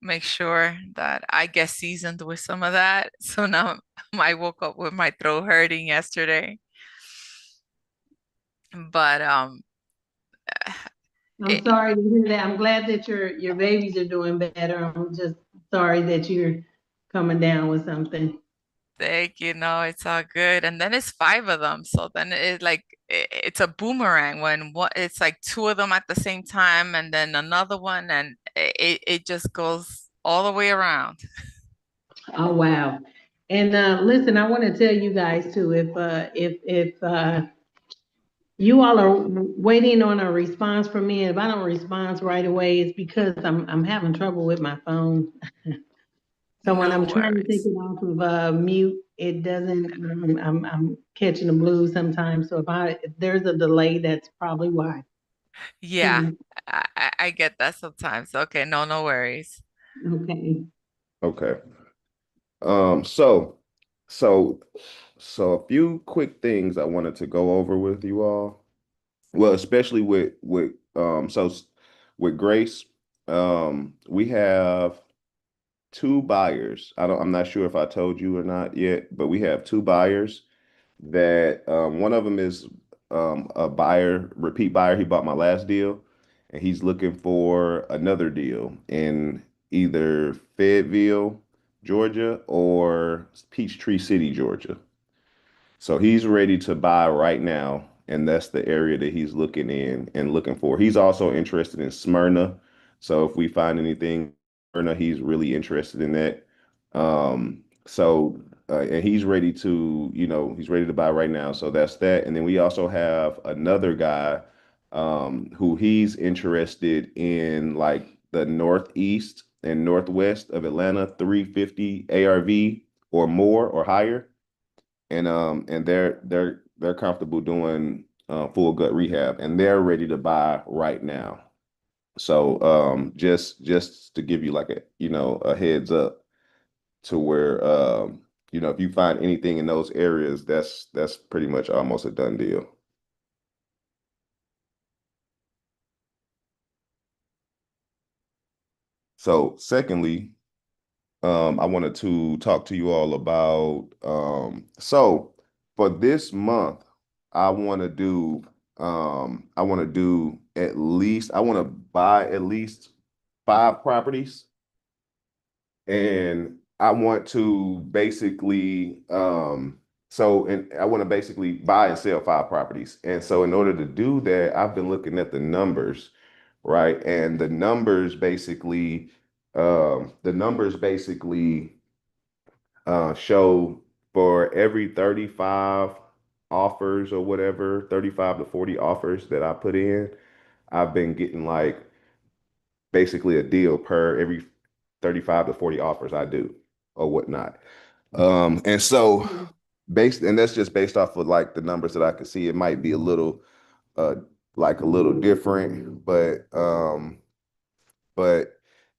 make sure that I get seasoned with some of that. So now I woke up with my throat hurting yesterday. But I'm it, sorry to hear that. I'm glad that your babies are doing better. I'm just sorry that you're coming down with something. it's all good. And then it's five of them. So then it's a boomerang when what it's like two of them at the same time and then another one and it just goes all the way around. Oh wow. And listen, I want to tell you guys too, if you all are waiting on a response from me, if I don't respond right away, it's because I'm having trouble with my phone. So when No I'm trying to take worries. it off of mute, it doesn't. I'm catching the blues sometimes. So if there's a delay, that's probably why. Yeah, Mm, I get that sometimes. Okay, no worries. okay. Okay. Um, so, so, so a few quick things I wanted to go over with you all. Well, especially with Grace, we have two buyers. I'm not sure if I told you or not yet, but we have two buyers that one of them is a buyer, repeat buyer. He bought my last deal, and he's looking for another deal in either Fayetteville, Georgia, or Peachtree City, Georgia. So he's ready to buy right now, and that's the area that he's looking in and looking for. He's also interested in Smyrna. So if we find anything Smyrna, he's really interested in that. And he's ready to, he's ready to buy right now. So that's that. And then we also have another guy who he's interested in like the northeast and northwest of Atlanta, 350 ARV or more or higher, and they're comfortable doing full gut rehab, and they're ready to buy right now. So just to give you like a heads up to where if you find anything in those areas, that's pretty much almost a done deal. So secondly, I wanted to talk to you all about so for this month, I want to do at least I want to buy at least five properties, and I want to basically and I want to basically buy and sell five properties. And so in order to do that, I've been looking at the numbers, right? And the numbers basically show for every 35 offers or whatever, 35 to 40 offers that I put in, I've been getting like basically a deal per every 35 to 40 offers I do or whatnot. And so and that's just based off of like the numbers that I could see. It might be a little uh like a little different, but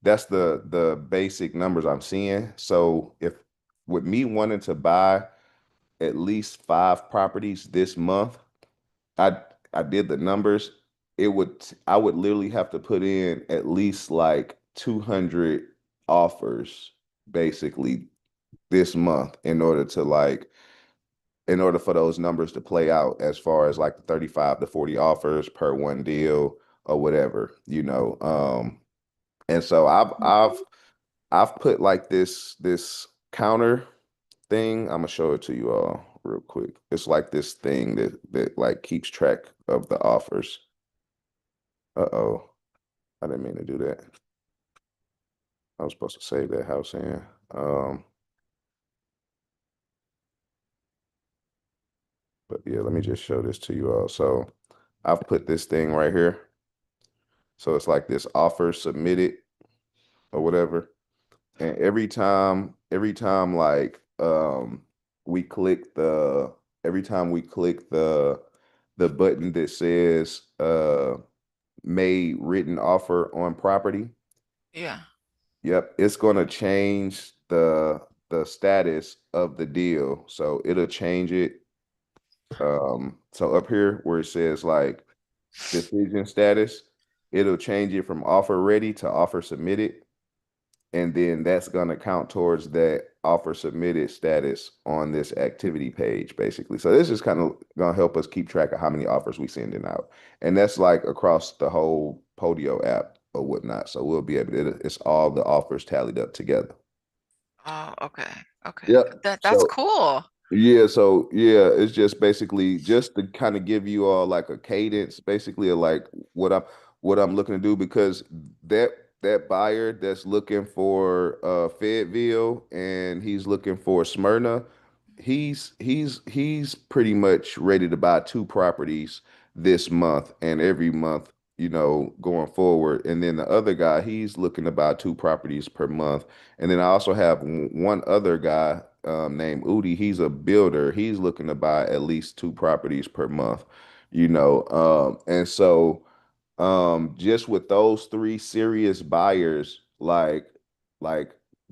that's the basic numbers I'm seeing. So if with me wanting to buy at least five properties this month, I I did the numbers. I would literally have to put in at least like 200 offers basically this month in order for those numbers to play out as far as like the 35 to 40 offers per one deal or whatever, and so I've put like this counter thing. I'm gonna show it to you all real quick. It's like this thing that like keeps track of the offers. Uh-oh, I didn't mean to do that. I was supposed to save that house in. Um, but yeah, let me just show this to you all. So I've put this thing right here. So it's like this offer submitted or whatever. And every time like we click the every time we click the button that says made written offer on property, Yeah. yep, it's gonna change the status of the deal. So it'll change it. So up here where it says like decision status, it'll change it from offer ready to offer submitted. and then that's going to count towards that offer submitted status on this activity page, basically. So this is kind of going to help us keep track of how many offers we sending out, and that's like across the whole Podio app or whatnot. So we'll be able to, it's all the offers tallied up together. Oh, okay. Okay. Yep. That's So cool. yeah, so yeah, it's just basically just to kind of give you all like a cadence, basically of like what I'm what I'm looking to do because that that buyer that's looking for Fayetteville and he's looking for Smyrna, he's pretty much ready to buy two properties this month and every month, going forward. And then the other guy, he's looking to buy two properties per month. And then I also have one other guy named Udi. He's a builder. He's looking to buy at least two properties per month, and so just with those three serious buyers, like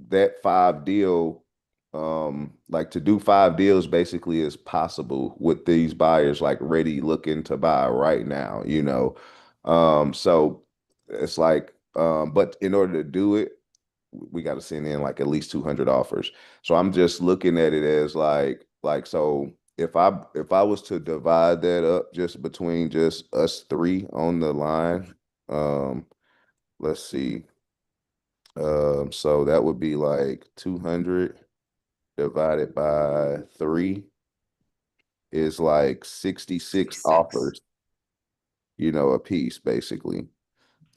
that five deal, like to do five deals basically is possible with these buyers like ready looking to buy right now. So it's like, but in order to do it, we got to send in like at least 200 offers. So I'm just looking at it as like so if I was to divide that up just between just us three on the line, um, let's see. So that would be like 200 divided by three is like 66 66. offers, a piece basically.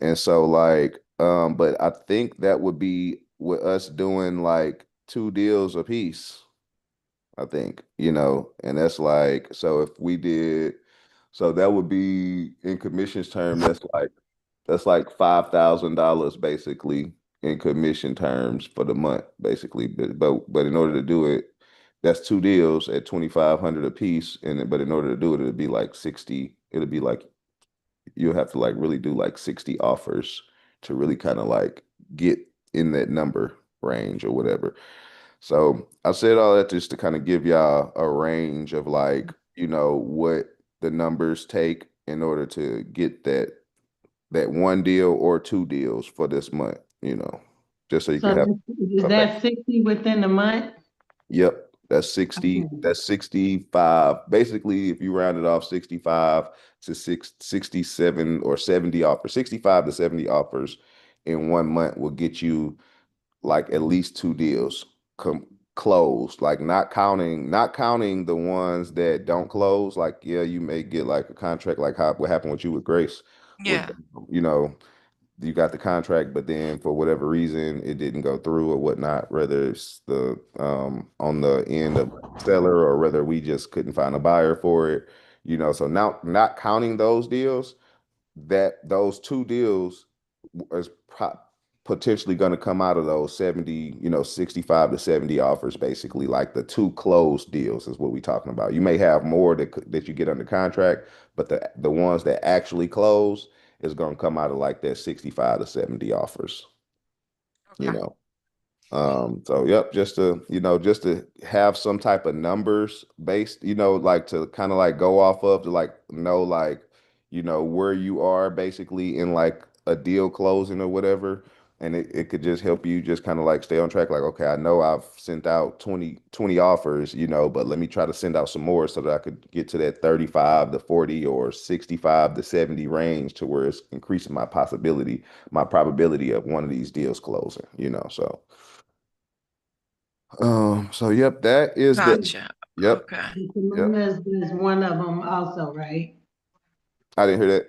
And so but I think that would be with us doing like two deals a piece. I think, and that's like, so if we did, so that would be in commissions term, that's like $5,000 basically in commission terms for the month, basically. But in order to do it, that's two deals at 2,500 a piece. But in order to do it, it'd be like 60, it'd be like you'll have to like really do like 60 offers to really kind of like get in that number range or whatever. So I said all that just to kind of give y'all a range of like, what the numbers take in order to get that one deal or two deals for this month, just so you can So have is a base. that 60 within the month? Yep, that's 60, Okay. that's 65. Basically, if you round it off 65 to 67 or 70 offers, 65 to 70 offers in 1 month will get you like at least two deals closed, like not counting the ones that don't close. Like, yeah, you may get like a contract like what happened with you with Grace, with Yeah. you know, you got the contract, but then for whatever reason it didn't go through or whatnot, whether it's the on the end of the seller or whether we just couldn't find a buyer for it, so now not counting those deals, that those two deals is potentially going to come out of those 70, 65 to 70 offers, basically like the two closed deals is what we're talking about. You may have more that you get under contract, but the ones that actually close is going to come out of like that 65 to 70 offers, you Okay. know. So yep, just to have some type of numbers based, like to kind of like go off of to like know like, where you are basically in like a deal closing or whatever. And it could just help you just kind of like stay on track. Like, okay, I know I've sent out 20 offers, but let me try to send out some more so that I could get to that 35 to 40 or 65 to 70 range to where it's increasing my probability of one of these deals closing. So. So yep, that is the Gotcha. yep, Okay. yep. Smyrna is one of them also, right? I didn't hear that.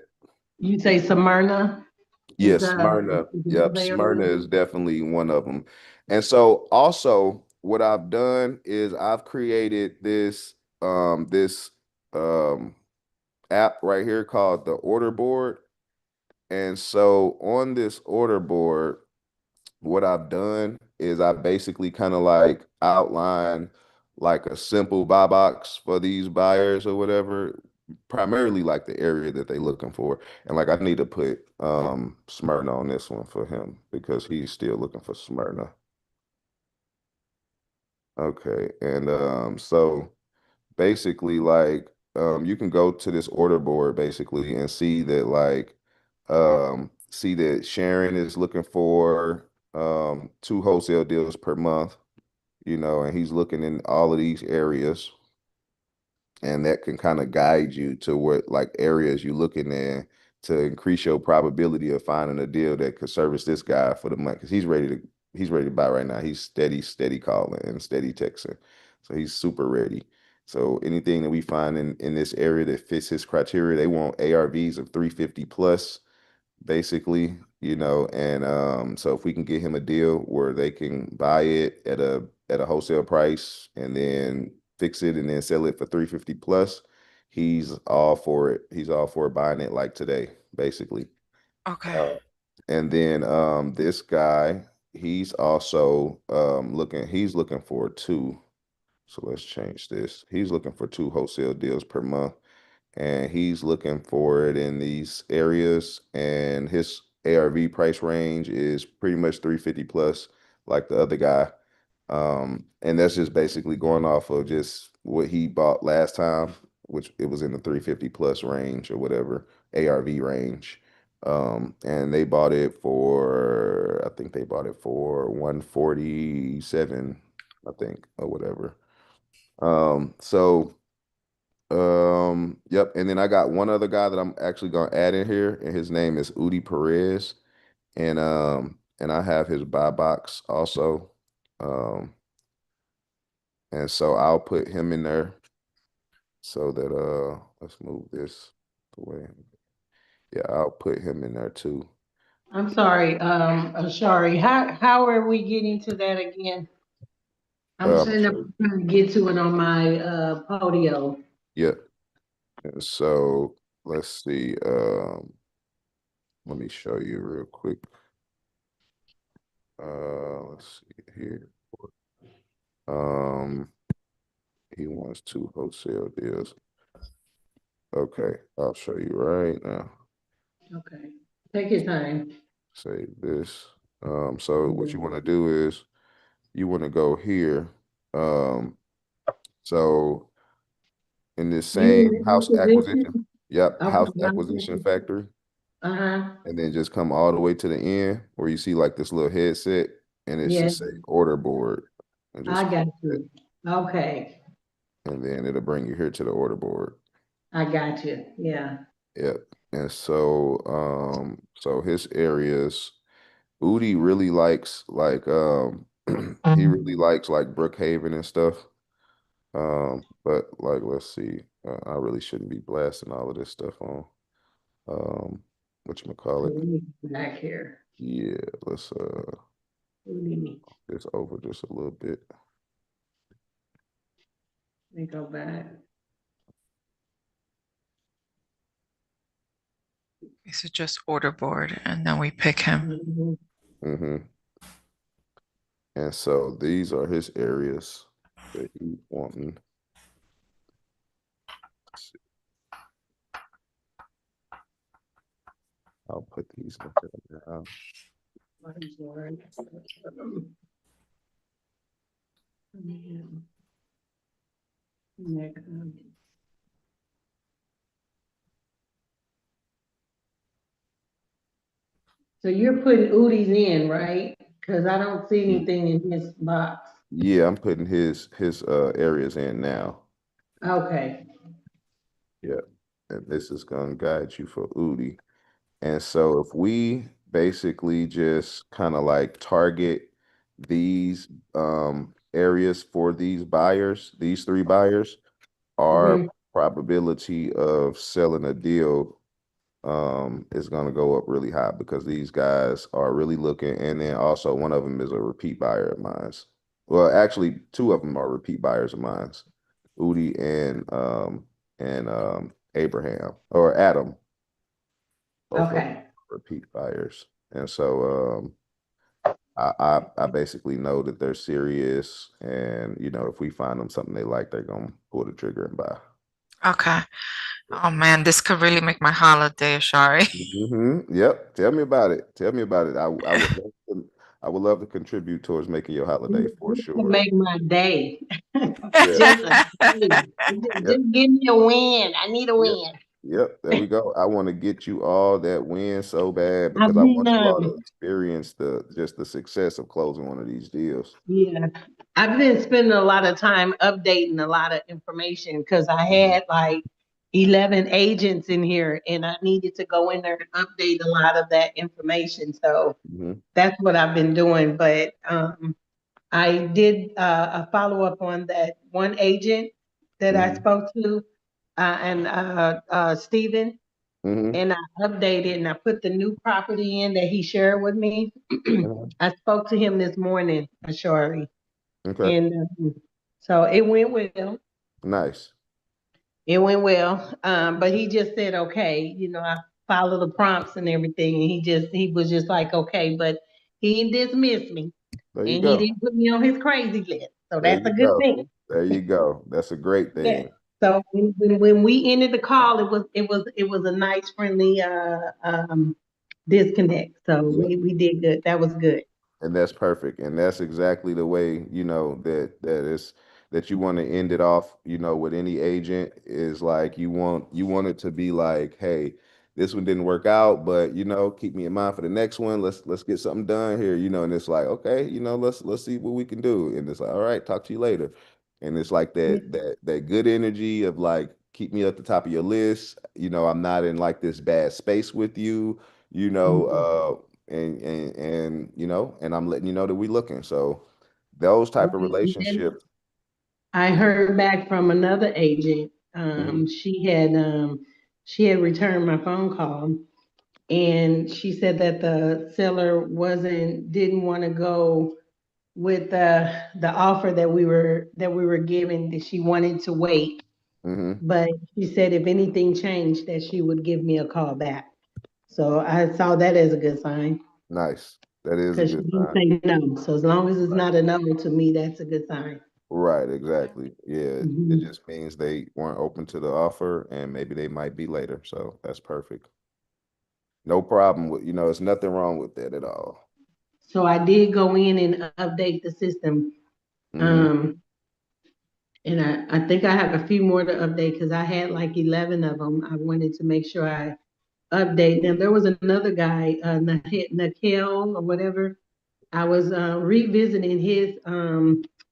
You say Smyrna Yes, Smyrna. is Yep, another Smyrna area? is definitely one of them. And so also what I've done is I've created this um app right here called the order board. And so on this order board, what I've done is I basically kind of like outline like a simple buy box for these buyers or whatever, primarily like the area that they're looking for. And like I need to put Smyrna on this one for him because he's still looking for Smyrna. Okay. And so basically like you can go to this order board basically and see that Sharon is looking for 2 wholesale deals per month, you know, and he's looking in all of these areas, and that can kind of guide you to what like areas you're looking in to increase your probability of finding a deal that could service this guy for the month, because he's ready to buy right now. He's steady calling and steady texting, so he's super ready. So anything that we find in this area that fits his criteria, they want ARVs of 350 plus, basically, you know. And so if we can get him a deal where they can buy it at a wholesale price and then fix it and then sell it for 350 plus, he's all for it. He's all for buying it like today, basically. Okay. Uh, and then this guy, he's also he's looking for 2. So let's change this. He's looking for 2 wholesale deals per month, and he's looking for it in these areas, and his ARV price range is pretty much 350 plus like the other guy. And that's just basically going off of just what he bought last time, which it was in the 350 plus range or whatever ARV range. And they bought it for, I think they bought it for 147, I think, or whatever. So yep. And then I got one other guy that I'm actually gonna add in here, and his name is Udi Perez. And I have his buy box also. Um, and so I'll put him in there so that let's move this away. Yeah, I'll put him in there too. I'm sorry, Ashari, how are we getting to that again? I'm trying So, to get to it on my Podio. yeah. And so let's see. Let me show you real quick. Let's see here. Um, he wants 2 wholesale deals. Okay, I'll show you right now. Okay, take your time. Save this. So what you want to do is you want to go here. So in this same You house acquisition, position? yep, house acquisition Okay. factory, Uh-huh. and then just come all the way to the end where you see like this little headset, and it should Yes, say order board, and I just got click it, you. Okay, and then it'll bring you here to the order board. I got you. Yeah. Yep. And so so his areas, Udi really likes like he really likes like Brookhaven and stuff. But like let's see. I really shouldn't be blasting all of this stuff on So whatchamacallit. let me get back here. Yeah, let's Let me this over just a little bit. go back. So just order board and then we pick him. Mhm. Mm-hmm. And so these are his areas that he's wanting. Let's see. I'll put these in there now. What is yours? Yeah. Next. So you're putting Udi's in, right? Because I don't see anything in his box. Yeah, I'm putting his areas in now. Okay. Yeah. And this is gonna guide you for Udi. And so if we basically just kind of like target these areas for these buyers, these 3 buyers, our Mhm. probability of selling a deal is going to go up really high, because these guys are really looking, and then also one of them is a repeat buyer of mine. Well, actually 2 of them are repeat buyers of mine, Udi and Abraham or Adam, both of them Okay. are repeat buyers. And so I basically know that they're serious, and you know, if we find them something they like, they're gonna pull the trigger and buy. Okay. Oh man, this could really make my holiday, Shari. Yep. Tell me about it. Tell me about it. I would love to contribute towards making your holiday for You can sure. make my day. Yeah. Just a day. Yep. Just give me a win. I need a Yep. win. Yep, there we go. I want to get you all that win so bad I've because I been, want you all to experience the success of closing one of these deals. yeah, I've been spending a lot of time updating a lot of information because I Mhm. had like 11 agents in here and I needed to go in there and update a lot of that information. So Mhm. that's what I've been doing. But I did a follow up on that one agent that I Mhm. spoke to, and Stephen, Mhm. and I updated and I put the new property in that he shared with me. Mhm. I spoke to him this morning, Shorty, Okay. and so it went well. Nice. It went well, but he just said, okay, I followed the prompts and everything, and he was just like, okay, but he didn't dismiss me, There you and he go. didn't put me on his crazy list, so There that's you a good go. thing. There you go. That's a great Yeah. thing. So when we ended the call, it was a nice, friendly disconnect. So Yep. we did good. That was good. And that's perfect. And that's exactly the way, that you want to end it off, with any agent is like you want it to be like, hey, this one didn't work out, but keep me in mind for the next one. Let's get something done here, and it's like, okay, let's see what we can do. And it's like, all right, talk to you later. And it's like Yeah. that good energy of like keep me at the top of your list. I'm not in like this bad space with you, you know, Mhm. and I'm letting you know that we looking. So those type of Right. And then relationships. I heard back from another agent. Mhm. She had returned my phone call, and she said that the seller didn't want to go with the offer that we were given. That she wanted to wait, Mhm. but she said if anything changed, that she would give me a call back. So I saw that as a good sign Nice. That is a because she good didn't sign. say no. So as long as it's Right. not a no to me, that's a good sign. Right, Okay. exactly. Yeah, it Mhm. just means they weren't open to the offer and maybe they might be later. So that's perfect. No problem with, there's nothing wrong with that at all. So I did go in and update the system. Mm-hmm. Um, and I think I have a few more to update because I had like 11 of them. I wanted to make sure I update them. There was another guy, Nakel or whatever. I was revisiting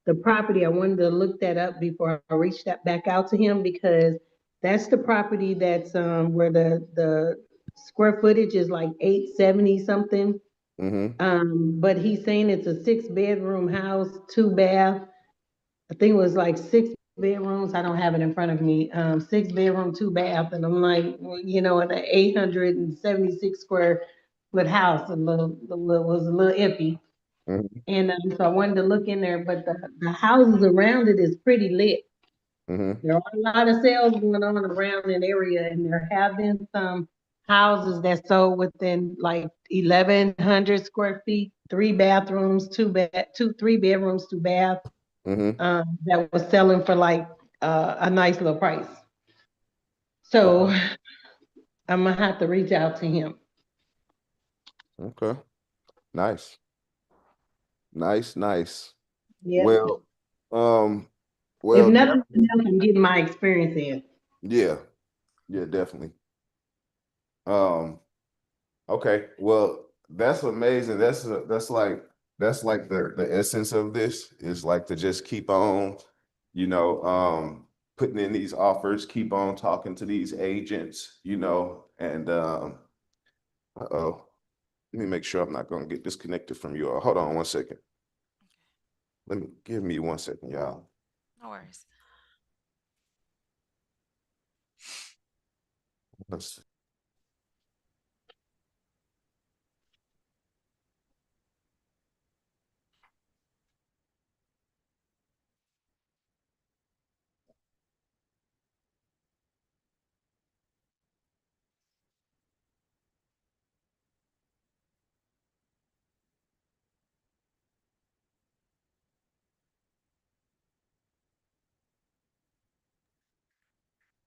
the property. I wanted to look that up before I reached that back out to him because that's the property that's where the square footage is like 870 something. Mm-hmm. But he's saying it's a 6 bedroom house, 2 bath. I think it was like 6 bedrooms. I don't have it in front of me. 6 bedroom, 2 bath, and I'm like, well, in an 876 square foot house, was a little iffy. Mm-hmm. And so I wanted to look in there, but the houses around it is pretty lit. Mm-hmm. There are a lot of sales going on around that area, and there have been some houses that sold within like 1,100 square feet, 3 bathrooms, 3 bedrooms, 2 bath, Mm-hmm. that was selling for like a nice little price. So Okay. I'm gonna have to reach out to him. Okay. Nice. Nice, nice. Yep. Well, um, If well, nothing definitely. else, I'm getting my experience in. Yeah. Yeah, definitely. Um, okay. Well, that's amazing. That's like the essence of this is like to just keep on, putting in these offers, keep on talking to these agents, and uh-oh, let me make sure I'm not gonna get disconnected from you all. Hold on one second. Give me 1 second, y'all. No worries. Let's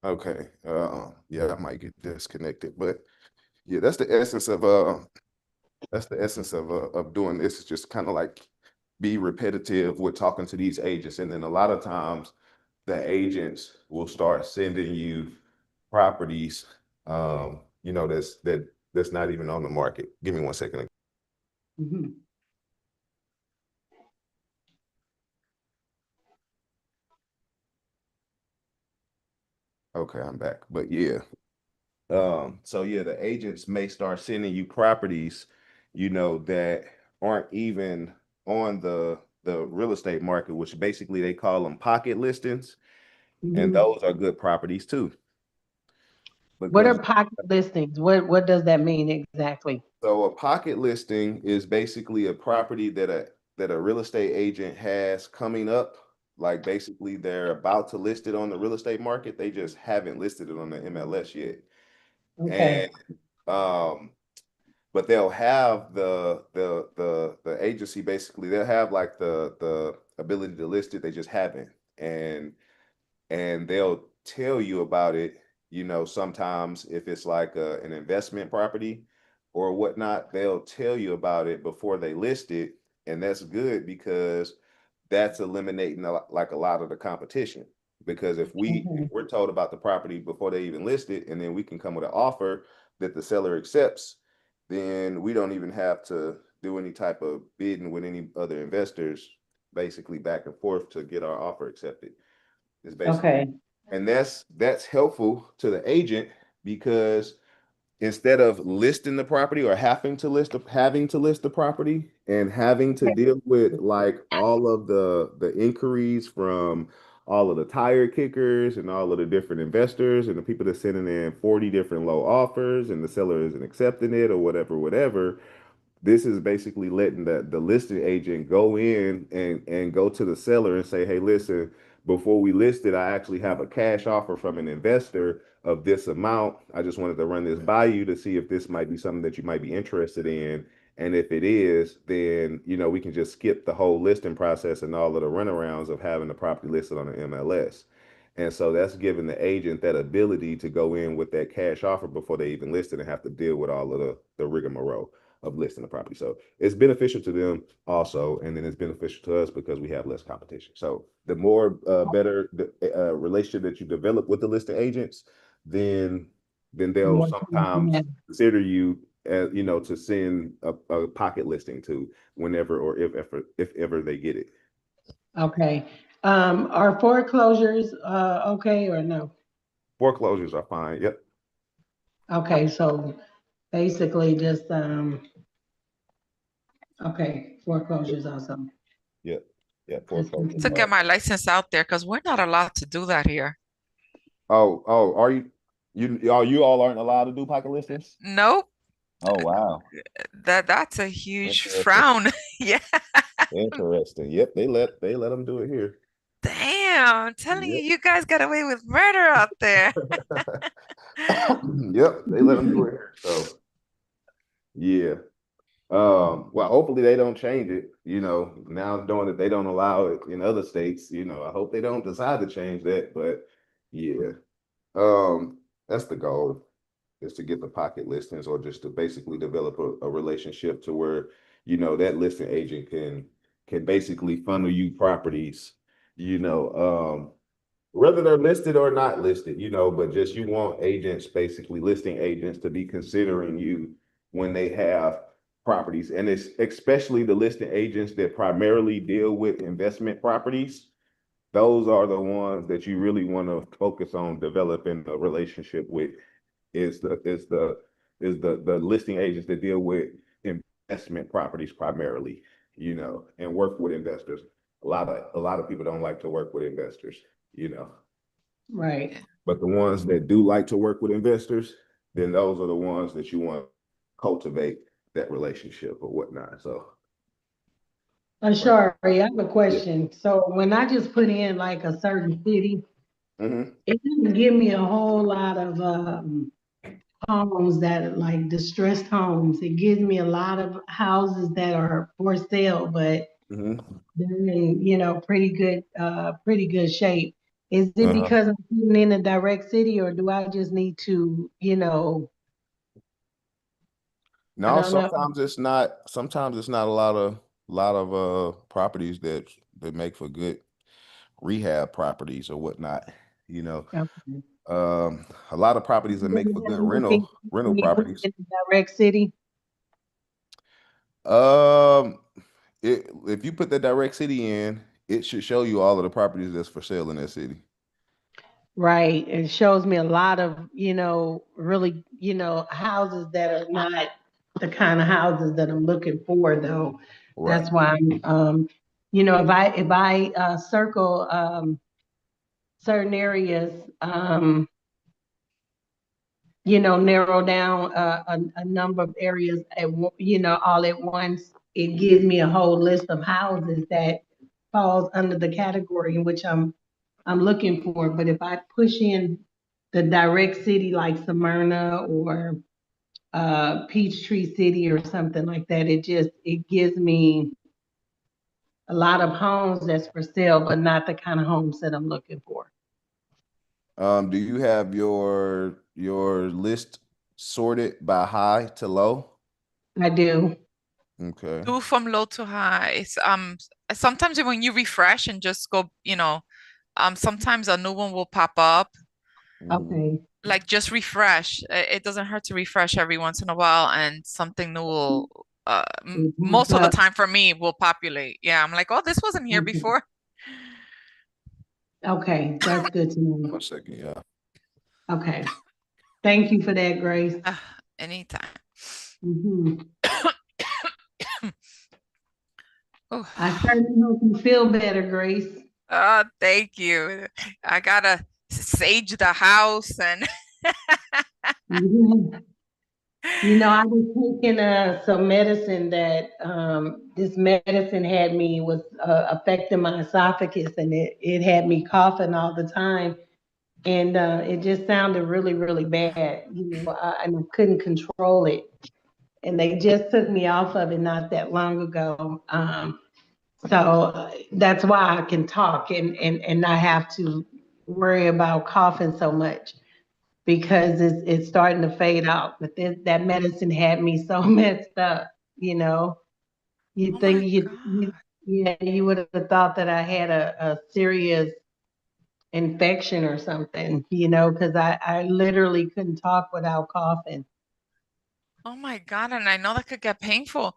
Okay. Yeah, I might get disconnected, but yeah, that's the essence of doing this is just kind of like be repetitive with talking to these agents. And then a lot of times the agents will start sending you properties, you know, that's not even on the market. Give me 1 second. Mhm. Okay, I'm back. But yeah. So yeah, the agents may start sending you properties, you know, that aren't even on the real estate market, which basically they call them pocket listings, and Mhm. those are good properties too. What Because are pocket listings? What does that mean exactly? so a pocket listing is basically a property that a real estate agent has coming up. Like basically they're about to list it on the real estate market. They just haven't listed it on the MLS yet. Okay. And but they'll have the agency basically they'll have like the ability to list it. They just haven't. And they'll tell you about it, you know, sometimes if it's like an investment property or whatnot, they'll tell you about it before they list it. And that's good because that's eliminating like a lot of the competition. Because if Okay. we're told about the property before they even list it, and then we can come with an offer that the seller accepts, then we don't even have to do any type of bidding with any other investors, basically back and forth to get our offer accepted. Is basically, Okay. and that's helpful to the agent because instead of listing the property or having to list the property and having to deal with like all of the inquiries from all of the tire kickers and all of the different investors and the people that sending in 40 different low offers and the seller isn't accepting it or whatever, this is basically letting the listing agent go in and go to the seller and say, hey, listen, before we list it, I actually have a cash offer from an investor of this amount. I just wanted to run this by you to see if this might be something that you might be interested in. And if it is, then you know we can just skip the whole listing process and all of the runarounds of having the property listed on the MLS. And so that's giving the agent that ability to go in with that cash offer before they even list it and have to deal with all of the rigmarole of listing the property. So it's beneficial to them also, and then it's beneficial to us because we have less competition. So the more better the relationship that you develop with the listing agents, then they'll More sometimes time. consider you you know, to send a pocket listing to whenever or if ever they get it. Okay. Are foreclosures okay or no? Foreclosures are fine. Yep. Okay, so basically just okay, foreclosures also. Yep. Yep. That's good to Foreclosures To know. get are. my license out there because we're not allowed to do that here. Oh, are you all aren't allowed to do pocket listings? Nope. Oh, wow. That's a huge Interesting. frown. Yeah. Interesting. Yep, they let them do it here. Damn. I'm telling you, Yep. you guys got away with murder out there. Yep, they let them do it here. So yeah. Well, hopefully they don't change it. You know, now knowing that they don't allow it in other states, you know, I hope they don't decide to change that. But yeah, that's the goal is to get the pocket listings or just to basically develop a relationship to where, you know, that listing agent can basically funnel you properties, you know, whether they're listed or not listed, you know, but just you want agents, basically listing agents to be considering you when they have properties. And it's especially the listing agents that primarily deal with investment properties. Those are the ones that you really want to focus on developing a relationship with is the listing agents that deal with investment properties primarily, you know, and work with investors. A lot of people don't like to work with investors, you know. Right. But the ones that do like to work with investors, then those are the ones that you want to cultivate that relationship or whatnot. So, right. Shari, I have a Yeah. question. So when I just put in like a certain city, Hmm. it doesn't give me a whole lot of homes that are like distressed homes. It gives me a lot of houses that are for sale, but Hmm. they're in, pretty good shape. Is it Uh-huh. because I'm living in a direct city or do I just need to, I No, don't know. sometimes it's not a lot of properties that make for good rehab properties or whatnot. you know. Okay. A lot of properties that make for good rental When you put it properties. in the direct city, Um, if you put the direct city in, it should show you all of the properties that's for sale in that city. right? It shows me a lot of, really, houses that are not the kind of houses that I'm looking for, though. Right. That's why if I circle certain areas, narrow down a number of areas all at once, it gives me a whole list of houses that falls under the category in which I'm looking for. But if I push in the direct city like Smyrna or Peachtree City or something like that, it gives me a lot of homes that's for sale, but not the kind of homes that I'm looking for. Do you have your list sorted by high to low? I do. Okay. Do from low to high. Sometimes when you refresh and just go, sometimes a new one will pop up. Mhm. Okay. Like just refresh. It doesn't hurt to refresh every once in a while, and something new will, It most pops of the up. time for me, will populate. Yeah, I'm like, oh, this wasn't here Okay. before. Okay, that's good to know. 1 second, yeah. Okay. Thank you for that, Grace. Uh, Anytime. hmm Oh, I certainly hope you feel better, Grace. thank you. I gotta sage the house and Mhm. I was taking some medicine that this medicine had me was affecting my esophagus, and it had me coughing all the time, and it just sounded really, really bad, and I couldn't control it. And they just took me off of it not that long ago. So that's why I can talk and not have to worry about coughing so much because it's starting to fade out. But that medicine had me so messed up, you know. You oh think my God. yeah, you would have thought that I had a serious infection or something, because I literally couldn't talk without coughing. Oh my God, and I know that could get painful.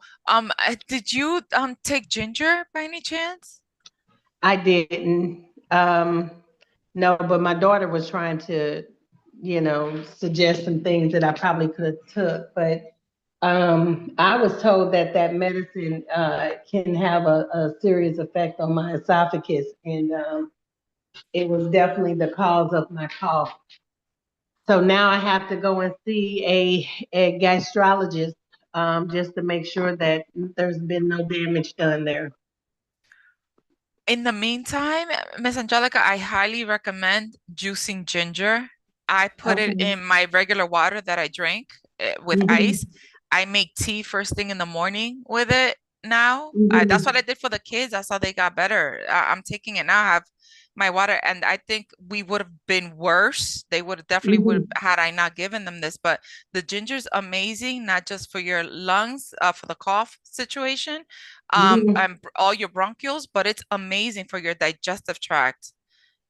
Did you take ginger by any chance? I didn't. No, but my daughter was trying to, suggest some things that I probably could have took. But I was told that that medicine can have a serious effect on my esophagus, and it was definitely the cause of my cough. So now I have to go and see a gastrologist just to make sure that there's been no damage done there. In the meantime, Miss Angelica, I highly recommend juicing ginger. I put it Okay. in my regular water that I drink with ice. hmm I make tea first thing in the morning with it now. That's what hmm I did for the kids. That's how they got better. I'm taking it now. I have my water, and I think we would have been worse. They would have definitely would hmm have had I not given them this. But the ginger's amazing, not just for your lungs, for the cough situation, hmm and all your bronchioles, but it's amazing for your digestive tract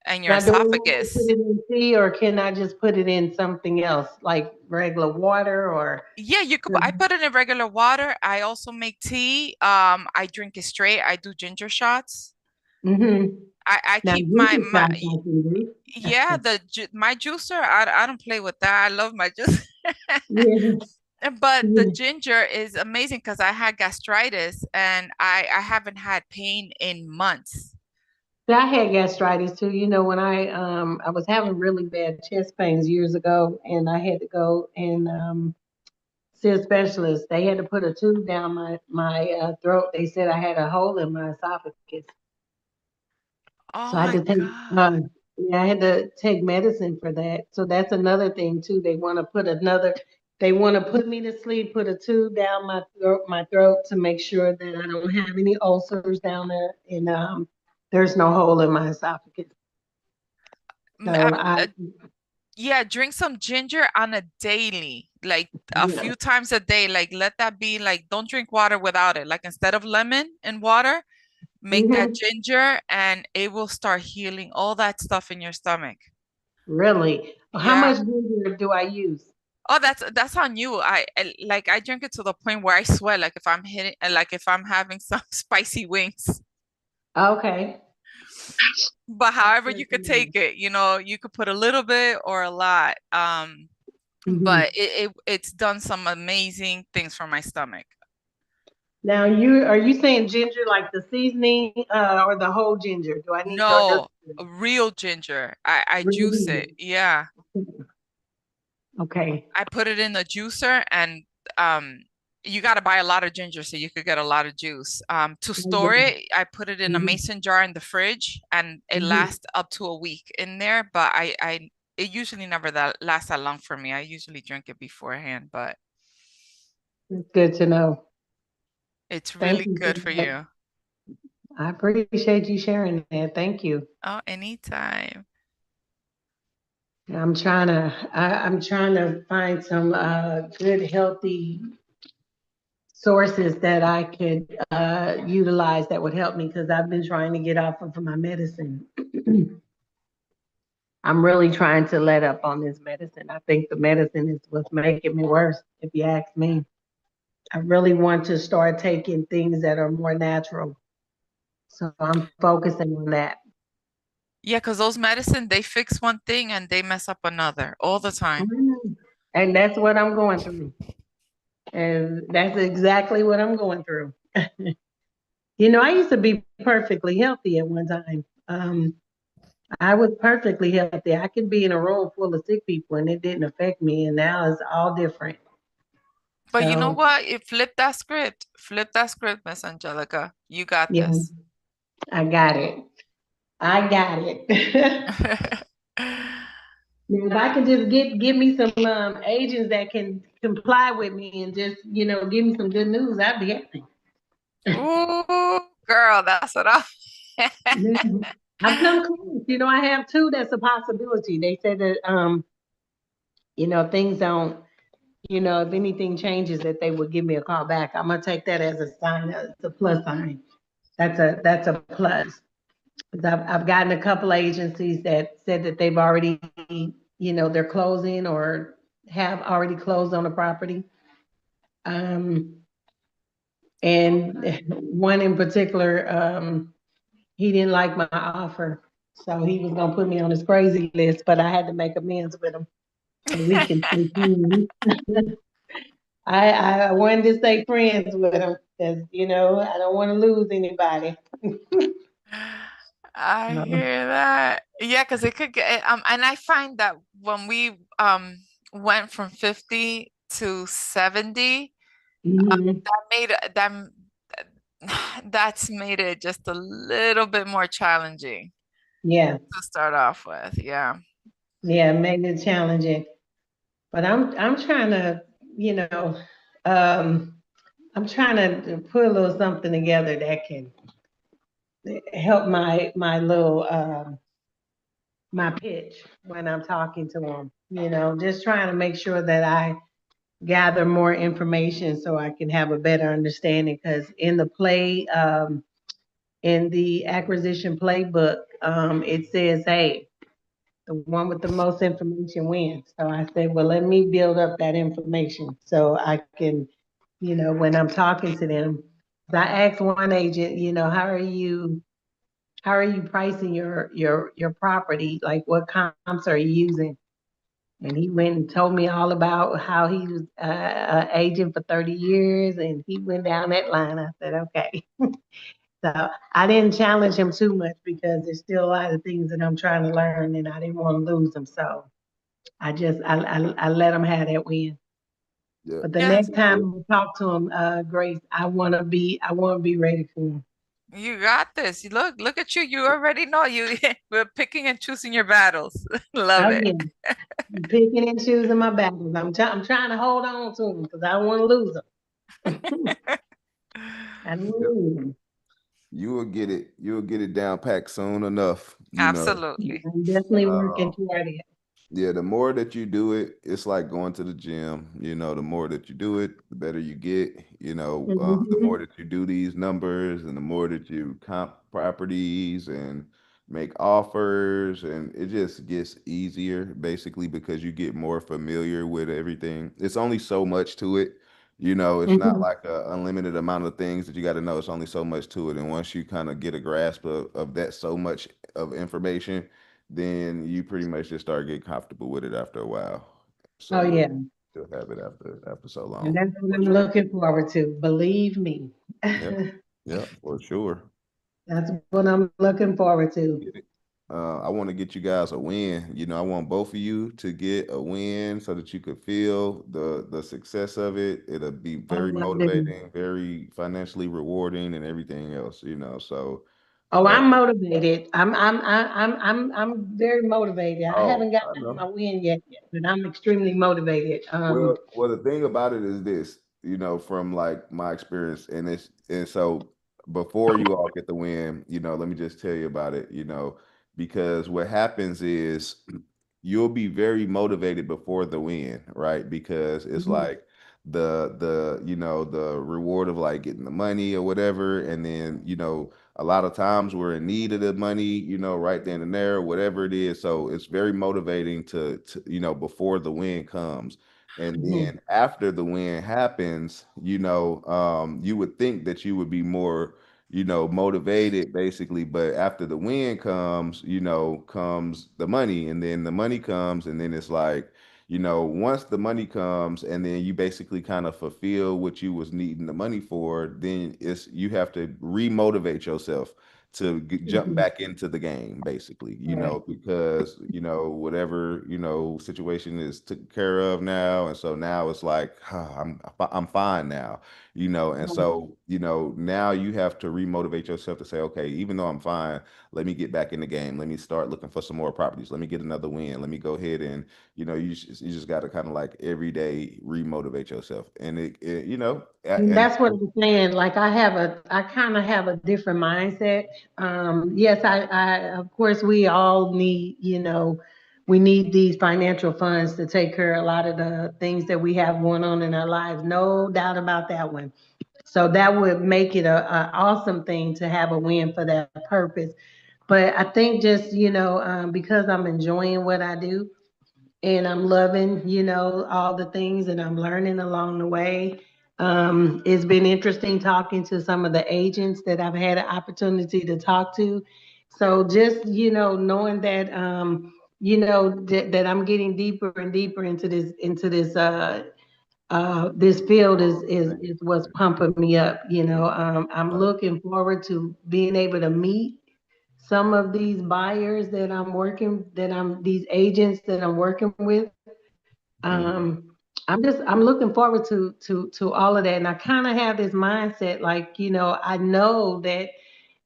and your Now, do I need to put esophagus. it in tea, or can I just put it in something else, like regular water, or? Yeah, you could. I put it in regular water. I also make tea. I drink it straight. I do ginger shots. Mm-hmm. I Now, keep you can stop talking, yeah, my juicer. I don't play with that. I love my juice. Yeah, But the yeah. ginger is amazing because I had gastritis and I haven't had pain in months. See, I had gastritis too. When I was having really bad chest pains years ago, and I had to go and see a specialist. They had to put a tube down my throat. They said I had a hole in my esophagus, Oh so I had my to take God. yeah, I had to take medicine for that. So that's another thing too. They want to put me to sleep, put a tube down my throat to make sure that I don't have any ulcers down there, and there's no hole in my esophagus. M- So Um, I uh, yeah, drink some ginger on a daily, like a yeah. few times a day. Like let that be like, don't drink water without it. Like instead of lemon and water, make that hmm ginger and it will start healing all that stuff in your stomach. Really? How Yeah. much ginger do I use? Oh, that's on you. Like I drink it to the point where I sweat. Like if I'm hitting, like if I'm having some spicy wings. Okay. But That's however good you to could know. take it, you could put a little bit or a lot. But Mhm. it's done some amazing things for my stomach. Now, are you saying ginger like the seasoning, or the whole ginger? Do I need or No, just a real ginger. I real juice it. ginger? Yeah. Okay. I put it in the juicer and um you got to buy a lot of ginger so you could get a lot of juice. To store it, I put it in a Mhm. mason jar in the fridge and it Mhm. lasts up to a week in there, but I it usually never that lasts that long for me. I usually drink it beforehand, but It's good to know. it's Thank really you for good for that. you. I appreciate you sharing that. Thank you. Oh, anytime. I'm trying to find some good healthy sources that I could utilize that would help me because I've been trying to get off of my medicine. I'm really trying to let up on this medicine. I think the medicine is what's making me worse, if you ask me. I really want to start taking things that are more natural. So I'm focusing on that. Yeah, because those medicine, they fix one thing and they mess up another all the time. And that's what I'm going through. And that's exactly what I'm going through. I used to be perfectly healthy at one time. I was perfectly healthy. I could be in a room full of sick people and it didn't affect me. And now it's all different. But you know So, what? It flip that script. Flip that script, Miss Angelica. You got yeah, this. I got it. I got it. Now, if I can just get me some agents that can comply with me and just give me some good news, I'd be happy. Ooh, girl, that's what I. Yeah. I've come close. I have two that's a possibility. They said that things don't, if anything changes, that they would give me a call back. I'm gonna take that as a sign. It's a plus sign. That's a plus. 'Cause I've gotten a couple agencies that said that they've already, they're closing or have already closed on the property. Um, and one in particular, he didn't like my offer, so he was gonna put me on his crazy list, but I had to make amends with him so we can stay friends. I wanted to stay friends with him because I don't want to lose anybody. I hear that. Yeah, because it could get and I find that when we went from 50 to 70, Mhm. that made them that's made it just a little bit more challenging Yeah, to start off with. Yeah. yeah, made it challenging. But I'm trying to, you know, um, I'm trying to put a little something together that can help my little my pitch when I'm talking to them. Just trying to make sure that I gather more information so I can have a better understanding. Because in the acquisition playbook, it says, "Hey, the one with the most information wins." So I said, well, let me build up that information so I can, when I'm talking to them. I asked one agent, how are you pricing your property? Like what comps are you using? And he went and told me all about how he was an agent for 30 years and he went down that line. I said, okay. So I didn't challenge him too much because there's still a lot of things that I'm trying to learn and I didn't want to lose him. So I let him have that win. Yeah. But the Yes, next time we talk to him, Grace, I want to be ready for him. you got this. You look at you. You already know you we're picking and choosing your battles. Love Oh it. yeah, I'm picking and choosing my battles. I'm trying to hold on to him because I don't want to lose him. I don't want Yep. to lose him. You will get it. You will get it down packed soon enough. Absolutely. I'm definitely Uh, working toward it. yeah, the more that you do it, it's like going to the gym. The more that you do it, the better you get. The more Mhm. that you do these numbers and the more that you comp properties and make offers, and it just gets easier basically because you get more familiar with everything. It's only so much to it. It's not Mhm. like a unlimited amount of things that you got to know. It's only so much to it. And once you kind of get a grasp of that so much of information, then you pretty much just start getting comfortable with it after a while. So Oh, you'll yeah. you'll have it after so And long. that's what For I'm sure. looking forward to. Believe me. Yep. Yep, for sure. That's what I'm looking forward to. Get it. I want to get you guys a win. I want both of you to get a win so that you could feel the success of it. It'll be I very do. motivating, very financially rewarding, and everything else. So, Oh, uh, I'm motivated. I'm very motivated. I oh, haven't gotten I my know. win yet, but I'm extremely motivated. Well, the thing about it is this, from like my experience, and so before you all get the win, let me just tell you about it, because what happens is you'll be very motivated before the win, right? Because it's Mhm. like the reward of like getting the money or whatever, and then a lot of times we're in need of the money, right then and there, whatever it is. So it's very motivating to before the win comes. And Mhm. then after the win happens, you would think that you would be more, motivated basically. But after the win comes, comes the money, and then the money comes, and then it's like, once the money comes, and then you basically kind of fulfill what you was needing the money for, then you have to remotivate yourself to jump Mhm. back into the game, basically, Right. because, whatever, situation is taken care of now. And so now it's like, I'm fine now, and Right. so, now you have to remotivate yourself to say, okay, even though I'm fine, let me get back in the game. Let me start looking for some more properties. Let me get another win. Let me go ahead and, you just got to kind of like every day remotivate yourself. And And and that's what I'm saying. Like I kind of have a different mindset. Yes, of course, we all need, we need these financial funds to take care of a lot of the things that we have going on in our lives. No doubt about that one. So that would make it a awesome thing to have a win for that purpose. But I think just, because I'm enjoying what I do, and I'm loving, all the things that I'm learning along the way. It's been interesting talking to some of the agents that I've had an opportunity to talk to. So just, knowing that, that I'm getting deeper and deeper into this field is what's pumping me up. I'm looking forward to being able to meet some of these buyers these agents that I'm working with. Mhm. I'm looking forward to all of that. And I kind of have this mindset, like, I know that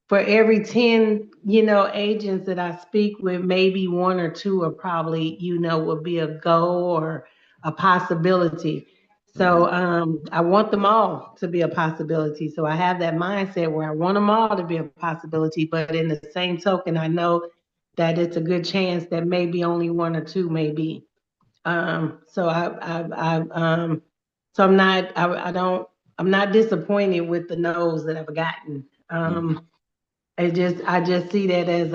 for every 10, agents that I speak with, maybe one or two are probably, will be a go or a possibility. Mhm. So I want them all to be a possibility. So I have that mindset where I want them all to be a possibility. But in the same token, I know that it's a good chance that maybe only one or two may be. So so I don't, I'm not disappointed with the no's that I've gotten. Mhm. I just see that as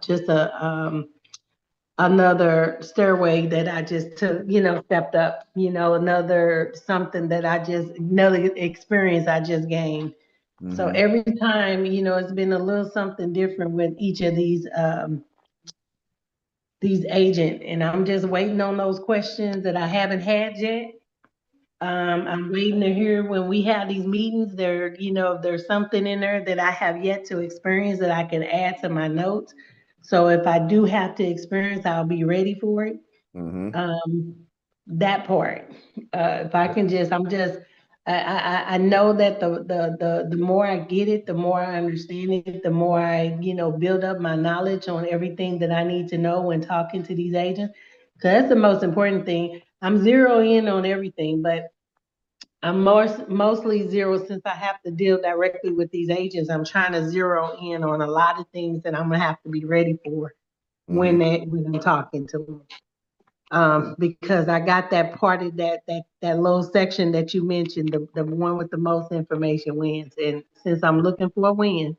just another stairway that I just took, stepped up, another something that another experience I just gained. So Mhm. every time, it's been a little something different with each of these agents, and I'm just waiting on those questions that I haven't had yet. I'm waiting to hear when we have these meetings. If there's something in there that I have yet to experience that I can add to my notes. So if I do have to experience, I'll be ready for it. Mhm. Um, that part. If I can just, I know that the more I get it, the more I understand it, the more I, build up my knowledge on everything that I need to know when talking to these agents. Because that's the most important thing. I'm zeroing in on everything, but I'm mostly zero since I have to deal directly with these agents. I'm trying to zero in on a lot of things that I'm gonna have to be ready for Mhm. when I'm talking to them. Because I got that part of that little section that you mentioned, the one with the most information wins. And since I'm looking for a win,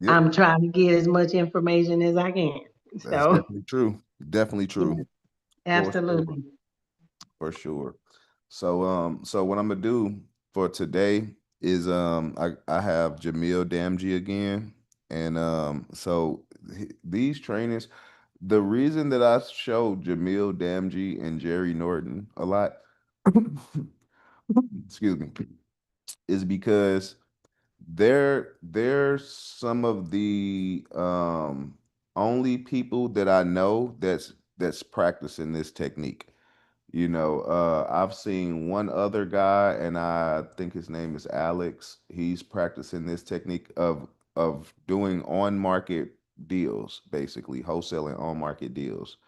Yep. I'm trying to get as much information as I can. That's So, definitely true. Definitely true. yeah, For sure. absolutely. For sure. So what I'm gonna do for today is I have Jamil Damji again, and these trainings. The reason that I showed Jamil Damji and Jerry Norton a lot, excuse me, is because they're some of the only people that I know that's practicing this technique. I've seen one other guy, and I think his name is Alex. He's practicing this technique of doing on market deals, basically wholesaling on market deals.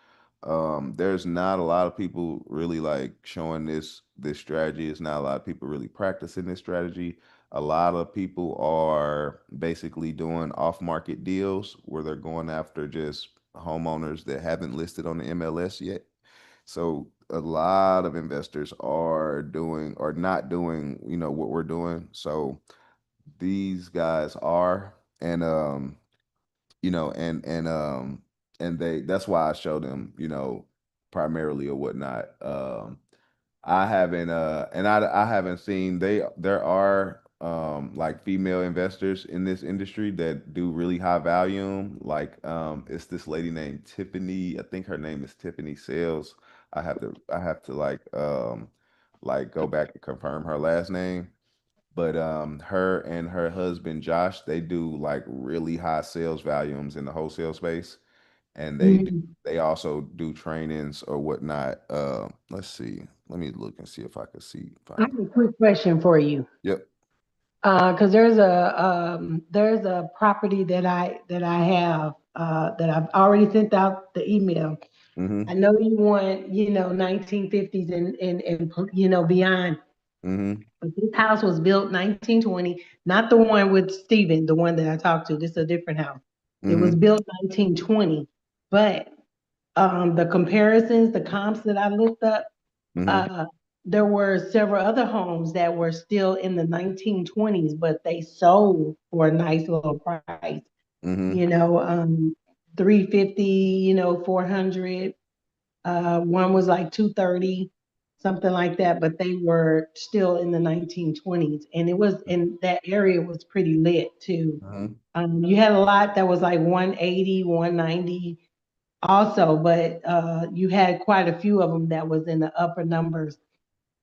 There's not a lot of people really like showing this strategy. It's not a lot of people really practicing this strategy. A lot of people are basically doing off market deals where they're going after just homeowners that haven't listed on the MLS yet. So a lot of investors are doing or not doing, what we're doing. So these guys are, and you know, and that's why I show them, primarily or whatnot. I haven't and I haven't seen there are like female investors in this industry that do really high volume. Like it's this lady named Tiffany, I think her name is Tiffany Sales. I have to like go back and confirm her last name. But her and her husband Josh, they do like really high sales volumes in the wholesale space, and Mhm. they also do trainings or whatnot. Let's see. Let me look and see if I can see I find. have a quick question for you. Yep. Because there's a property that I have that I've already sent out the email. I Mm-hmm. know you want 1950s and beyond. Mm-hmm. But this house was built 1920, not the one with Steven, the one that I talked to. This is a different house. It was Mm-hmm. built 1920, but the comparisons, the comps that I looked up, Mm-hmm. uh, there were several other homes that were still in the 1920s, but they sold for a nice little price. Mm-hmm. You know, 350, 400. One was like 230, something like that, but they were still in the 1920s. And it was in that area was pretty lit too. Mm-hmm. You had a lot that was like 180, 190 also, but you had quite a few of them that was in the upper numbers.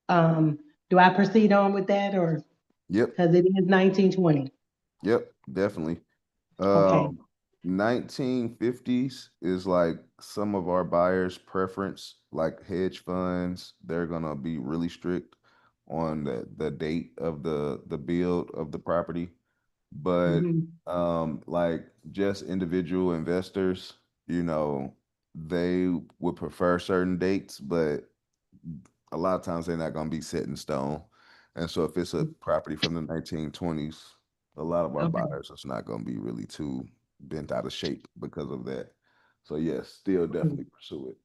Do I proceed on with that or Yep. because it is 1920? Yep. Definitely. Okay. Um, 1950s is like some of our buyers' preference, like hedge funds. They're gonna be really strict on the date of the build of the property. But Hmm. like just individual investors, they would prefer certain dates, but a lot of times they're not going to be set in stone. And so if it's a property from the 1920s, a lot of our Okay. buyers it's not going to be really too bent out of shape because of that. So yes, still definitely pursue it.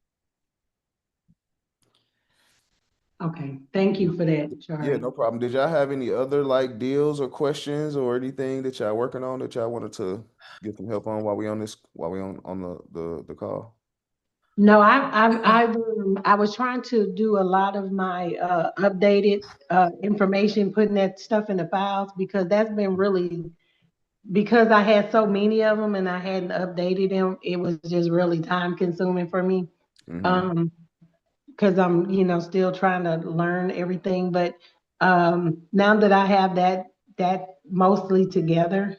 Okay. Thank you for that, Yeah, Charlie. no problem. Did y'all have any other like deals or questions or anything that y'all working on that y'all wanted to get some help on while we on the call? No, No. I was trying to do a lot of my updated information, putting that stuff in the files because that's been really because I had so many of them and I hadn't updated them. It was just really time consuming for me. Mm-hmm. Um, because I'm, still trying to learn everything. But now that I have that mostly together,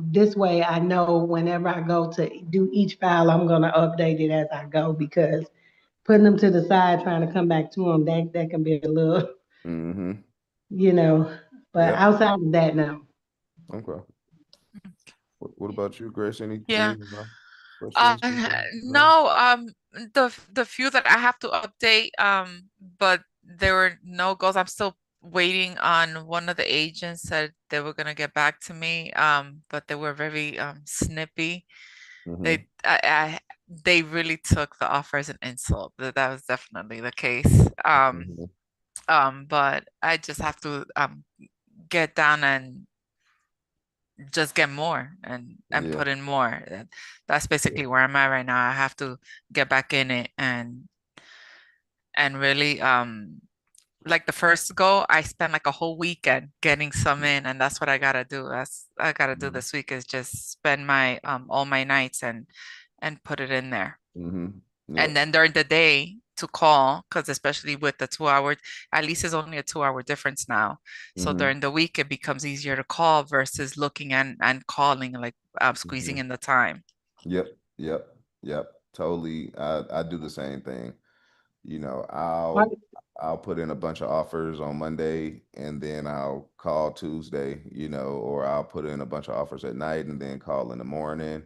this way I know whenever I go to do each file, I'm gonna update it as I go because putting them to the side, trying to come back to them, that can be a little, Mm-hmm. you know. But Yep. outside of that, no. Okay. What about you, Grace? Yeah. Questions? No? No, the few that I have to update, but there were no goals. I'm still waiting on one of the agents said they were gonna get back to me, but they were very snippy. Mm-hmm. They really took the offer as an insult. That was definitely the case. Mm-hmm. But I just have to get down and just get more and Yeah. put in more. That's basically where I'm at right now. I have to get back in it and really like the first go, I spent like a whole weekend getting some in, and that's what I gotta do. That's I gotta do Mhm. this week is just spend my all my nights and put it in there. Mhm. And Yep. then during the day to call, because especially with the 2 hour, at least it's only a 2 hour difference now. So Mhm. during the week it becomes easier to call versus looking and calling, like squeezing Mhm. in the time. Yep. Yep. Yep. Totally. I do the same thing. You know, I'll put in a bunch of offers on Monday and then I'll call Tuesday, you know, or I'll put in a bunch of offers at night and then call in the morning,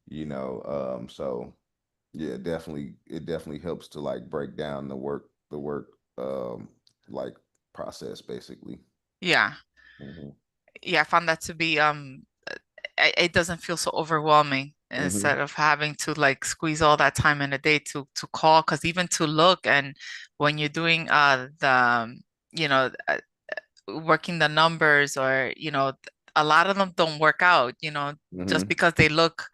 you know. So yeah, definitely it definitely helps to like break down the work like process basically. Yeah. Hmm. Yeah, I found that to be it doesn't feel so overwhelming Hmm. instead of having to like squeeze all that time in a day to call, because even to look, and when you're doing the you know working the numbers, or a lot of them don't work out, just Hmm. because they look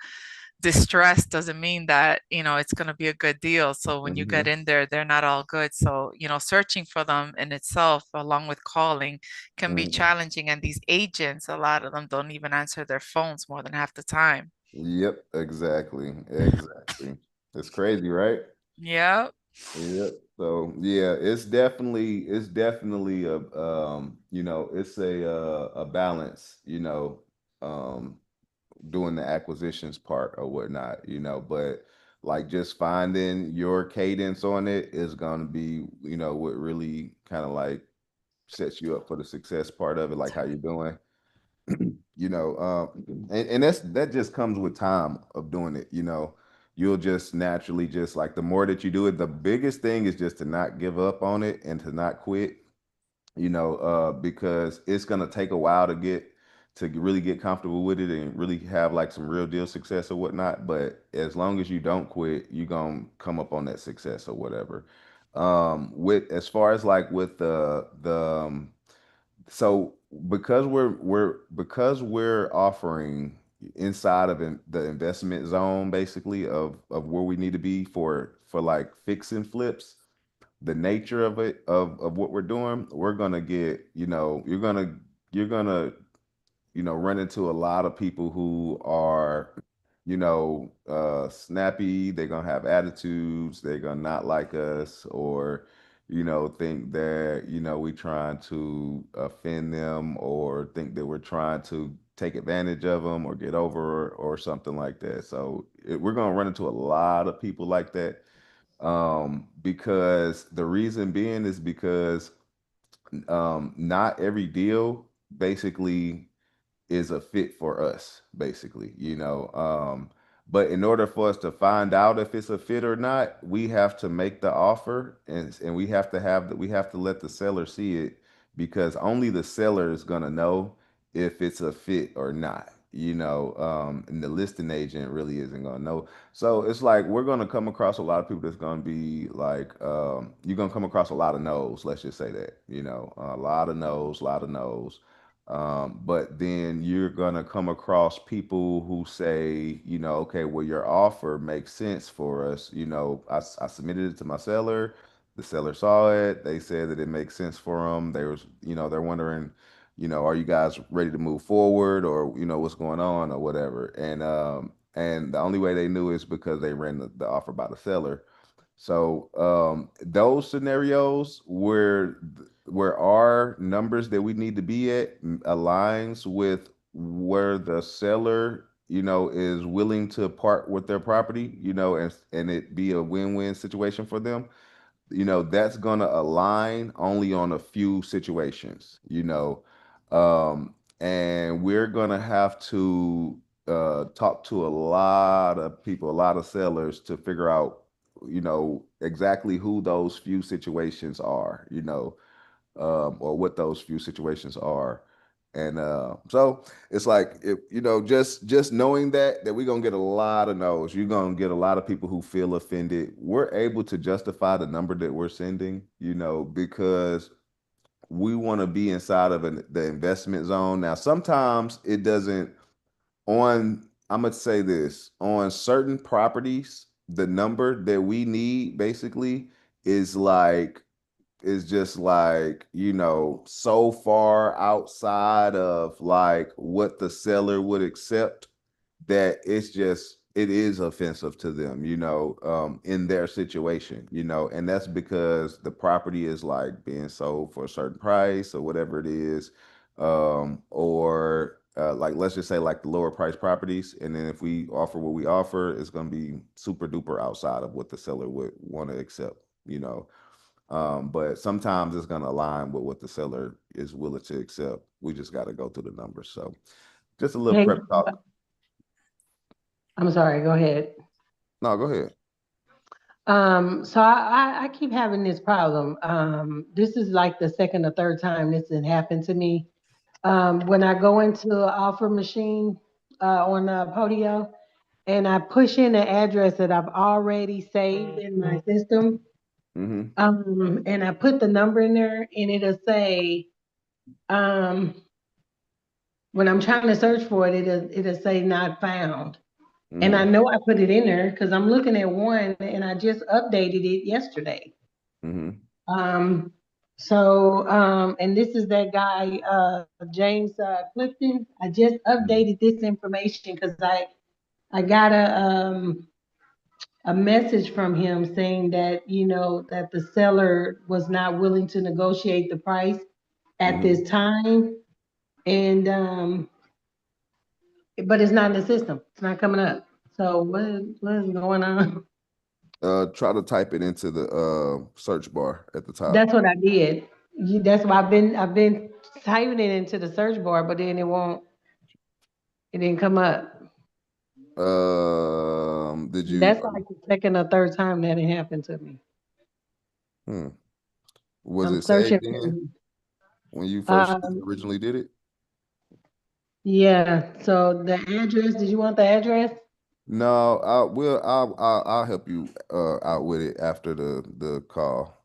distressed doesn't mean that it's going to be a good deal. So when you get Hmm. in there, they're not all good. So searching for them in itself along with calling can be Hmm. challenging, and these agents, a lot of them don't even answer their phones more than half the time. Yep, exactly. Exactly. It's crazy, right? Yeah. Yep. So yeah, it's definitely a it's a balance, um doing the acquisitions part or whatnot, but like just finding your cadence on it is gonna be, what really kind of like sets you up for the success part of it, like how you're doing. And that just comes with time of doing it. You'll just naturally just like the more that you do it, the biggest thing is just to not give up on it and to not quit. Because it's gonna take a while to really get comfortable with it and really have like some real deal success or whatnot. But as long as you don't quit, you're gonna come up on that success or whatever. With as far as like with so because we're offering inside of the investment zone basically of where we need to be for like fix and flips, the nature of it of what we're doing, we're gonna get, you're gonna run into a lot of people who are, snappy. They're gonna have attitudes. They're gonna not like us, or, think that, we trying to offend them, or think that we're trying to take advantage of them or get over or something like that. So we're gonna run into a lot of people like that. Because the reason being is because not every deal basically is a fit for us, basically. But in order for us to find out if it's a fit or not, we have to make the offer, and we have to let the seller see it, because only the seller is gonna know if it's a fit or not. And the listing agent really isn't gonna know. So it's like we're gonna come across a lot of people that's gonna be like, you're gonna come across a lot of no's. Let's just say that, a lot of no's, a lot of no's. But then you're gonna come across people who say, okay, well, your offer makes sense for us. I submitted it to my seller. The seller saw it. They said that it makes sense for them. They're wondering, are you guys ready to move forward, or what's going on or whatever. And the only way they knew is because they ran the offer by the seller. So those scenarios where our numbers that we need to be at aligns with where the seller, is willing to part with their property, and it be a win-win situation for them, that's gonna align only on a few situations. And we're gonna have to talk to a lot of people, a lot of sellers, to figure out, exactly who those few situations are, or what those few situations are. And so it's like, if just knowing that we're gonna get a lot of no's, you're gonna get a lot of people who feel offended. We're able to justify the number that we're sending, because we want to be inside of the investment zone. Now, sometimes it doesn't. I'm gonna say this, on certain properties, the number that we need basically is like is just like, so far outside of like what the seller would accept that it is offensive to them, in their situation, and that's because the property is like being sold for a certain price or whatever it is, or like let's just say like the lower price properties, and then if we offer what we offer, it's going to be super duper outside of what the seller would want to accept, but sometimes it's going to align with what the seller is willing to accept. We just got to go through the numbers. So just a little Hey, prep talk. I'm sorry, go ahead. No, go ahead. So I keep having this problem. This is like the second or third time this has happened to me. When I go into the offer machine on Podio and I push in the address that I've already saved in my system, Mm-hmm. and I put the number in there, and it'll say, um, when I'm trying to search for it, it'll say not found. And I Mm-hmm. know I put it in there because I'm looking at one and I just updated it yesterday. Mm-hmm. Um, and this is that guy, James Clifton. I just updated this information because I got a message from him saying that, that the seller was not willing to negotiate the price at Mm-hmm. this time. And, but it's not in the system. It's not coming up. So what is going on? Try to type it into the search bar at the top. That's what I did. That's why I've been typing it into the search bar, but then it didn't come up. Did you That's like the second or third time that it happened to me. hmm, was I'm it saved searching then for, when you first um, originally did it? yeah. So the address, did you want the address? No, I'll help you out with it after the call.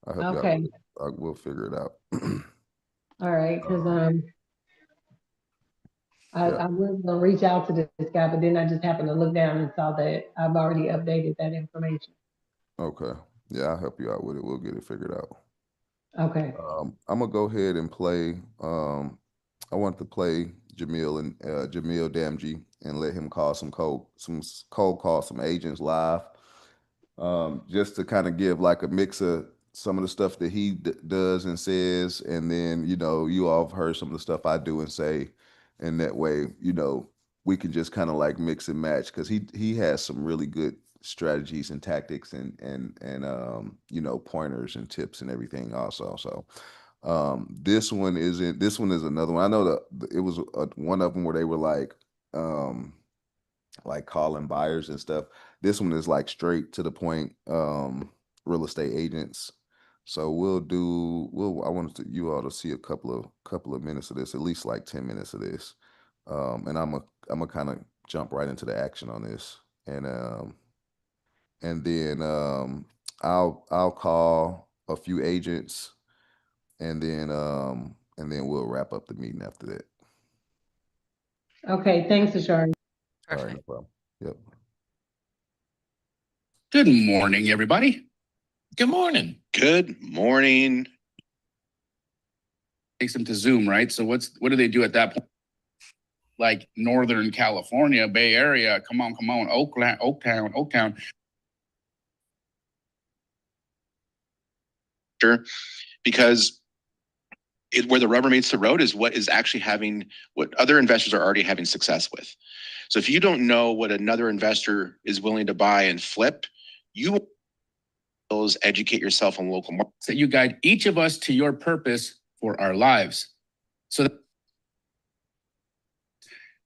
I'll help you out with Okay. it. We'll figure it out. All right. Because Um, yeah. I was gonna reach out to this guy, but then I just happened to look down and saw that I've already updated that information. Okay. Yeah, I'll help you out with it. We'll get it figured out. Okay. I'm gonna go ahead and play. I want to play Jamil Damji and let him call some cold call some agents live, just to kind of give like a mix of some of the stuff that he does and says, and then you all have heard some of the stuff I do and say, and that way we can just kind of like mix and match because he has some really good strategies and tactics and pointers and tips and everything also. So this one is another one. I know that it was one of them where they were like calling buyers and stuff. This one is like straight to the point, real estate agents. So I wanted you all to see a couple of minutes of this, at least like 10 minutes of this. And I'm a kind of jump right into the action on this. And then I'll call a few agents, and then we'll wrap up the meeting after that. Okay. Thanks, Ashari. All right, Perfect. no problem. Yep. Good morning, everybody. Good morning. Good morning. Takes them to Zoom, right? So what do they do at that point? Like Northern California, Bay Area, come on, Oakland, Oaktown. Sure. Because where the rubber meets the road is what other investors are already having success with. So if you don't know what another investor is willing to buy and flip, you educate yourself on local markets. So you guide each of us to your purpose for our lives. So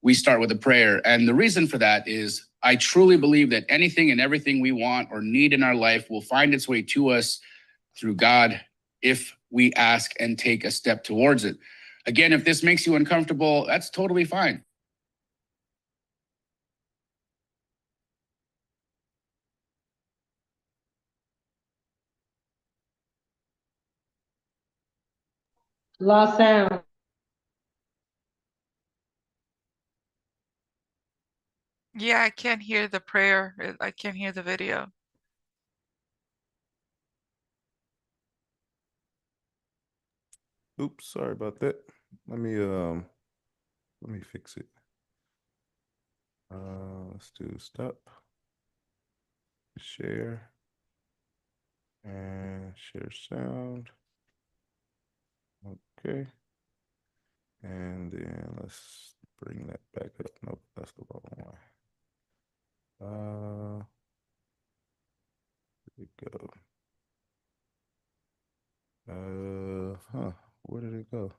we start with a prayer. And the reason for that is I truly believe that anything and everything we want or need in our life will find its way to us through God if we ask and take a step towards it. Again, if this makes you uncomfortable, that's totally fine. Lost sound. Yeah, I can't hear the prayer. I can't hear the video. Oops, sorry about that. Let me fix it. Let's do stop, share, and share sound. Okay. And then let's bring that back up. Nope, that's the wrong one. Here we go. Where did it go?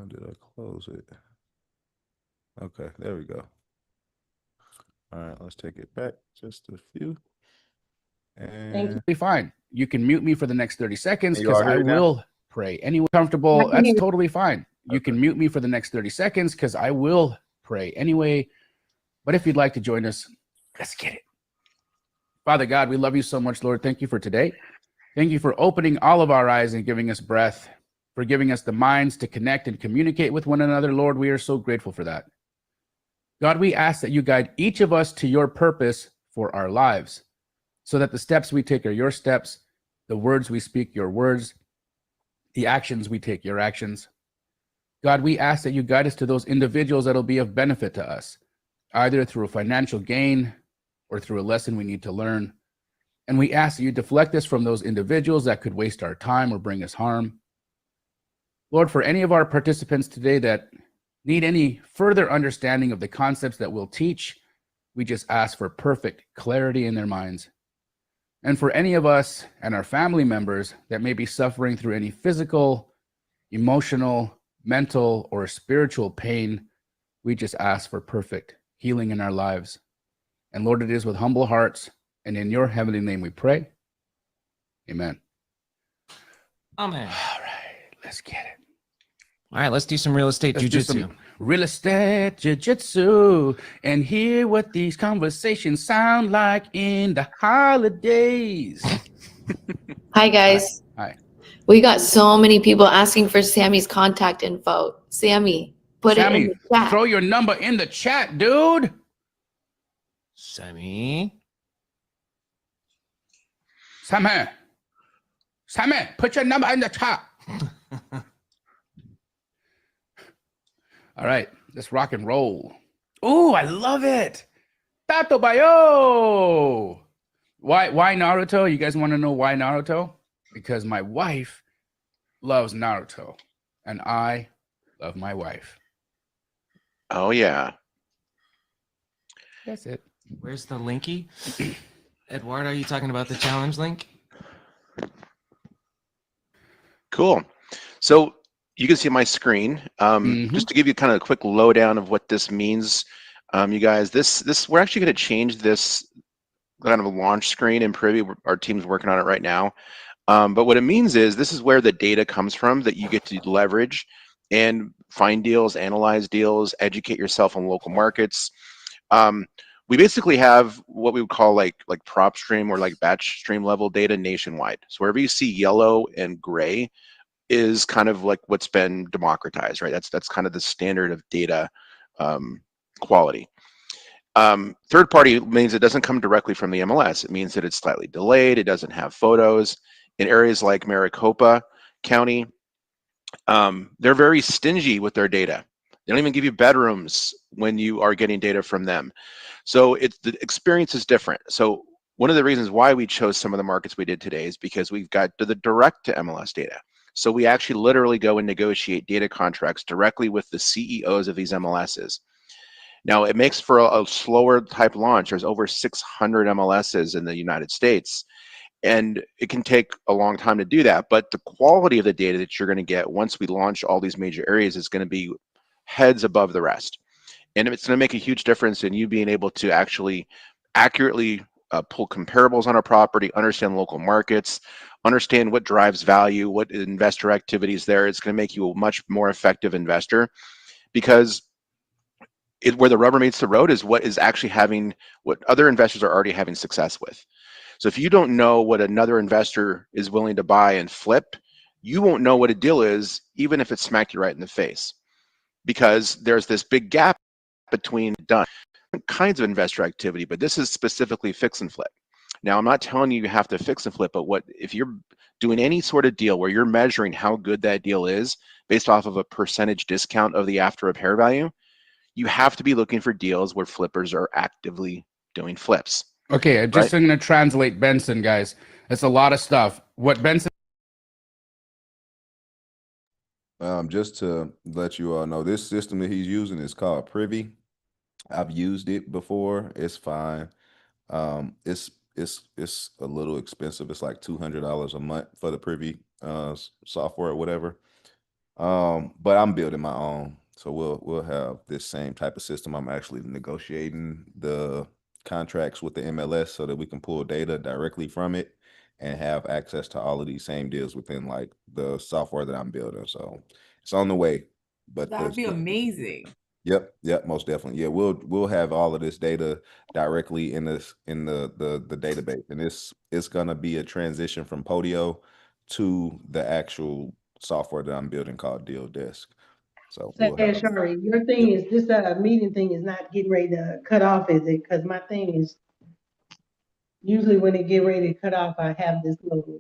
Did I close it? Okay, there we go. All right, let's take it back just a few. And Totally fine. You can mute me for the next 30 seconds You because all hear I it now? will pray. Anyone comfortable? I can That's hear you. totally fine. You Okay. can mute me for the next 30 seconds because I will pray anyway. But if you'd like to join us, let's get it. Father God, we love you so much, Lord. Thank you for today. Thank you for opening all of our eyes and giving us breath, for giving us the minds to connect and communicate with one another. Lord, we are so grateful for that. God, we ask that you guide each of us to your purpose for our lives, so that the steps we take are your steps, the words we speak, your words, the actions we take, your actions. God, we ask that you guide us to those individuals that'll be of benefit to us, either through a financial gain or through a lesson we need to learn. And we ask that you deflect us from those individuals that could waste our time or bring us harm. Lord, for any of our participants today that need any further understanding of the concepts that we'll teach, we just ask for perfect clarity in their minds. And for any of us and our family members that may be suffering through any physical, emotional, mental, or spiritual pain, we just ask for perfect healing in our lives. And Lord, it is with humble hearts and in your heavenly name we pray. Amen. Amen. All right, let's get it. All right, let's do some real estate Let's do jujitsu. some real estate jiu-jitsu and hear what these conversations sound like in the holidays. Hi, guys. Hi. We got so many people asking for Sammy's contact info. Sammy, put it in Sammy, the chat. throw your number in the chat, dude. Sammy. Sammy, put your number in the chat. All right, let's rock and roll. Ooh, I love it. Tato Bayo. Why Naruto? You guys want to know why Naruto? Because my wife loves Naruto, and I love my wife. Oh yeah. That's it. Where's the linky? Edward, are you talking about the challenge link? Cool. So you can see my screen. Just to give you kind of a quick lowdown of what this means, you guys, this we're actually going to change this kind of a launch screen in Privy. Our team's working on it right now. But what it means is this is where the data comes from that you get to leverage and find deals, analyze deals, educate yourself on local markets. We basically have what we would call like prop stream or like batch stream level data nationwide. So wherever you see yellow and gray is kind of like what's been democratized, right? That's kind of the standard of data quality. Third party means it doesn't come directly from the MLS. It means that it's slightly delayed. It doesn't have photos. In areas like Maricopa County, they're very stingy with their data. They don't even give you bedrooms when you are getting data from them. So the experience is different. So one of the reasons why we chose some of the markets we did today is because we've got the direct to MLS data. So we actually literally go and negotiate data contracts directly with the CEOs of these MLSs. Now it makes for a slower type launch. There's over 600 MLSs in the United States. And it can take a long time to do that, but the quality of the data that you're going to get once we launch all these major areas is going to be heads above the rest. And it's going to make a huge difference in you being able to actually accurately pull comparables on a property, understand local markets, understand what drives value, what investor activities there. It's going to make you a much more effective investor, because where the rubber meets the road is what is actually having what other investors are already having success with. So if you don't know what another investor is willing to buy and flip, you won't know what a deal is, even if it smacked you right in the face, because there's this big gap between different kinds of investor activity, but this is specifically fix and flip. Now, I'm not telling you have to fix and flip, but if you're doing any sort of deal where you're measuring how good that deal is based off of a percentage discount of the after repair value, you have to be looking for deals where flippers are actively doing flips. Okay, I'm just going to translate Benson, guys. That's a lot of stuff. What Benson Just to let you all know, this system that he's using is called Privy. I've used it before. It's fine. It's a little expensive. It's like $200 a month for the Privy software or whatever. But I'm building my own, so we'll have this same type of system. I'm actually negotiating the contracts with the MLS so that we can pull data directly from it and have access to all of these same deals within like the software that I'm building. So it's on the way. But That'd be amazing. Yep, most definitely. Yeah, we'll have all of this data directly in the database, and it's gonna be a transition from Podio to the actual software that I'm building called Deal Desk. So we'll have, Shari, your thing is this meeting thing is not getting ready to cut off, is it? Because my thing is usually when it get ready to cut off, I have this little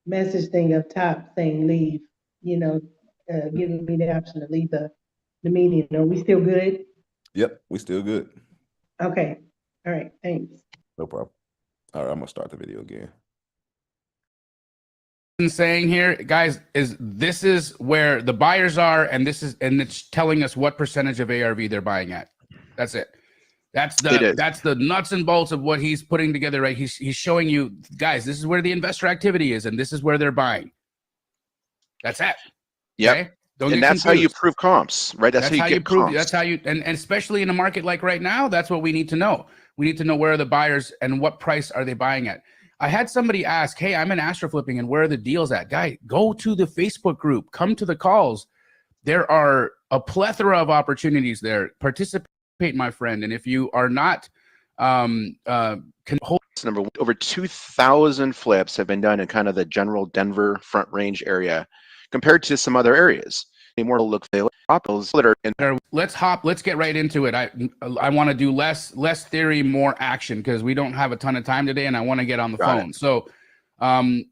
message thing up top saying leave, giving me the option to leave the meeting. Are we still good? Yep, we still good. Okay. All right. Thanks. No problem. All right, I'm gonna start the video again. saying here, guys, is this is where the buyers are, and it's telling us what percentage of ARV they're buying at. That's it. That's the nuts and bolts of what he's putting together, right? He's showing you, guys, this is where the investor activity is, and this is where they're buying. That's it. Yeah. Okay? And that's how you prove comps, right? That's how you prove. That's how you, and especially in a market like right now, that's what we need to know. We need to know where are the buyers and what price are they buying at. I had somebody ask, hey, I'm in Astro Flipping and where are the deals at? Guy, go to the Facebook group, come to the calls. There are a plethora of opportunities there. Participate, my friend. And if you are not, over 2,000 flips have been done in kind of the general Denver Front Range area compared to some other areas. More look let's get right into it. I want to do less theory, more action, because we don't have a ton of time today and I want to get on the phone. So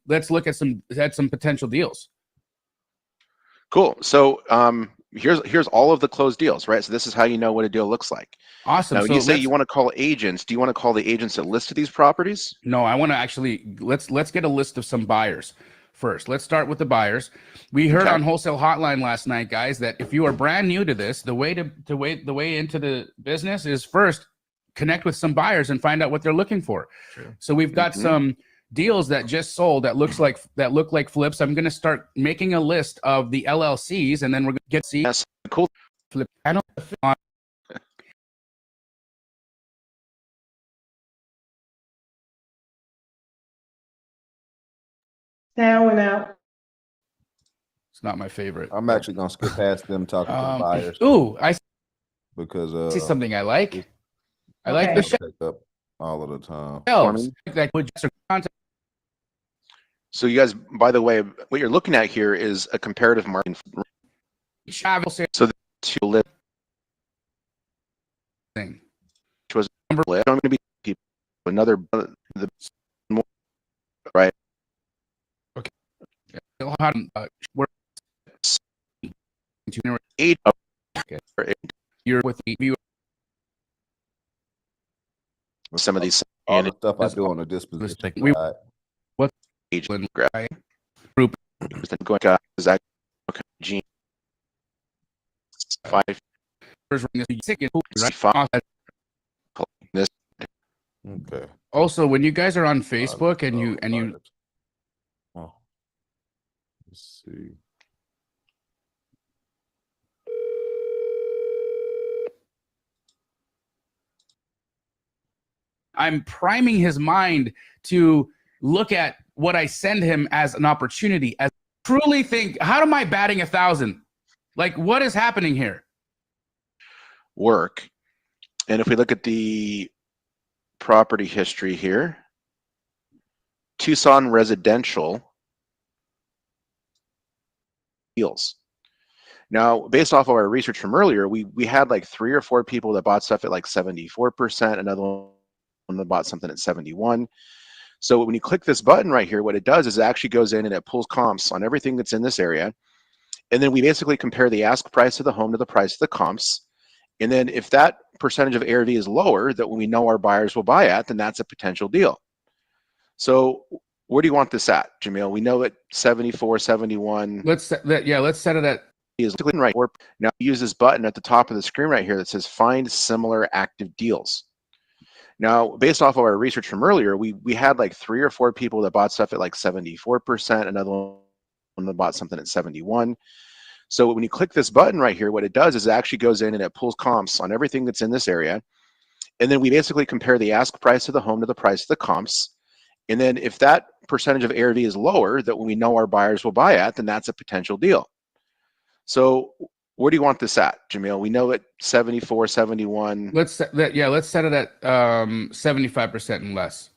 let's look at some potential deals. Cool. So here's all of the closed deals, right? So this is how you know what a deal looks like. Awesome. Now, so you say you want to call agents. Do you want to call the agents that listed these properties? No, I want to actually let's get a list of some buyers first. Let's start with the buyers. We heard on Wholesale Hotline last night, guys, that if you are brand new to this, the way into the business is first connect with some buyers and find out what they're looking for. True. So we've got some deals that just sold that look like flips. I'm going to start making a list of the LLCs, and then we're going to get see cool flip panel on. Sound went out. It's not my favorite. I'm actually gonna skip past them talking to the buyers. Because see something I like. I like the show. Take up all of the time. So you guys, by the way, what you're looking at here is a comparative market. So the two live thing, which was I'm going to be people another the more right. Okay. You're with the viewer. Some of these all the stuff I do on the disposition side. What agent group going is that okay? Gene 5 this. Okay. Also, when you guys are on Facebook and you let's see. I'm priming his mind to look at what I send him as an opportunity. As truly think, how am I batting 1,000? Like, what is happening here? Work. And if we look at the property history here, Tucson residential deals. Now, based off of our research from earlier, we had like 3 or 4 people that bought stuff at like 74%, another one that bought something at 71. So when you click this button right here, what it does is it actually goes in and it pulls comps on everything that's in this area. And then we basically compare the ask price of the home to the price of the comps. And then if that percentage of ARV is lower that we know our buyers will buy at, then that's a potential deal. So where do you want this at, Jamil? We know at 74, 71. Let's set it at Is right. Now use this button at the top of the screen right here that says find similar active deals. Now, based off of our research from earlier, we had like 3 or 4 people that bought stuff at like 74%, another one that bought something at 71. So when you click this button right here, what it does is it actually goes in and it pulls comps on everything that's in this area. And then we basically compare the ask price of the home to the price of the comps. And then if that percentage of ARV is lower that we know our buyers will buy at, then that's a potential deal. So where do you want this at, Jamil? We know at 74, 71. let's set it at 75% and less.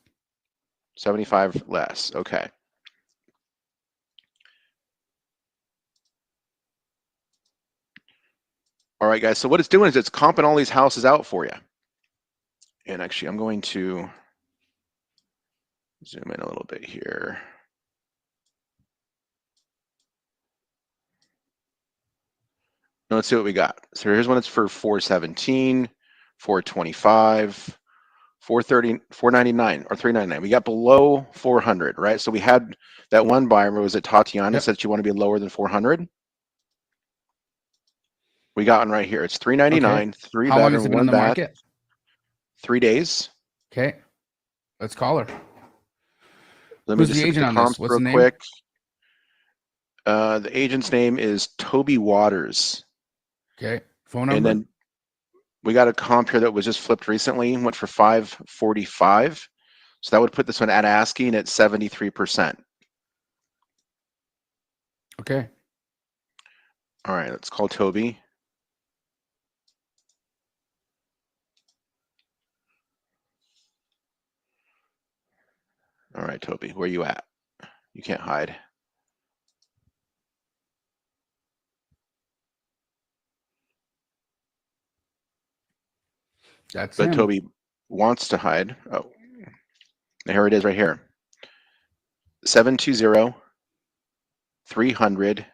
75 less. Okay. All right, guys. So what it's doing is it's comping all these houses out for you. And actually, I'm going to zoom in a little bit here. Now let's see what we got. So here's one that's for 417, 425, 430, 499, or 399. We got below 400, right? So we had that one buyer, was it Tatiana, Yep. said you want to be lower than 400? We got one right here. It's 399, 3 How long has it bedroom, been on 1 the bath, market? 3 days. Okay, let's call her. Let me Who's just the look at agent on comps this? What's real the name? quick. The agent's name is Toby Waters. Okay, phone number. And then we got a comp here that was just flipped recently, went for 545. So that would put this one at asking at 73%. Okay, All right, let's call Toby. All right, Toby, where you at? You can't hide. that's But him. Toby wants to hide. Oh, here it is right here. 720 300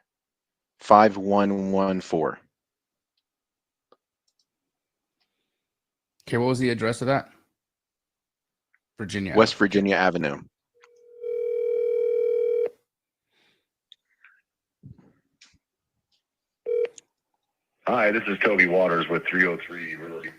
5114. Okay, what was the address of that? Virginia. West Virginia Avenue. Hi, this is Toby Waters with 303 Realty.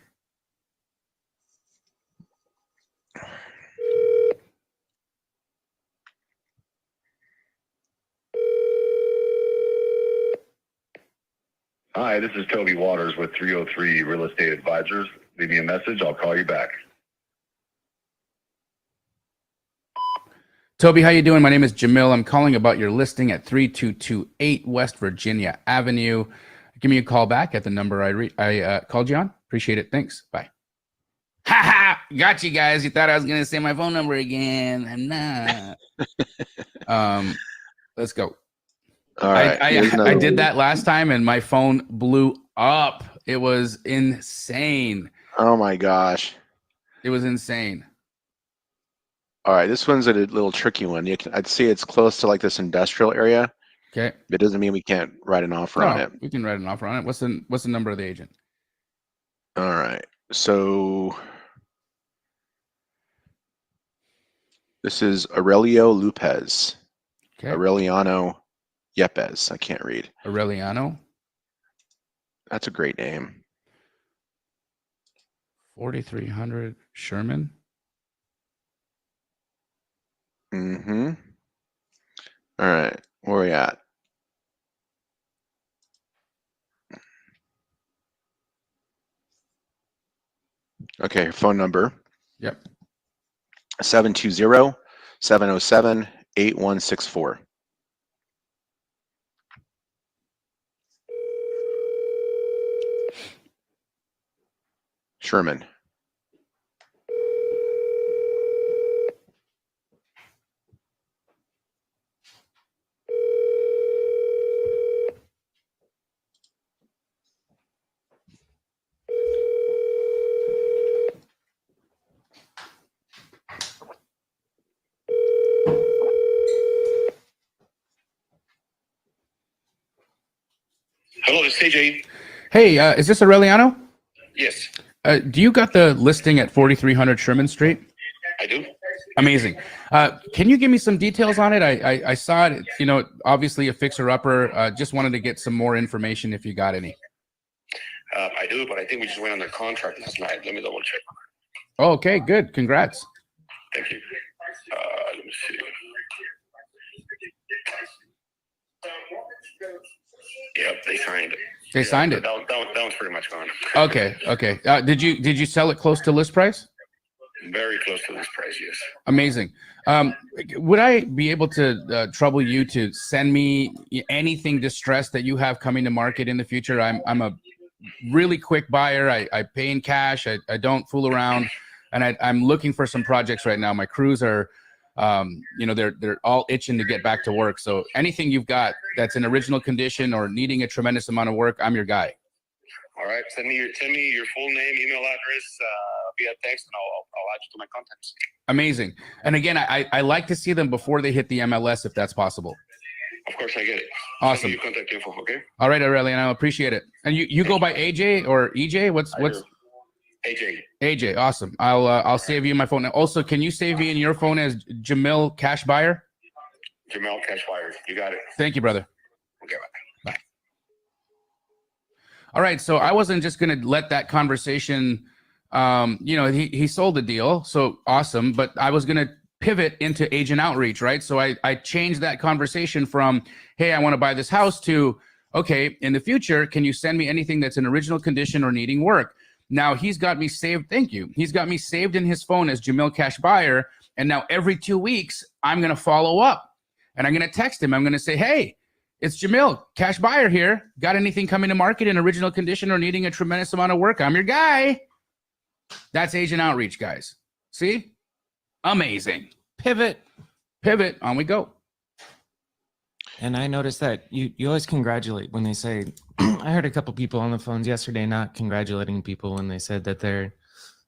Hi, this is Toby Waters with 303 Real Estate Advisors. Leave me a message. I'll call you back. Toby, how you doing? My name is Jamil. I'm calling about your listing at 3228 West Virginia Avenue. Give me a call back at the number I called you on. Appreciate it. Thanks. Bye. Ha ha! Got you guys. You thought I was gonna say my phone number again. I'm not. Let's go. All right. I did that last time and my phone blew up. It was insane. Oh my gosh. It was insane. All right, this one's a little tricky one. I'd say it's close to like this industrial area. Okay. It doesn't mean we can't write an offer on it. We can write an offer on it. What's the number of the agent? All right. So this is Aurelio Lopez. Okay. Aureliano Yepes. I can't read. Aureliano. That's a great name. 4300 Sherman. Mm-hmm. All right. Where are we at? Okay, phone number. Yep. 720-707-8164. Sherman. Hello, this is AJ. Hey, is this Aureliano? Yes, Do you got the listing at 4300 Sherman Street? I do. Amazing. Can you give me some details on it? I saw it, you know, obviously a fixer-upper. Just wanted to get some more information if you got any. I do, but I think we just went under contract last night. Let me double check. Oh, okay, good. Congrats. Thank you. Let me see. Yep, they signed it. They signed it. That one's pretty much gone. Okay, okay. Did you sell it close to list price? Very close to this price, yes. Amazing. Would I be able to trouble you to send me anything distressed that you have coming to market in the future? I'm a really quick buyer. I pay in cash. I don't fool around, and I'm looking for some projects right now. My crews are, you know, they're all itching to get back to work. So anything you've got that's in original condition or needing a tremendous amount of work, I'm your guy. All right, send me your full name, email address via text, and I'll add you to my contacts. Amazing. And again, I like to see them before they hit the MLS if that's possible. Of course, I get it. Awesome. Send me your contact info, okay? All right, Aurelian, I appreciate it. And you go by AJ or EJ? What's AJ. AJ? Awesome. I'll save you in my phone. Also, can you save me in your phone as Jamil Cash Buyer? Jamel Cashwire. You got it. Thank you, brother. Okay, bye. All right, so I wasn't just going to let that conversation, you know, he sold the deal, so awesome, but I was going to pivot into agent outreach, right? So I changed that conversation from, hey, I want to buy this house to, okay, in the future, can you send me anything that's in original condition or needing work? Now he's got me saved, thank you. He's got me saved in his phone as Jamil Cash Buyer, and now every 2 weeks, I'm going to follow up, and I'm going to text him. I'm going to say, hey, it's Jamil, Cash Buyer here. Got anything coming to market in original condition or needing a tremendous amount of work? I'm your guy. That's agent outreach, guys. See? Amazing. Pivot. Pivot. On we go. And I noticed that you always congratulate when they say, I heard a couple people on the phones yesterday not congratulating people when they said that their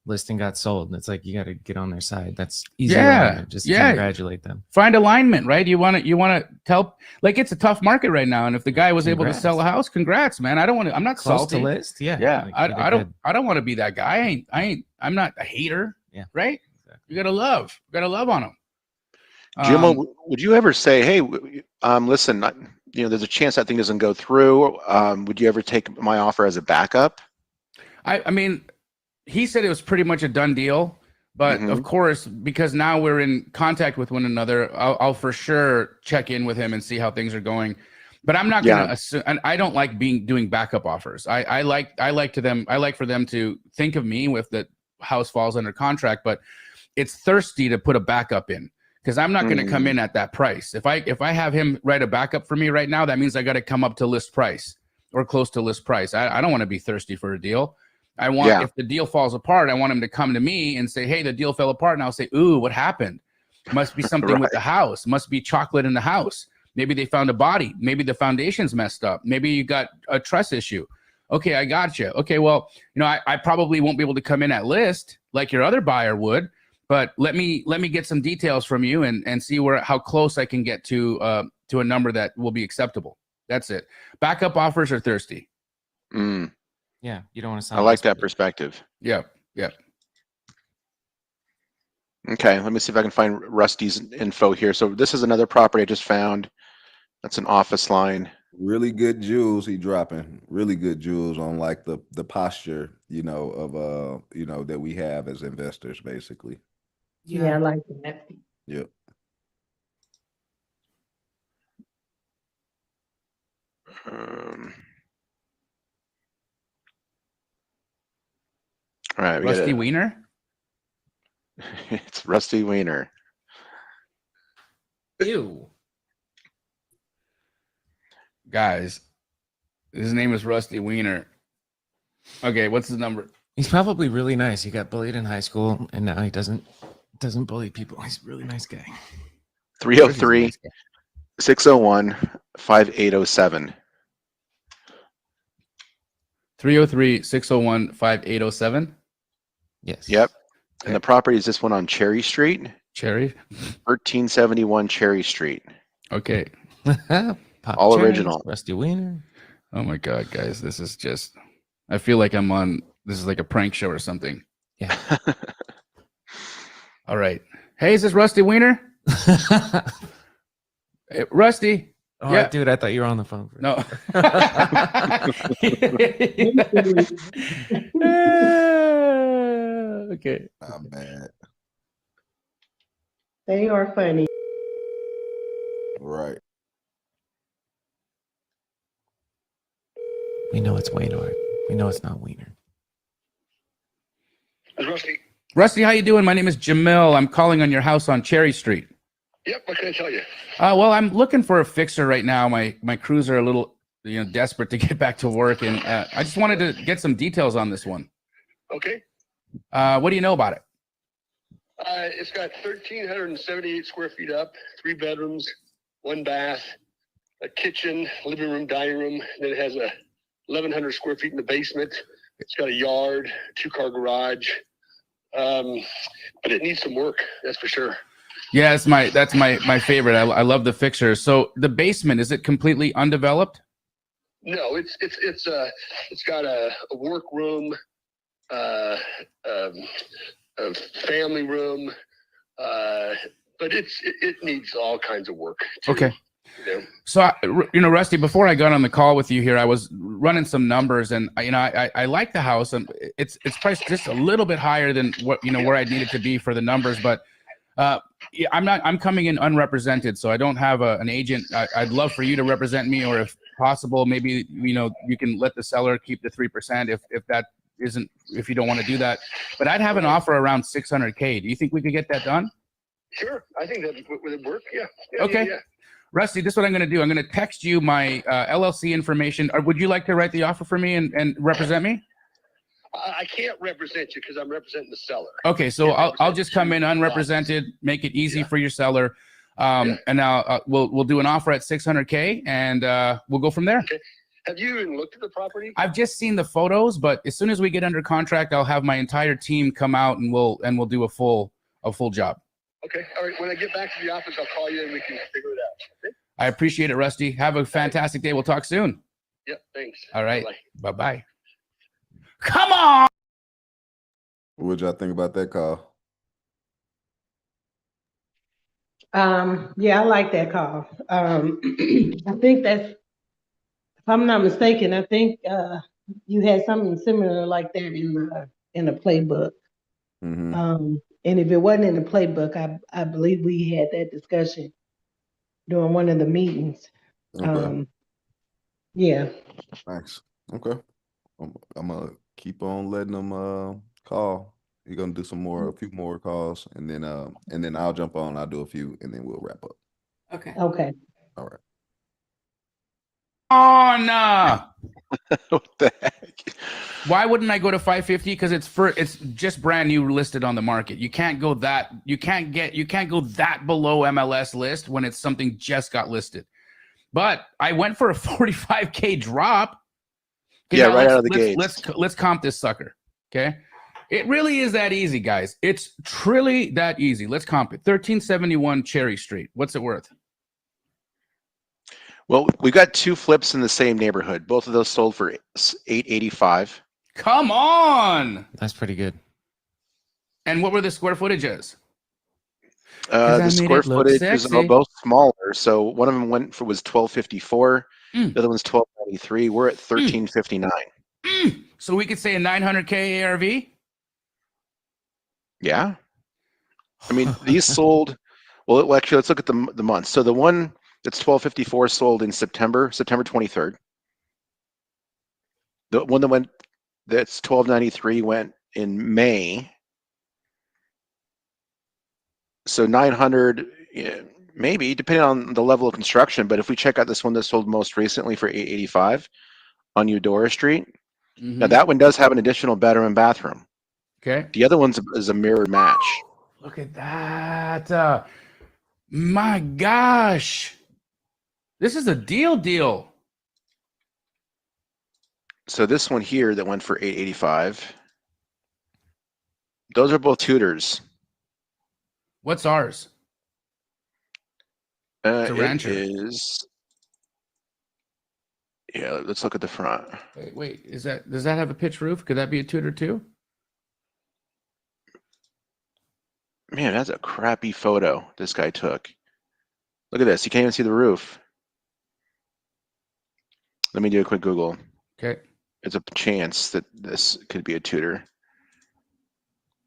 listing got sold. It's like, you got to get on their side. That's easy. Yeah, Just yeah. congratulate them. Find alignment, right? You want to tell, like, it's a tough market right now. And if the guy was able to Congrats. sell a house, congrats, man. I don't want to, I'm not Close salty. to list. Yeah. Yeah. Like, I don't want to be that guy. I'm not a hater. Yeah. Right. Exactly. You gotta love on him. Jim, would you ever say, hey, listen, you know, there's a chance that thing doesn't go through. Would you ever take my offer as a backup? I mean, he said it was pretty much a done deal, but of course, because now we're in contact with one another, I'll for sure check in with him and see how things are going. But I'm not going to assume, and I don't like doing backup offers. I like for them to think of me if the house falls under contract, but it's thirsty to put a backup in. Because I'm not going to come in at that price. If I have him write a backup for me right now, that means I got to come up to list price or close to list price. I don't want to be thirsty for a deal. I want, if the deal falls apart, I want him to come to me and say, hey, the deal fell apart. And I'll say, ooh, what happened? Must be something with the house. Must be chocolate in the house. Maybe they found a body. Maybe the foundation's messed up. Maybe you got a truss issue. Okay, I got you. Okay, well, you know, I probably won't be able to come in at list like your other buyer would. But let me get some details from you and see how close I can get to a number that will be acceptable. That's it. Backup offers are thirsty. Yeah, you don't want to sound. I like that perspective. Yeah. Okay, let me see if I can find Rusty's info here. So this is another property I just found. That's an office line. Really good jewels he dropping. Really good jewels on like the posture, you know, of you know, that we have as investors, basically. Yeah, I like that. Yep. All right, Rusty Wiener. It's Rusty Wiener. Ew. Guys, his name is Rusty Wiener. Okay, what's his number? He's probably really nice. He got bullied in high school, and now he doesn't bully people. He's a really nice guy. 303-601-5807. 303-601-5807. Yes. Yep. And the property is this one on Cherry Street. Cherry. 1371 Cherry Street. Okay. Pop All cherries, original. Rusty Wiener. Oh my God, guys, this is just, I feel like this is like a prank show or something. Yeah. All right. Hey, is this Rusty Wiener? Hey, Rusty. Oh, Yeah. dude, I thought you were on the phone. No. Okay. Not bad. They are funny. Right. We know it's Waynard. We know it's not Wiener. Rusty. Rusty, how you doing? My name is Jamil. I'm calling on your house on Cherry Street. Yep. What can I tell you? Well, I'm looking for a fixer right now. My crews are a little, desperate to get back to work, and I just wanted to get some details on this one. Okay. What do you know about it? It's got 1,378 square feet up, 3 bedrooms, 1 bath, a kitchen, living room, dining room. Then it has a 1,100 square feet in the basement. It's got a yard, 2-car garage. But it needs some work, that's for sure. Yeah, that's my favorite. I love the fixture. So the basement, is it completely undeveloped? No, it's got a work room, a family room, but it needs all kinds of work too, Okay. you know. So, Rusty, before I got on the call with you here, I was running some numbers, and I like the house, and it's priced just a little bit higher than what where I need it to be for the numbers, but I'm coming in unrepresented, so I don't have an agent. I'd love for you to represent me, or if possible, maybe you can let the seller keep the 3% if you don't want to do that. But I'd have an offer around $600K. Do you think we could get that done? Sure, I think that would work. Yeah. Okay. Yeah. Rusty, this is what I'm going to do. I'm going to text you my LLC information. Or would you like to write the offer for me and represent me? I can't represent you because I'm representing the seller. Okay, so I'll just come in unrepresented, make it easy for your seller, and now we'll do an offer at $600K, and we'll go from there. Okay. Have you even looked at the property? I've just seen the photos, but as soon as we get under contract, I'll have my entire team come out and we'll do a full job. Okay. All right. When I get back to the office, I'll call you and we can figure it out. Okay? I appreciate it, Rusty. Have a fantastic day. We'll talk soon. Yep. Thanks. All right. Bye-bye. Bye-bye. Come on. What y'all think about that call? Yeah, I like that call. I think that's, if I'm not mistaken, I think you had something similar like that in the playbook. Mm-hmm. And if it wasn't in the playbook, I believe we had that discussion during one of the meetings. Okay. Yeah. Thanks. Okay. I'm gonna keep on letting them call. You're gonna do a few more calls, and then I'll jump on. I'll do a few, and then we'll wrap up. Okay. Okay. All right. Oh, no. What the heck? Why wouldn't I go to 550? Because it's just brand new listed on the market. You can't go that below MLS list when it's something just got listed. But I went for a 45K drop. Okay, Yeah, now right out of the gate. Let's comp this sucker. Okay. It really is that easy, guys. It's truly that easy. Let's comp it. 1371 Cherry Street. What's it worth? Well, we got 2 flips in the same neighborhood. Both of those sold for $885. Come on. That's pretty good. And what were the square footages? The square footage is both smaller. So one of them was 1254. The other one's 1293. We're at 1359. So we could say a 900K ARV. Yeah. I mean, these sold. Well, actually, let's look at the month. So the one that's 1254 sold in September 23rd. The one that's 1293 went in May. So 900, maybe, depending on the level of construction. But if we check out this one that sold most recently for $885 on Eudora Street, now that one does have an additional bedroom and bathroom. Okay. The other one's is a mirrored match. Look at that. My gosh. This is a deal. So this one here that went for $885. Those are both Tudors. What's ours? It's a It rancher. is. Yeah, let's look at the front. Wait, does that have a pitched roof? Could that be a Tudor too? Man, that's a crappy photo this guy took. Look at this. You can't even see the roof. Let me do a quick Google. Okay. It's a chance that this could be a Tudor.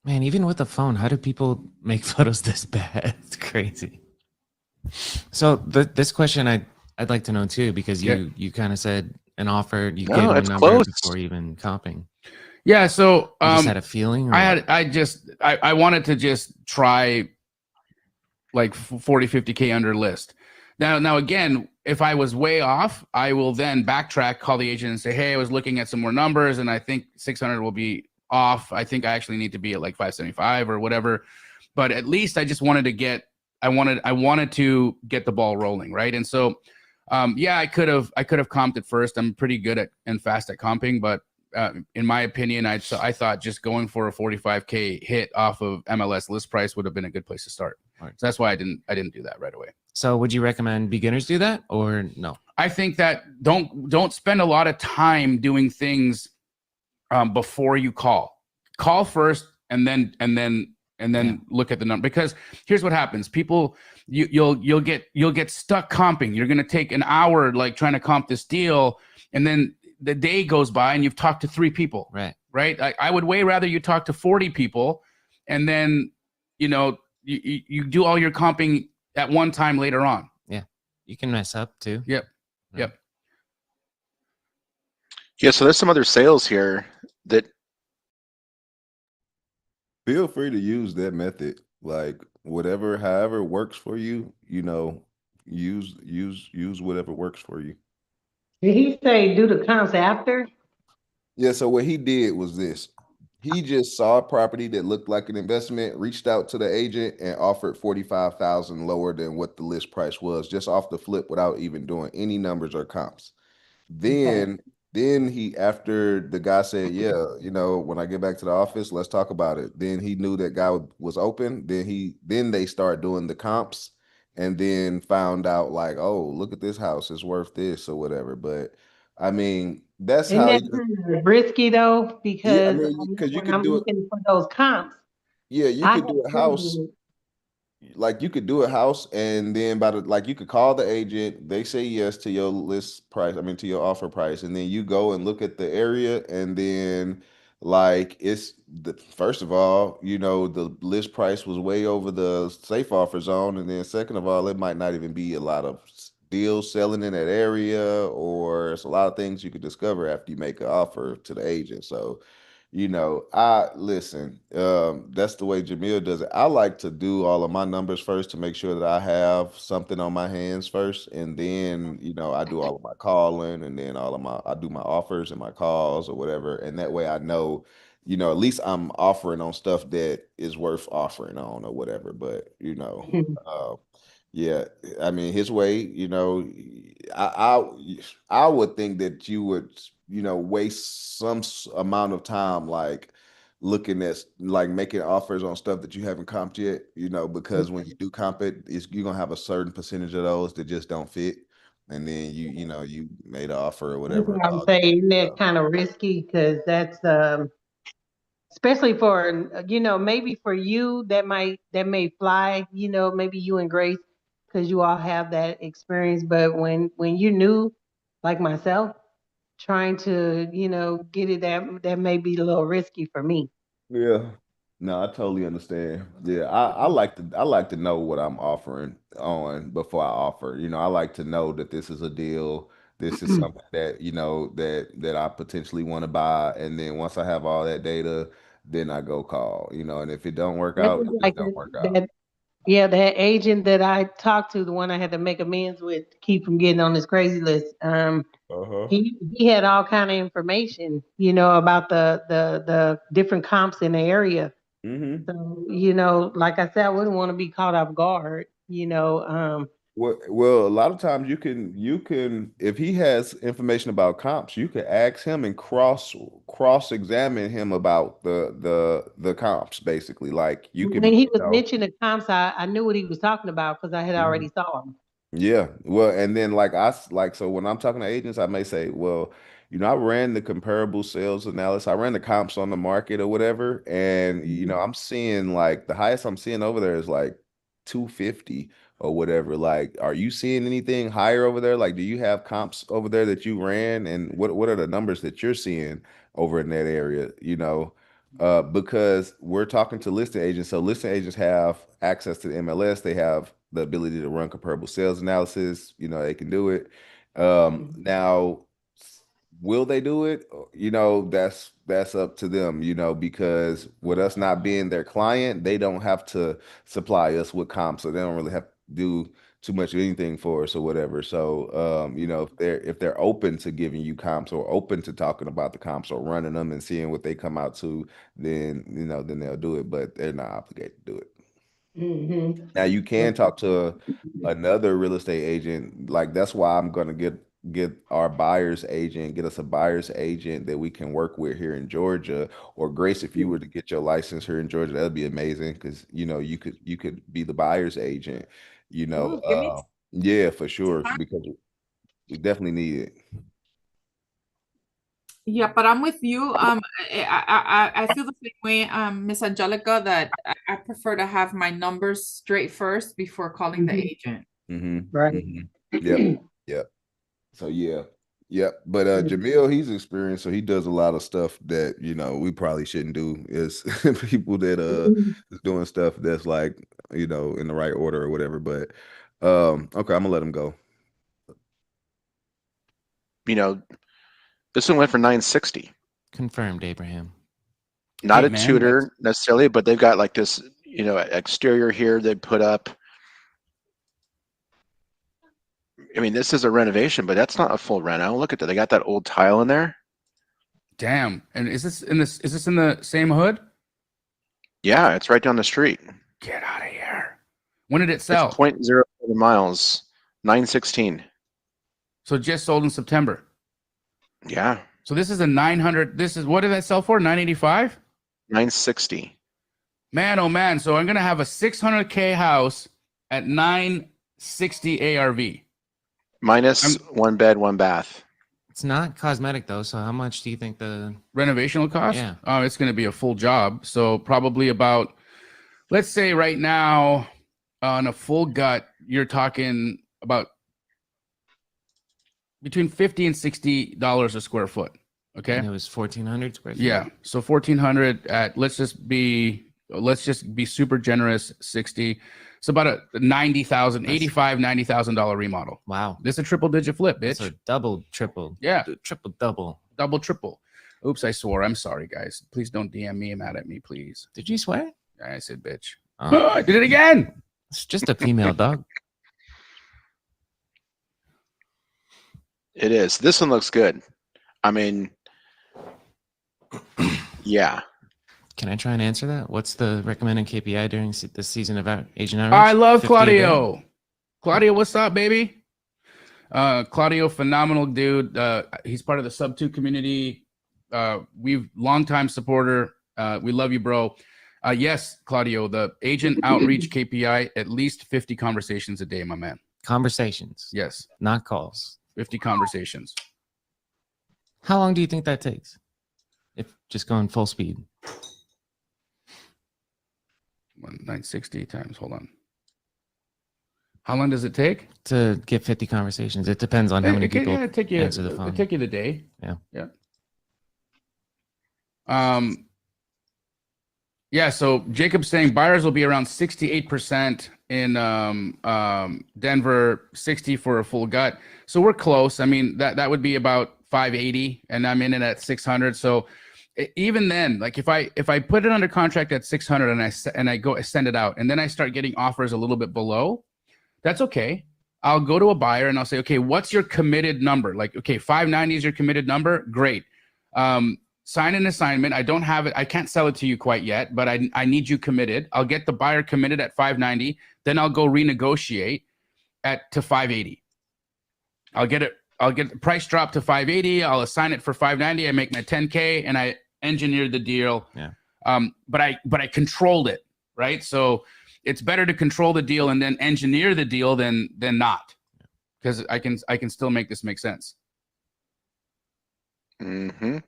Man, even with the phone, how do people make photos this bad? It's crazy. So this question I'd like to know too, because you kind of said an offer, you No, gave them a it's number close. before even comping. Yeah. So You just had a feeling. Or what? I wanted to just try like 40, 50K under list. Now again, if I was way off, I will then backtrack, call the agent and say, hey, I was looking at some more numbers and I think 600 will be off. I think I actually need to be at like 575 or whatever. But at least I just wanted to get, I wanted to get the ball rolling. Right. And so, yeah, I could have comped it first. I'm pretty good at and fast at comping, but in my opinion, I thought just going for a 45K hit off of MLS list price would have been a good place to start. Right. So that's why I didn't do that right away. So would you recommend beginners do that or no? I think that don't spend a lot of time doing things before you call. Call first and then look at the number, because here's what happens. People, you'll get stuck comping. You're going to take an hour like trying to comp this deal, and then the day goes by and you've talked to 3 people. Right. I would way rather you talk to 40 people and then, you do all your comping at one time later on. Yeah. You can mess up too. Yep. Yeah, so there's some other sales here that Feel free to use that method. Like however works for you, use whatever works for you. Did he say do the comps after? Yeah, so what he did was this. He just saw a property that looked like an investment, reached out to the agent and offered 45,000 lower than what the list price was, just off the flip without even doing any numbers or comps. Then after the guy said, yeah, when I get back to the office, let's talk about it. Then he knew that guy was open. Then they start doing the comps and then found out like, oh, look at this house, it's worth this or whatever. But I mean, that's Isn't how that kind of risky though? yeah, I Because mean, because you when could I'm do it. looking for those comps, Yeah, you I could do have a house. seen- Like you could do a house and then like you could call the agent, they say yes to your list price, to your offer price, and then you go and look at the area and then like first of all, the list price was way over the safe offer zone, and then second of all, it might not even be a lot of deals selling in that area, or it's a lot of things you could discover after you make an offer to the agent. So I listen, that's the way Jamil does it. I like to do all of my numbers first to make sure that I have something on my hands first. And then, I do all of my calling and then I do my offers and my calls or whatever. And that way I know, at least I'm offering on stuff that is worth offering on or whatever. But, yeah, his way, I would think that you would, waste some amount of time like looking at like making offers on stuff that you haven't comped yet, because when you do comp it, you're gonna have a certain percentage of those that just don't fit. And then you made an offer or That's whatever. what I'm saying. Isn't that kind of risky? Because that's especially for maybe for you that may fly. Maybe you and Grace, because you all have that experience. But when you new, like myself, trying to get it, that may be a little risky for me. Yeah. No, I totally understand. Yeah, I like to know what I'm offering on before I offer. I like to know that this is a deal. This is something that, that I potentially want to buy. And then once I have all that data, then I go call, and if it don't work That's out, it just just like don't work out. that. Yeah, that agent that I talked to, the one I had to make amends with, to keep from getting on this crazy list. Uh-huh. He had all kind of information, about the different comps in the area. Mm-hmm. So, like I said, I wouldn't want to be caught off guard. Well, a lot of times you can if he has information about comps, you can ask him and cross-examine him about the comps, basically. Like you can When he was mentioning comps, I knew what he was talking about because I had Mhm. already saw him. Yeah. Well, and then so when I'm talking to agents, I may say, well, I ran the comparable sales analysis. I ran the comps on the market or whatever, and I'm seeing like the highest I'm seeing over there is like 250 or whatever. Like, are you seeing anything higher over there? Like, do you have comps over there that you ran, and what are the numbers that you're seeing over in that area? Because we're talking to listing agents. So listing agents have access to the MLS. They have the ability to run comparable sales analysis. They can do it. Now, will they do it? That's up to them, because with us not being their client, they don't have to supply us with comps, so they don't really have to do too much of anything for us or whatever. So, if they're open to giving you comps or open to talking about the comps or running them and seeing what they come out to, then they'll do it, but they're not obligated to do it. Mm-hmm. Now you can talk to another real estate agent. Like that's why I'm gonna get our buyer's agent, get us a buyer's agent that we can work with here in Georgia. Or Grace, if you were to get your license here in Georgia, that'd be amazing because you could be the buyer's agent. Ooh, give me Yeah, for sure, because we definitely need it. Yeah, but I'm with you. I feel the same way, Miss Angelica, that I prefer to have my numbers straight first before calling the agent. Right. Yep. Yep. So yeah. Yep. But Jamil, he's experienced, so he does a lot of stuff that we probably shouldn't do. Is people that is doing stuff that's like in the right order or whatever. But okay, I'm gonna let him go. This one went for 960. Confirmed, Abraham. Not Hey, a man, tutor necessarily, but they've got like this, exterior here they put up. I mean, this is a renovation, but that's not a full reno. Look at that. They got that old tile in there. Damn. And is this in the same hood? Yeah, it's right down the street. Get out of here. When did it sell? It's 0.07 miles, 916. So it just sold in September. Yeah, So this is a 900. What did that sell for? 985? 960. Man, oh man. So I'm going to have a 600K house at 960 ARV. Minus one bed, one bath. It's not cosmetic though, so how much do you think the Renovational cost? Yeah. Oh, it's going to be a full job. So probably about, let's say right now on a full gut, you're talking about between $50 and $60 a square foot. Okay. and it was 1,400 square feet? Yeah. So 1,400 at let's just be super generous. 60. It's about a $90,000, $90,000 remodel. Wow. This is a triple digit flip, bitch. So double, triple. Yeah. Triple, double. Double, triple. Oops, I swore. I'm sorry, guys. Please don't DM me and mad at me, please. Did you swear? I said bitch. Oh, I did it again. it's just a female dog. It is. This one looks good. I mean, yeah. Can I try and answer that? What's the recommended KPI during this season of Agent Outreach? I love 50 a day? Claudio. Claudio, what's up, baby? Claudio, phenomenal dude. He's part of the Sub 2 community. We've longtime supporter. We love you, bro. Yes, Claudio, the agent outreach KPI, at least 50 conversations a day, my man. Conversations, Yes, not calls. 50 conversations. How long do you think that takes? If just going full speed. 960 times, hold on. How long does it take? To get 50 conversations? It depends on how many people take you, answer the phone. It'll take you the day. Yeah. Yeah. So Jacob's saying buyers will be around 68% in Denver, 60 for a full gut. So we're close. I mean, that would be about 580, and I'm in it at 600. So even then, like if I put it under contract at 600 and I send it out, and then I start getting offers a little bit below, that's okay. I'll go to a buyer and I'll say, okay, what's your committed number? Like, okay, 590 is your committed number. Great. Sign an assignment. I don't have it. I can't sell it to you quite yet, but I need you committed. I'll get the buyer committed at 590. Then I'll go renegotiate to 580. I'll get the price drop to 580. I'll assign it for 590. I make my 10K and I engineered the deal. Yeah. But I controlled it, right? So it's better to control the deal and then engineer the deal than not. because I can still make this make sense. Mm-hmm.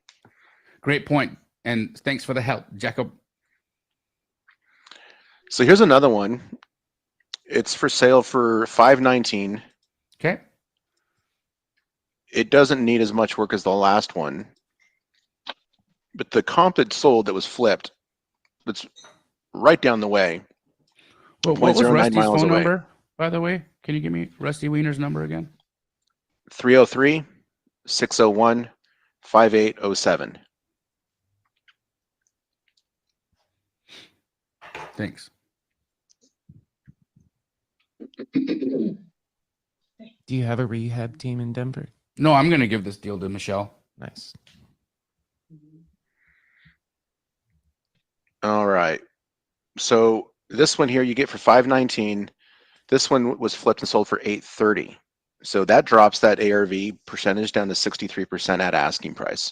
Great point, and thanks for the help, Jacob. So here's another one. It's for sale for $519. Okay. It doesn't need as much work as the last one, but the comp that sold that was flipped, that's right down the way. Well, what was 0.09 Rusty's miles phone away. number, by the way? Can you give me Rusty Wiener's number again? 303-601-5807. Thanks. Do you have a rehab team in Denver? No, I'm going to give this deal to Michelle. Nice. All right. So this one here you get for $519. This one was flipped and sold for $830. So that drops that ARV percentage down to 63% at asking price.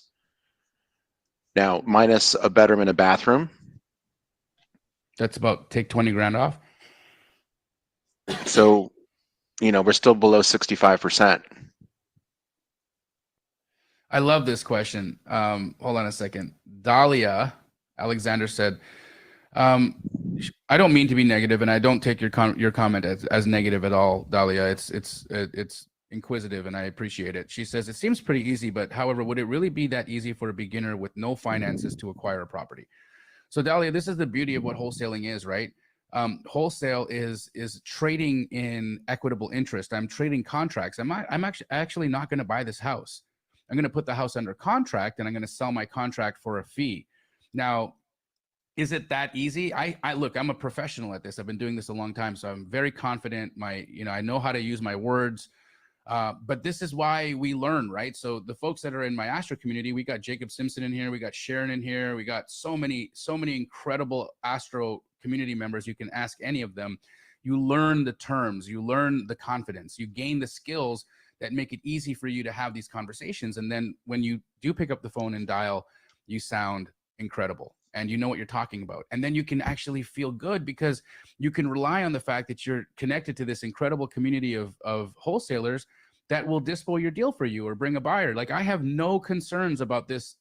Now, minus a bedroom and a bathroom. That's about take 20 grand off. So, we're still below 65%. I love this question. Hold on a second. Dahlia Alexander said, I don't mean to be negative, and I don't take your comment as negative at all, Dahlia. It's inquisitive, and I appreciate it. She says, it seems pretty easy, but however, would it really be that easy for a beginner with no finances to acquire a property? So Dahlia, this is the beauty of what wholesaling is, right? Wholesale is trading in equitable interest. I'm trading contracts. I'm actually not going to buy this house. I'm going to put the house under contract, and I'm going to sell my contract for a fee. Now, is it that easy? I look, I'm a professional at this. I've been doing this a long time, so I'm very confident. I know how to use my words. But this is why we learn, right? So the folks that are in my Astro community, we got Jacob Simpson in here, we got Sharon in here, we got so many incredible Astro community members. You can ask any of them. You learn the terms, you learn the confidence, you gain the skills that make it easy for you to have these conversations. And then when you do pick up the phone and dial, you sound incredible and you know what you're talking about. And then you can actually feel good because you can rely on the fact that you're connected to this incredible community of wholesalers that will dispo your deal for you or bring a buyer. Like, I have no concerns about this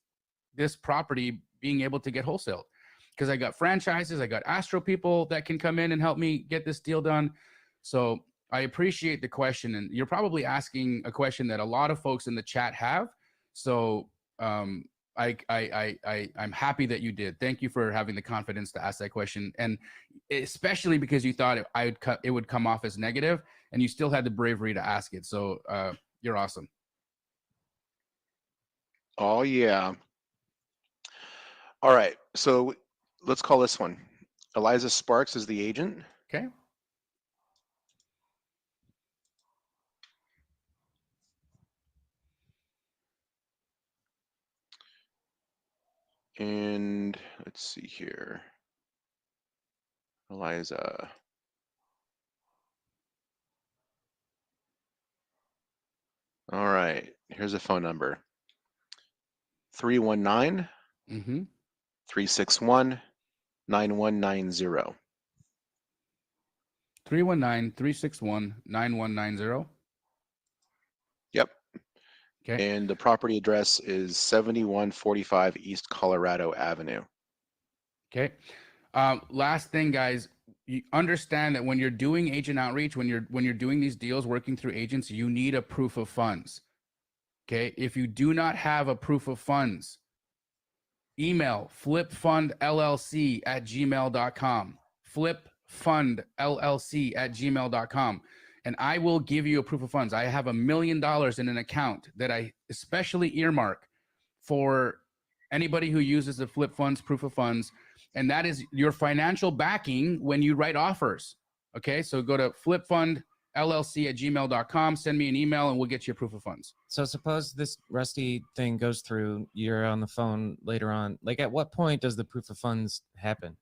property being able to get wholesaled because I got franchises, I got Astro people that can come in and help me get this deal done. So I appreciate the question, and you're probably asking a question that a lot of folks in the chat have. So I'm happy that you did. Thank you for having the confidence to ask that question, and especially because you thought it would come off as negative, and you still had the bravery to ask it. So you're awesome. Oh yeah. All right. So let's call this one. Eliza Sparks is the agent. Okay. And let's see here. Eliza. All right. Here's a phone number. 319 361 9190. 319-361-9190. Yep. Okay. And the property address is 7145 East Colorado Avenue. Okay. Last thing, guys, you understand that when you're doing agent outreach, when you're doing these deals, working through agents, you need a proof of funds. Okay. If you do not have a proof of funds, email flipfundllc@gmail.com. flipfundllc@gmail.com. And I will give you a proof of funds. I have $1 million in an account that I especially earmark for anybody who uses the Flip Funds proof of funds. And that is your financial backing when you write offers. Okay, so go to flipfundllc@gmail.com, send me an email, and we'll get you a proof of funds. So suppose this Rusty thing goes through, you're on the phone later on. Like, at what point does the proof of funds happen?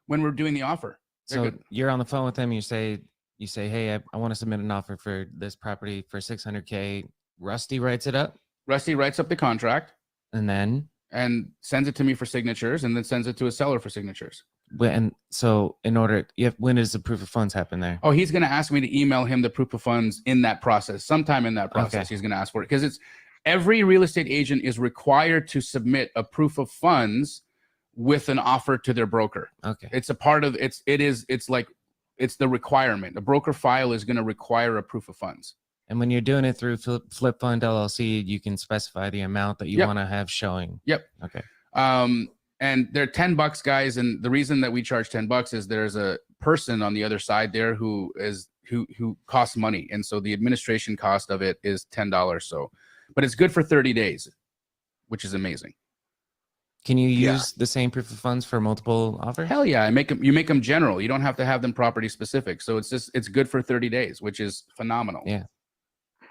When we're doing the offer. So you're on the phone with them, you say, hey, I want to submit an offer for this property for $600K. Rusty writes it up. Rusty writes up the contract. And then and sends it to me for signatures, and then sends it to a seller for signatures. And so when does the proof of funds happen there? Oh, he's going to ask me to email him the proof of funds in that process. Sometime in that process, Okay. he's going to ask for it, because every real estate agent is required to submit a proof of funds with an offer to their broker. Okay. It's a part of it's the requirement. A broker file is going to require a proof of funds. And when you're doing it through Flip Fund LLC, you can specify the amount that you Yep. want to have showing. Yep. Okay. And they're $10, guys. And the reason that we charge $10 is there's a person on the other side there who costs money. And so the administration cost of it is $10. So, but it's good for 30 days, which is amazing. Can you Yeah. use the same proof of funds for multiple offers? Hell yeah. You make them general. You don't have to have them property specific. So it's good for 30 days, which is phenomenal. Yeah.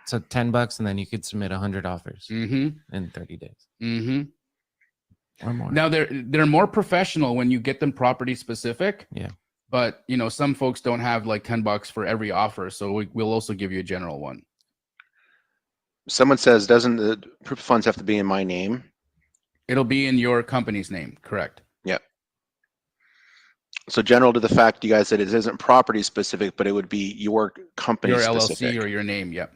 So $10, and then you could submit 100 offers Mm-hmm. in 30 days Mm-hmm. or more. Now they're more professional when you get them property specific. Yeah. But some folks don't have like $10 for every offer. So we'll also give you a general one. Someone says, doesn't the proof of funds have to be in my name? It'll be in your company's name. Correct. So general to the fact you guys said it isn't property specific, but it would be your company Your specific. LLC or your name. Yep.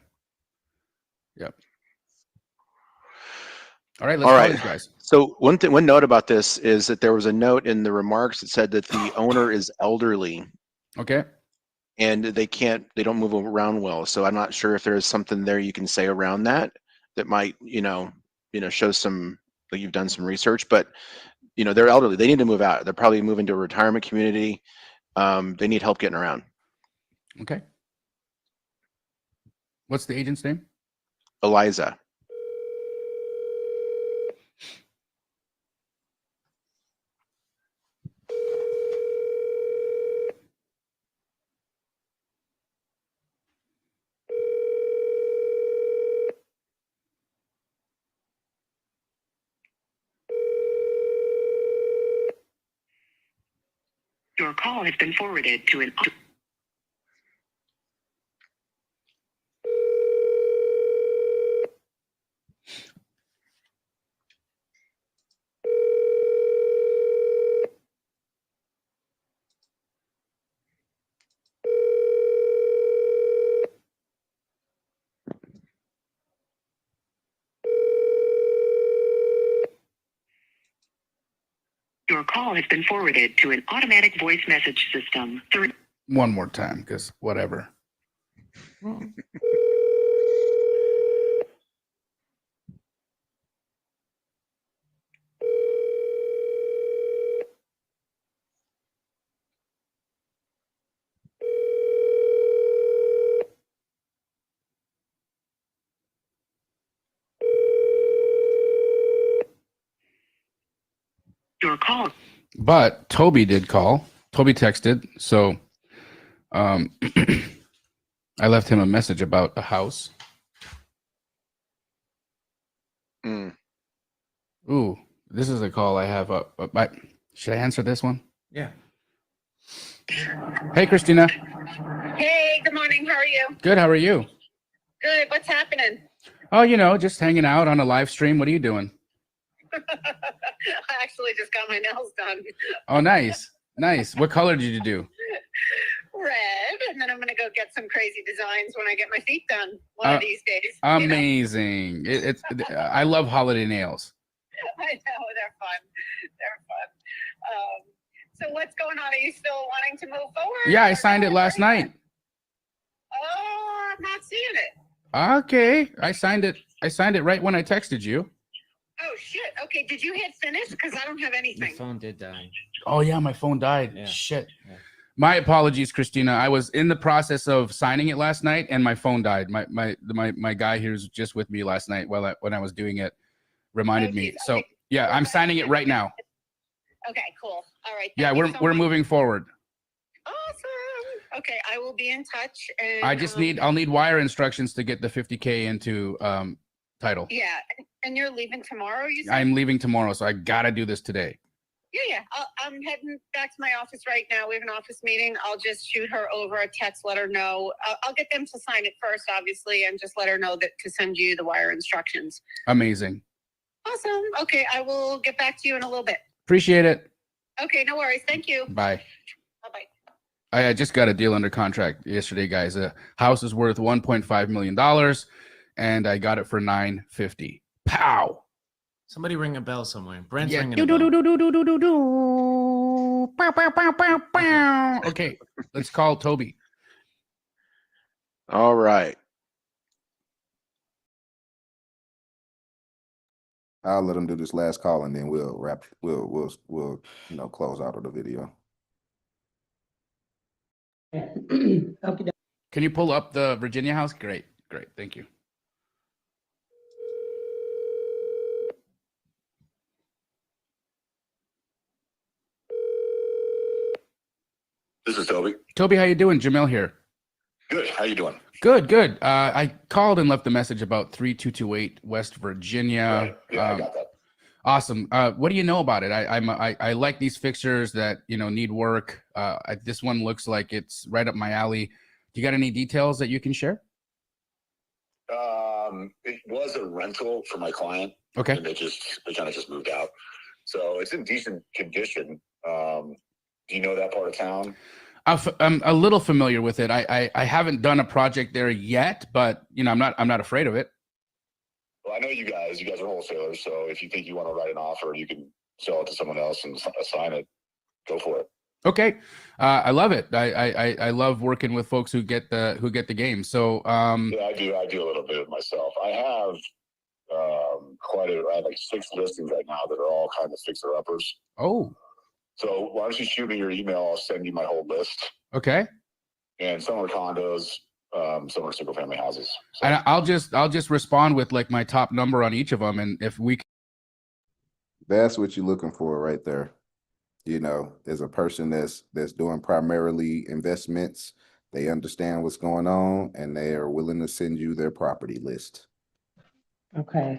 All right. Let's All call right. these guys. So one note about this is that there was a note in the remarks that said that the owner is elderly Okay. and they don't move around well. So I'm not sure if there is something there you can say around that might, show some, that you've done some research, but they're elderly. They need to move out. They're probably moving to a retirement community. They need help getting around. Okay. What's the agent's name? Eliza. Your call has been forwarded to an. Your call has been forwarded to an automatic voice message system. One more time, because whatever. Your call. But Toby did call. Toby texted. So I left him a message about a house. Mm. Ooh, this is a call I have up. Should I answer this one? Yeah. Hey, Christina. Hey, good morning. How are you? Good. How are you? Good. What's happening? Oh, just hanging out on a live stream. What are you doing? I actually just got my nails done. Oh, nice. Nice. What color did you do? Red, and then I'm gonna go get some crazy designs when I get my feet done one of these days. Amazing. I love holiday nails. I know, they're fun. They're fun. So what's going on? Are you still wanting to move forward? Yeah, I signed it last night. Oh, I'm not seeing it. Okay. I signed it right when I texted you. Oh shit. Okay, did you hit finish? Because I don't have Your anything. phone did die. Oh yeah, my phone died. Yeah. Shit. Yeah. My apologies, Christina. I was in the process of signing it last night and my phone died. My guy who's just with me last night when I was doing it reminded me. geez, So okay. yeah, I'm signing it right now. Okay, cool. All right. Yeah, thank you so we're much. moving forward. Awesome. Okay, I will be in touch. And I'll need wire instructions to get the 50K into title. Yeah, and you're leaving tomorrow. You said. I'm leaving tomorrow, so I gotta do this today. Yeah. I'm heading back to my office right now. We have an office meeting. I'll just shoot her over a text, let her know. I'll get them to sign it first, obviously, and just let her know that to send you the wire instructions. Amazing. Awesome. Okay, I will get back to you in a little bit. Appreciate it. Okay, no worries. Thank you. Bye. Bye-bye. I just got a deal under contract yesterday, guys. A house is worth $1.5 million, and I got it for $950. Pow! Somebody ring a bell somewhere. Brent's Yeah. ringing a bell. Pow, pow, pow, pow, pow. Okay, let's call Toby. All right. I'll let him do this last call and then we'll wrap. We'll close out of the video. Okay. Can you pull up the Virginia house? Great. Thank you. This is Toby. Toby, how you doing? Jamil here. Good. How you doing? Good. I called and left a message about 3228 West Virginia. Right. Yeah, I got that. Awesome. What do you know about it? I like these fixtures that need work. This one looks like it's right up my alley. Do you got any details that you can share? It was a rental for my client. Okay. And they kind of just moved out. So it's in decent condition. Do you know that part of town? I'm a little familiar with it. I haven't done a project there yet, but I'm not afraid of it. Well, I know you guys are wholesalers. So if you think you want to write an offer, you can sell it to someone else and assign it. Go for it. Okay. I love it. I love working with folks who get the game. So yeah, I do a little bit of myself. I have I have like 6 listings right now that are all kind of fixer uppers. Oh. So why don't you shoot me your email? I'll send you my whole list. Okay. And some are condos, some are single family houses. So. And I'll just respond with like my top number on each of them, and if we. That's what you're looking for right there. As a person that's doing primarily investments, they understand what's going on and they are willing to send you their property list. Okay.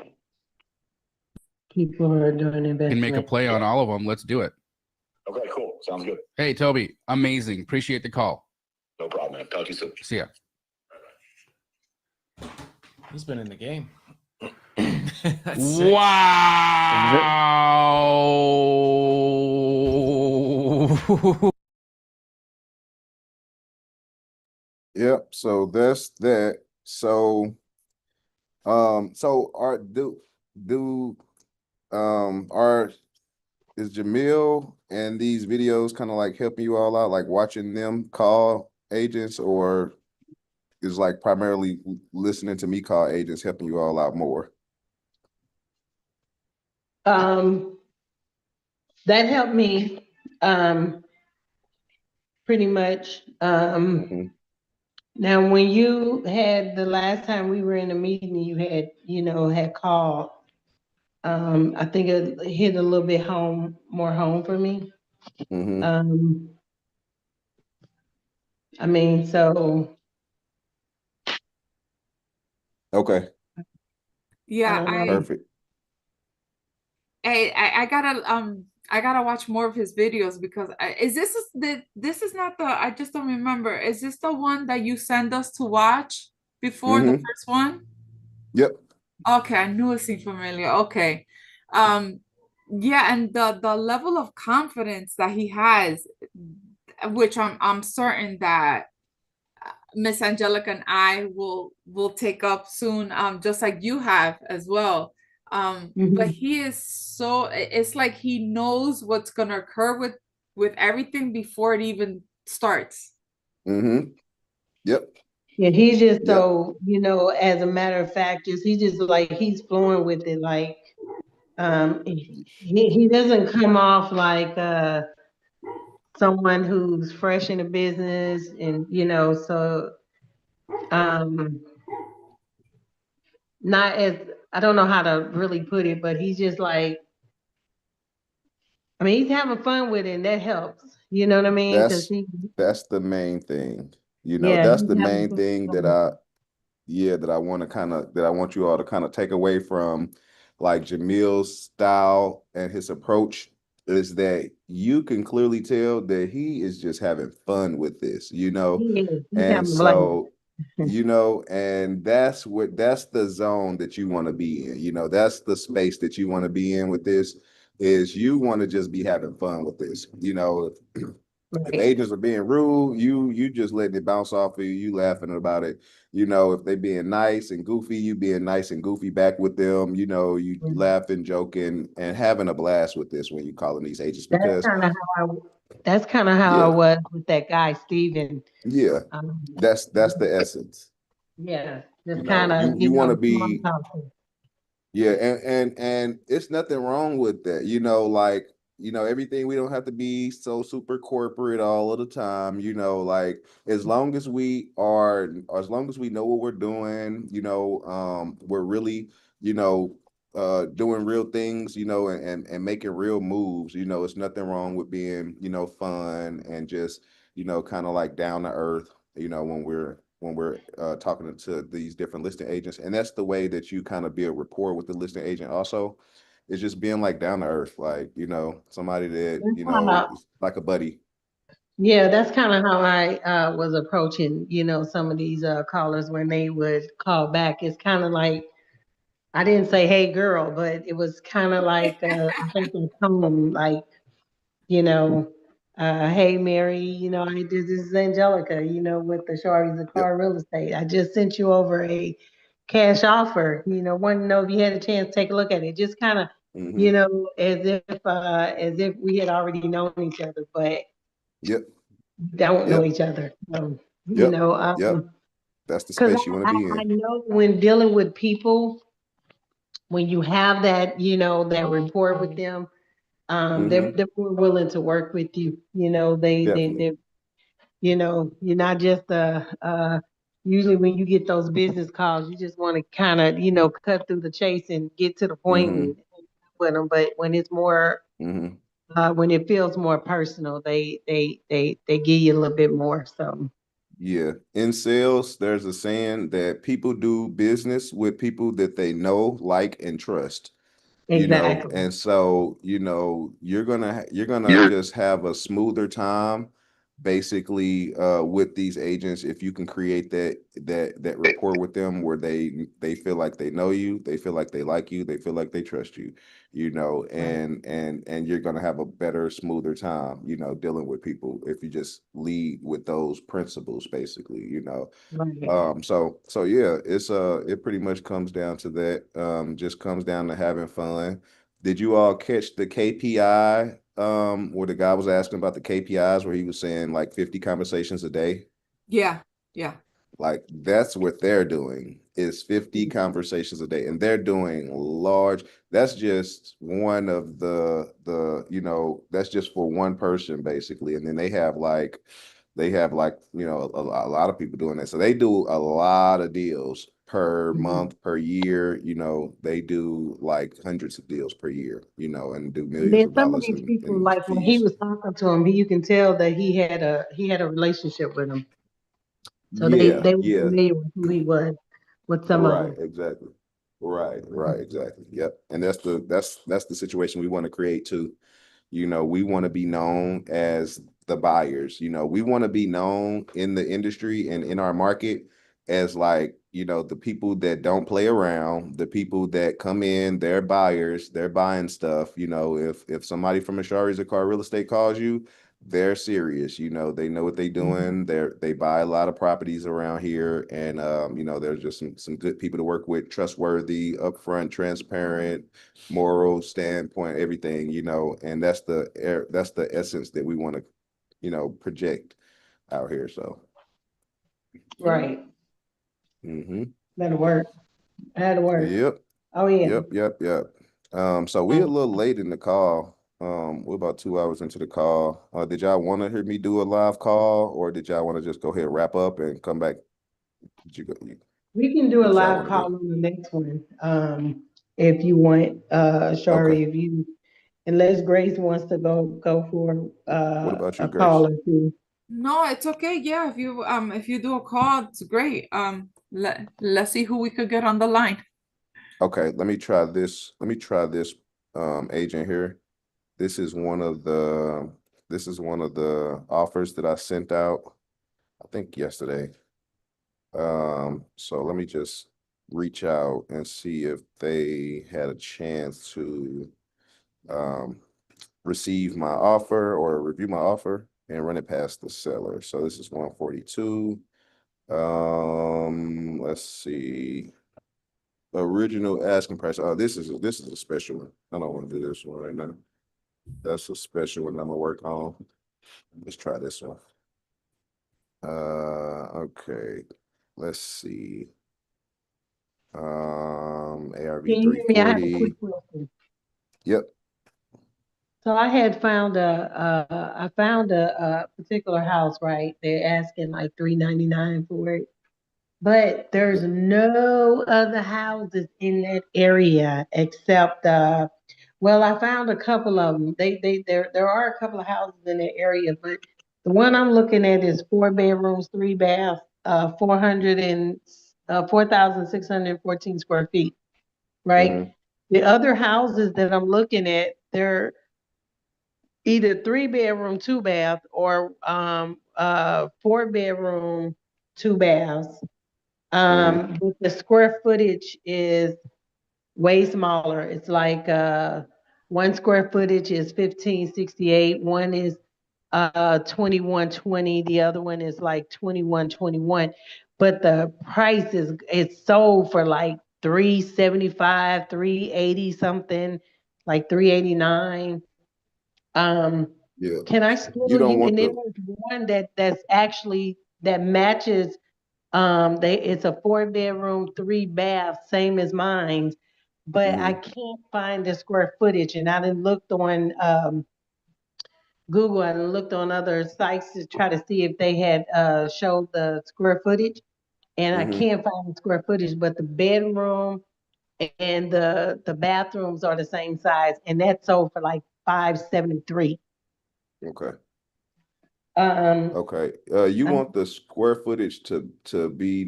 People are doing investment. Can make a play on all of them. Let's do it. Okay, cool. Sounds good. Hey, Toby, amazing. Appreciate the call. No problem, man. Talk to you soon. See ya. He's been in the game. Wow. Yep. So that's that. So, is Jamil and these videos kind of like helping you all out, like watching them call agents, or is like primarily listening to me call agents helping you all out more? That helped me, pretty much. Now, when you had the last time we were in a meeting, you had called. I think it hit a little bit more home for me. So. Okay. Yeah, Perfect. I gotta watch more of his videos because this is not the, I just don't remember. Is this the one that you send us to watch before the first one? Yep. Okay, I knew it seemed familiar. Okay. Yeah, and the level of confidence that he has, which I'm certain that Miss Angelica and I will take up soon, just like you have as well. But he is it's like he knows what's gonna occur with everything before it even starts. Yep. Yeah, he's just so, as a matter of fact, he's flowing with it. Like, he doesn't come off like someone who's fresh in the business, and not as, I don't know how to really put it, but he's just like, he's having fun with it, and that helps. You know what I mean? That's the main thing. Yeah, that's the main thing that I want you all to kind of take away from like Jamil's style and his approach, is that you can clearly tell that he is just having fun with this, He is. He's and having so you know, and that's the zone that you want to be in. You know, that's the space that you want to be in with this, is you want to just be having fun with this. You know, if Right. agents are being rude, you just letting it bounce off of you, you laughing about it. You know, if they being nice and goofy, you being nice and goofy back with them, you know, you Mhm. laughing, joking, and having a blast with this when you calling these agents, That's because kind of that's kind of how I yeah, was with that guy, Steven. yeah, Um, that's the essence. yeah, You just kind know, of, you want to small be. talking. Yeah, and it's nothing wrong with that. You know, like, you know, everything, we don't have to be so super corporate all of the time, you know, like as long as we are, as long as we know what we're doing, you know, we're really, you know, doing real things, you know, and making real moves, you know, it's nothing wrong with being, you know, fun and just, you know, kind of like down to earth, you know, when we're talking to these different listing agents. And that's the way that you kind of build rapport with the listing agent also, is just being like down to earth, like, you know, somebody that, That's you know, kinda- is like a buddy. Yeah, that's kind of how I was approaching, some of these callers when they would call back. It's kind of like, I didn't say, "Hey, girl," but it was kind of like, I think the tone, like, you know, "Hey, Mary, this is Angelica, with the Shorties of Yep. Car Real Estate. I just sent you over a cash offer. Want to know if you had a chance to take a look at it." Just kind of, Hmm. as if we had already known each other, but Yep. don't know Yep. each other. Yep. Yep. That's the Because space you want to be I in. know when dealing with people, when you have that, that rapport with them, Hmm. they're more willing to work with you. Definitely. You're not just usually when you get those business calls, you just want to kind of, cut through the chase and get to the point Hmm. and with them. But when it's more, Hmm. when it feels more personal, they give you a little bit more. So Yeah. In sales, there's a saying that people do business with people that they know, like, and trust. You know, exactly. and so, you know, you're gonna Yeah. just have a smoother time basically with these agents if you can create that rapport with them where they feel like they know you, they feel like they like you, they feel like they trust you, you know, Right. and you're gonna have a better, smoother time, you know, dealing with people if you just lead with those principles basically, you know. Right. So yeah, it pretty much comes down to that. Just comes down to having fun. Did you all catch the KPI where the guy was asking about the KPIs where he was saying like 50 conversations a day? Yeah, yeah. Like that's what they're doing, is 50 conversations a day, and they're doing large. That's just one of the, you know, that's just for one person basically. And then they have like, you know, a lot of people doing that. So they do a lot of deals per Mhm. month, per year, you know, they do like hundreds of deals per year, you know, and do And millions then of some of dollars these people, in like when he fees. was talking to him, you can tell that he had a relationship with him. So Yeah, they were yeah. familiar with who he was with some of Right, them. exactly. Right, exactly. Yep. And that's the situation we want to create too. You know, we want to be known as the buyers. You know, we want to be known in the industry and in our market as like, you know, the people that don't play around, the people that come in, they're buyers, they're buying stuff. You know, if somebody from Ashari's or Car Real Estate calls you, they're serious. You know, they know what they're Mhm. doing. They buy a lot of properties around here, and you know, there's just some good people to work with, trustworthy, upfront, transparent, moral standpoint, everything, you know, and that's the essence that we want to, you know, project out here. So, Right. hmm, That'll work. That'll work. yep, Oh yeah. yep. So we a little late in the call. We're about 2 hours into the call. Did y'all want to hear me do a live call, or did y'all want to just go ahead and wrap up and come back? Did you go, We can do a what y'all live want to call do? on the next one. If you want, Okay. Shari, unless Grace wants to go for What about you, a call Grace? or two. No, it's okay. Yeah, if you do a call, it's great. Let's see who we could get on the line. Okay, let me try this. Let me try this agent here. This is one of the offers that I sent out, I think yesterday. So let me just reach out and see if they had a chance to receive my offer or review my offer and run it past the seller. So this is 142. Let's see. Original asking price. Oh, this is a special one. I don't want to do this one right now. That's a special one I'm gonna work on. Let's try this one. Okay. Let's see. ARV Can you hear me? I have a 340. quick question. Yep. So I found a particular house, right? They're asking like $399 for it, but there's no other houses in that area except well, I found a couple of them. There are a couple of houses in that area, but the one I'm looking at is 4 bedrooms, 3 baths, 4,614 square feet, right? Mhm. The other houses that I'm looking at, they're either 3 bedroom, 2 bath, or 4 bedroom, 2 baths. But the square footage is way smaller. It's like one square footage is 1568, one is 2120, the other one is like 2121. But the price is it's sold for like 375, 380 something, like 389. Yeah. Can I You schedule don't you? want And then the there's one that's actually that matches. It's a 4 bedroom, 3 bath, same as mine, but I can't find the square footage. And I done looked on Google and looked on other sites to try to see if they had showed the square footage, and I can't find the square footage. But the bedroom and the bathrooms are the same size, and that's sold for like 573. Okay. Um, Okay. You want the square footage to be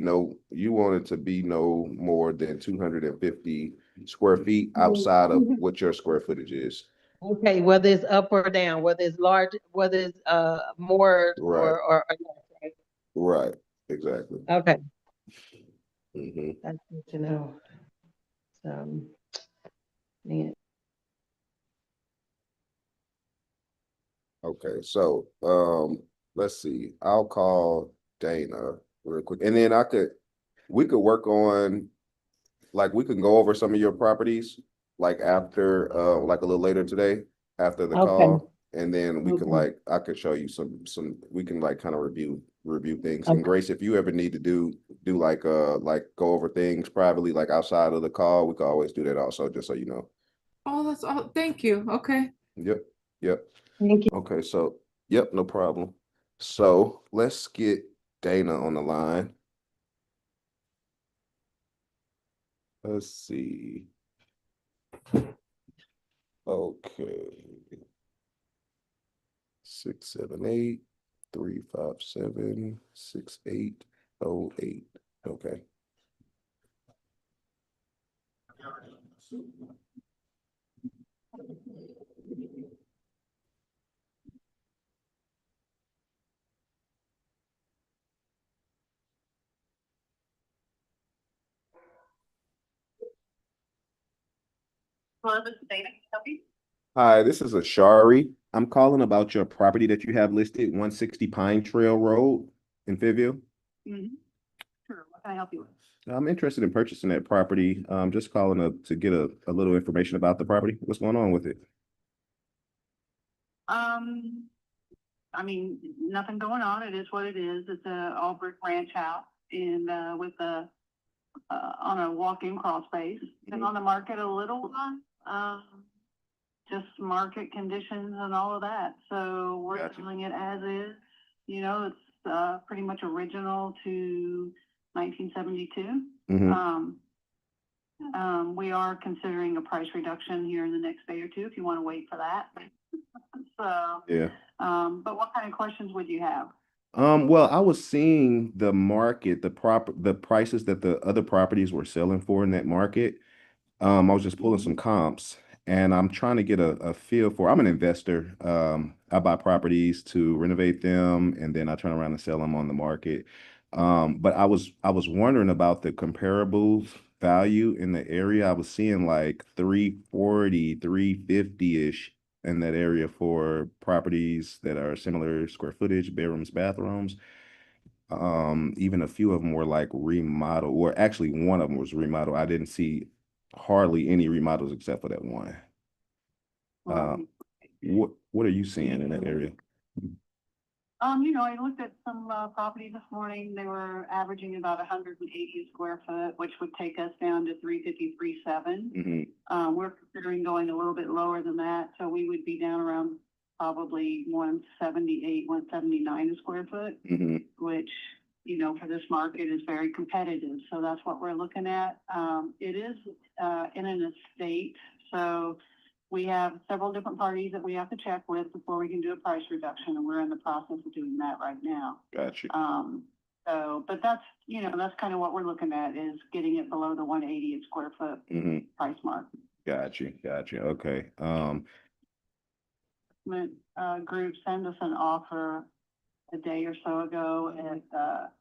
you want it to be no more than 250 square feet outside of what your square footage is. Okay, whether it's up or down, whether it's large, whether it's more Right. or less, right? Right. Exactly. Okay, hmm that's good to know. So, man. Okay. So let's see. I'll call Dana real quick. And then we could work on, like, we can go over some of your properties like after like a little later today after the Okay, call, and then we can okay, I could show you some we can like kind of review things. And okay. Grace, if you ever need to do like go over things privately like outside of the call, we can always do that also, just so you know. Oh, that's all. Thank you. Okay. Yep. Yep. Thank you. Okay, so yep, no problem. So let's get Dana on the line. Let's see. Okay. 678-357-6808. Okay. Hello, this is Dana. Can I help you? Hi, this is Ashari. I'm calling about your property that you have listed, 160 Pine Trail Road in Fayetteville. Mm-hmm. Sure. What can I help you with? I'm interested in purchasing that property. Just calling to get a little information about the property. What's going on with it? I mean, nothing going on. It is what it is. It's a all brick ranch house and with a on a walk-in crawl space. Been on the market a little while. Just market conditions and all of that. So we're Gotcha. selling it as is. You know, it's pretty much original to 1972. We are considering a price reduction here in the next day or two if you want to wait for that. So, Yeah. but what kind of questions would you have? Well, I was seeing the market, the prices that the other properties were selling for in that market. I was just pulling some comps, and I'm trying to get a feel for. I'm an investor. I buy properties to renovate them, and then I turn around and sell them on the market. But I was wondering about the comparable value in the area. I was seeing like 340, 350-ish in that area for properties that are similar square footage, bedrooms, bathrooms. Even a few of them were like remodel, or actually one of them was remodel. I didn't see hardly any remodels except for that one. What are you seeing in that area? I looked at some, properties this morning. They were averaging about 180 square foot, which would take us down to 350, 370. We're considering going a little bit lower than that, so we would be down around probably 178, 179 a square foot, which, for this market is very competitive. So that's what we're looking at. It is, in an estate, so we have several different parties that we have to check with before we can do a price reduction, and we're in the process of doing that right now. Gotcha. But that's kind of what we're looking at, is getting it below the 180 a square foot price mark. Gotcha. Okay. Group sent us an offer a day or so ago at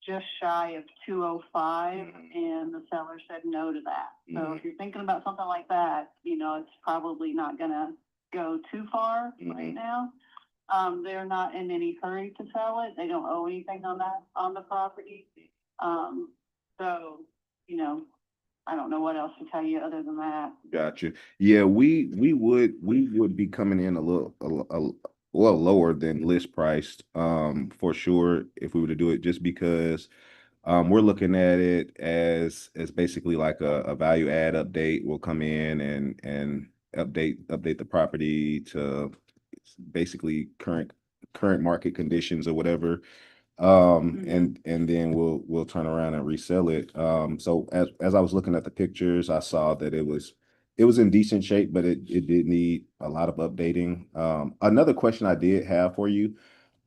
just shy of 205, and the seller said no to that. So if you're thinking about something like that, it's probably not gonna go too far right now. They're not in any hurry to sell it. They don't owe anything on the property. So, I don't know what else to tell you other than that. Gotcha. Yeah, we would be coming in a well lower than list priced, for sure, if we were to do it, just because we're looking at it as basically like a value add update. We'll come in and update the property to basically current market conditions or whatever. And then we'll turn around and resell it. So as I was looking at the pictures, I saw that it was in decent shape, but it did need a lot of updating. Another question I did have for you,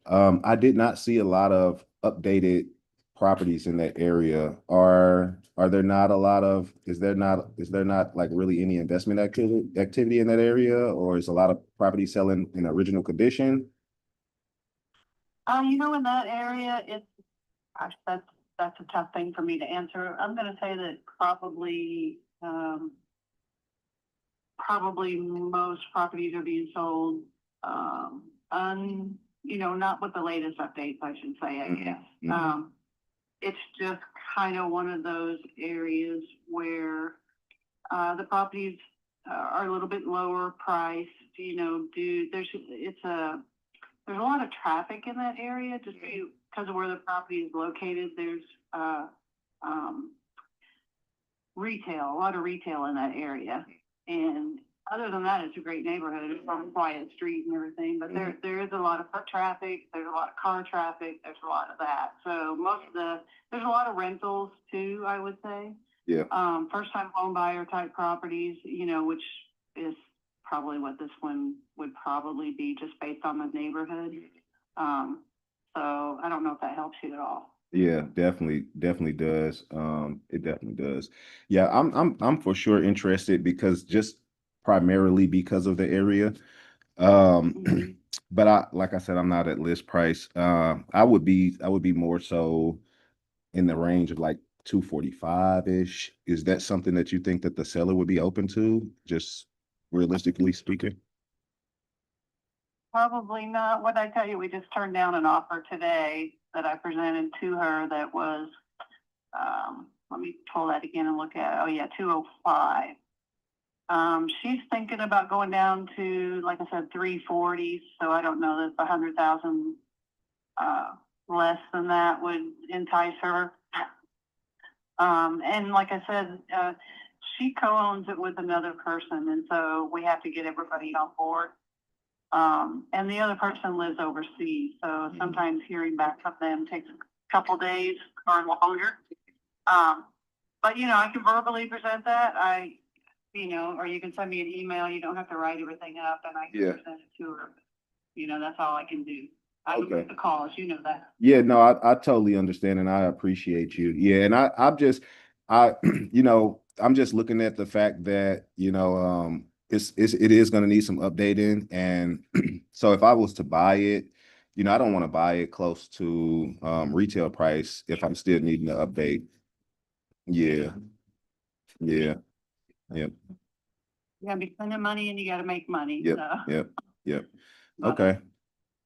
I did not see a lot of updated properties in that area. Are there not a lot of, is there not like really any investment activity in that area, or is a lot of property selling in original condition? In that area, that's a tough thing for me to answer. I'm gonna say that probably most properties are being sold, not with the latest updates, I should say, I guess. It's just kind of one of those areas where the properties are a little bit lower priced, there's a lot of traffic in that area just because of where the property is located. There's a lot of retail in that area. And other than that, it's a great neighborhood. It's a quiet street and everything, but there is a lot of foot traffic. There's a lot of car traffic. There's a lot of that. So there's a lot of rentals too, I would say. Yeah. First time home buyer type properties, which is probably what this one would probably be, just based on the neighborhood. So I don't know if that helps you at all. Yeah, definitely does. It definitely does. Yeah, I'm for sure interested, because just primarily because of the area. But like I said, I'm not at list price. I would be more so in the range of like 245-ish. Is that something that you think that the seller would be open to, just realistically speaking? Probably not. What I tell you, we just turned down an offer today that I presented to her that was, let me pull that again and look at, 205. She's thinking about going down to, like I said, 340. So I don't know that 100,000 less than that would entice her. And like I said, she co-owns it with another person, and so we have to get everybody on board. And the other person lives overseas, so sometimes hearing back from them takes a couple days or longer. But I can verbally present that. Or you can send me an email. You don't have to write everything up, and I can present it to her. That's all I can do. I would make the calls, that. Yeah, no, I totally understand, and I appreciate you. Yeah, and I'm just looking at the fact that it is going to need some updating, and so if I was to buy it, you know, I don't want to buy it close to retail price if I'm still needing to update. Yeah, yeah, yep, You gotta be spending money and you gotta make money, yep, so. yep. But, Okay.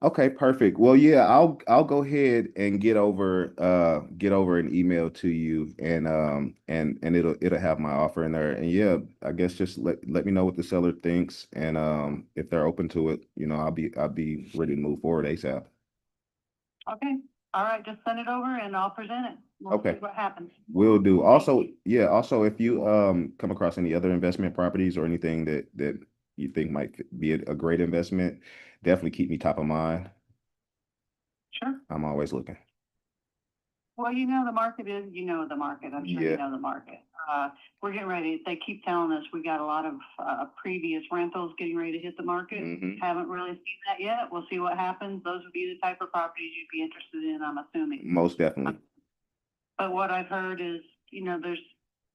Okay, perfect. Well, yeah, I'll go ahead and get over an email to you and it'll have my offer in there. And yeah, I guess just let me know what the seller thinks and if they're open to it, you know, I'll be ready to move forward ASAP. Okay, all right, just send it over and I'll present it. We'll Okay. see what happens. Will do. Also, yeah, also if you come across any other investment properties or anything that you think might be a great investment, definitely keep me top of mind. Sure. I'm always looking. Well, you know, the market is, you know, the market. I'm sure Yeah. you know the market. We're getting ready. They keep telling us we got a lot of previous rentals getting ready to hit the market. Mhm. Haven't really seen that yet. We'll see what happens. Those would be the type of properties you'd be interested in, I'm assuming. Most definitely. But what I've heard is, you know, there's,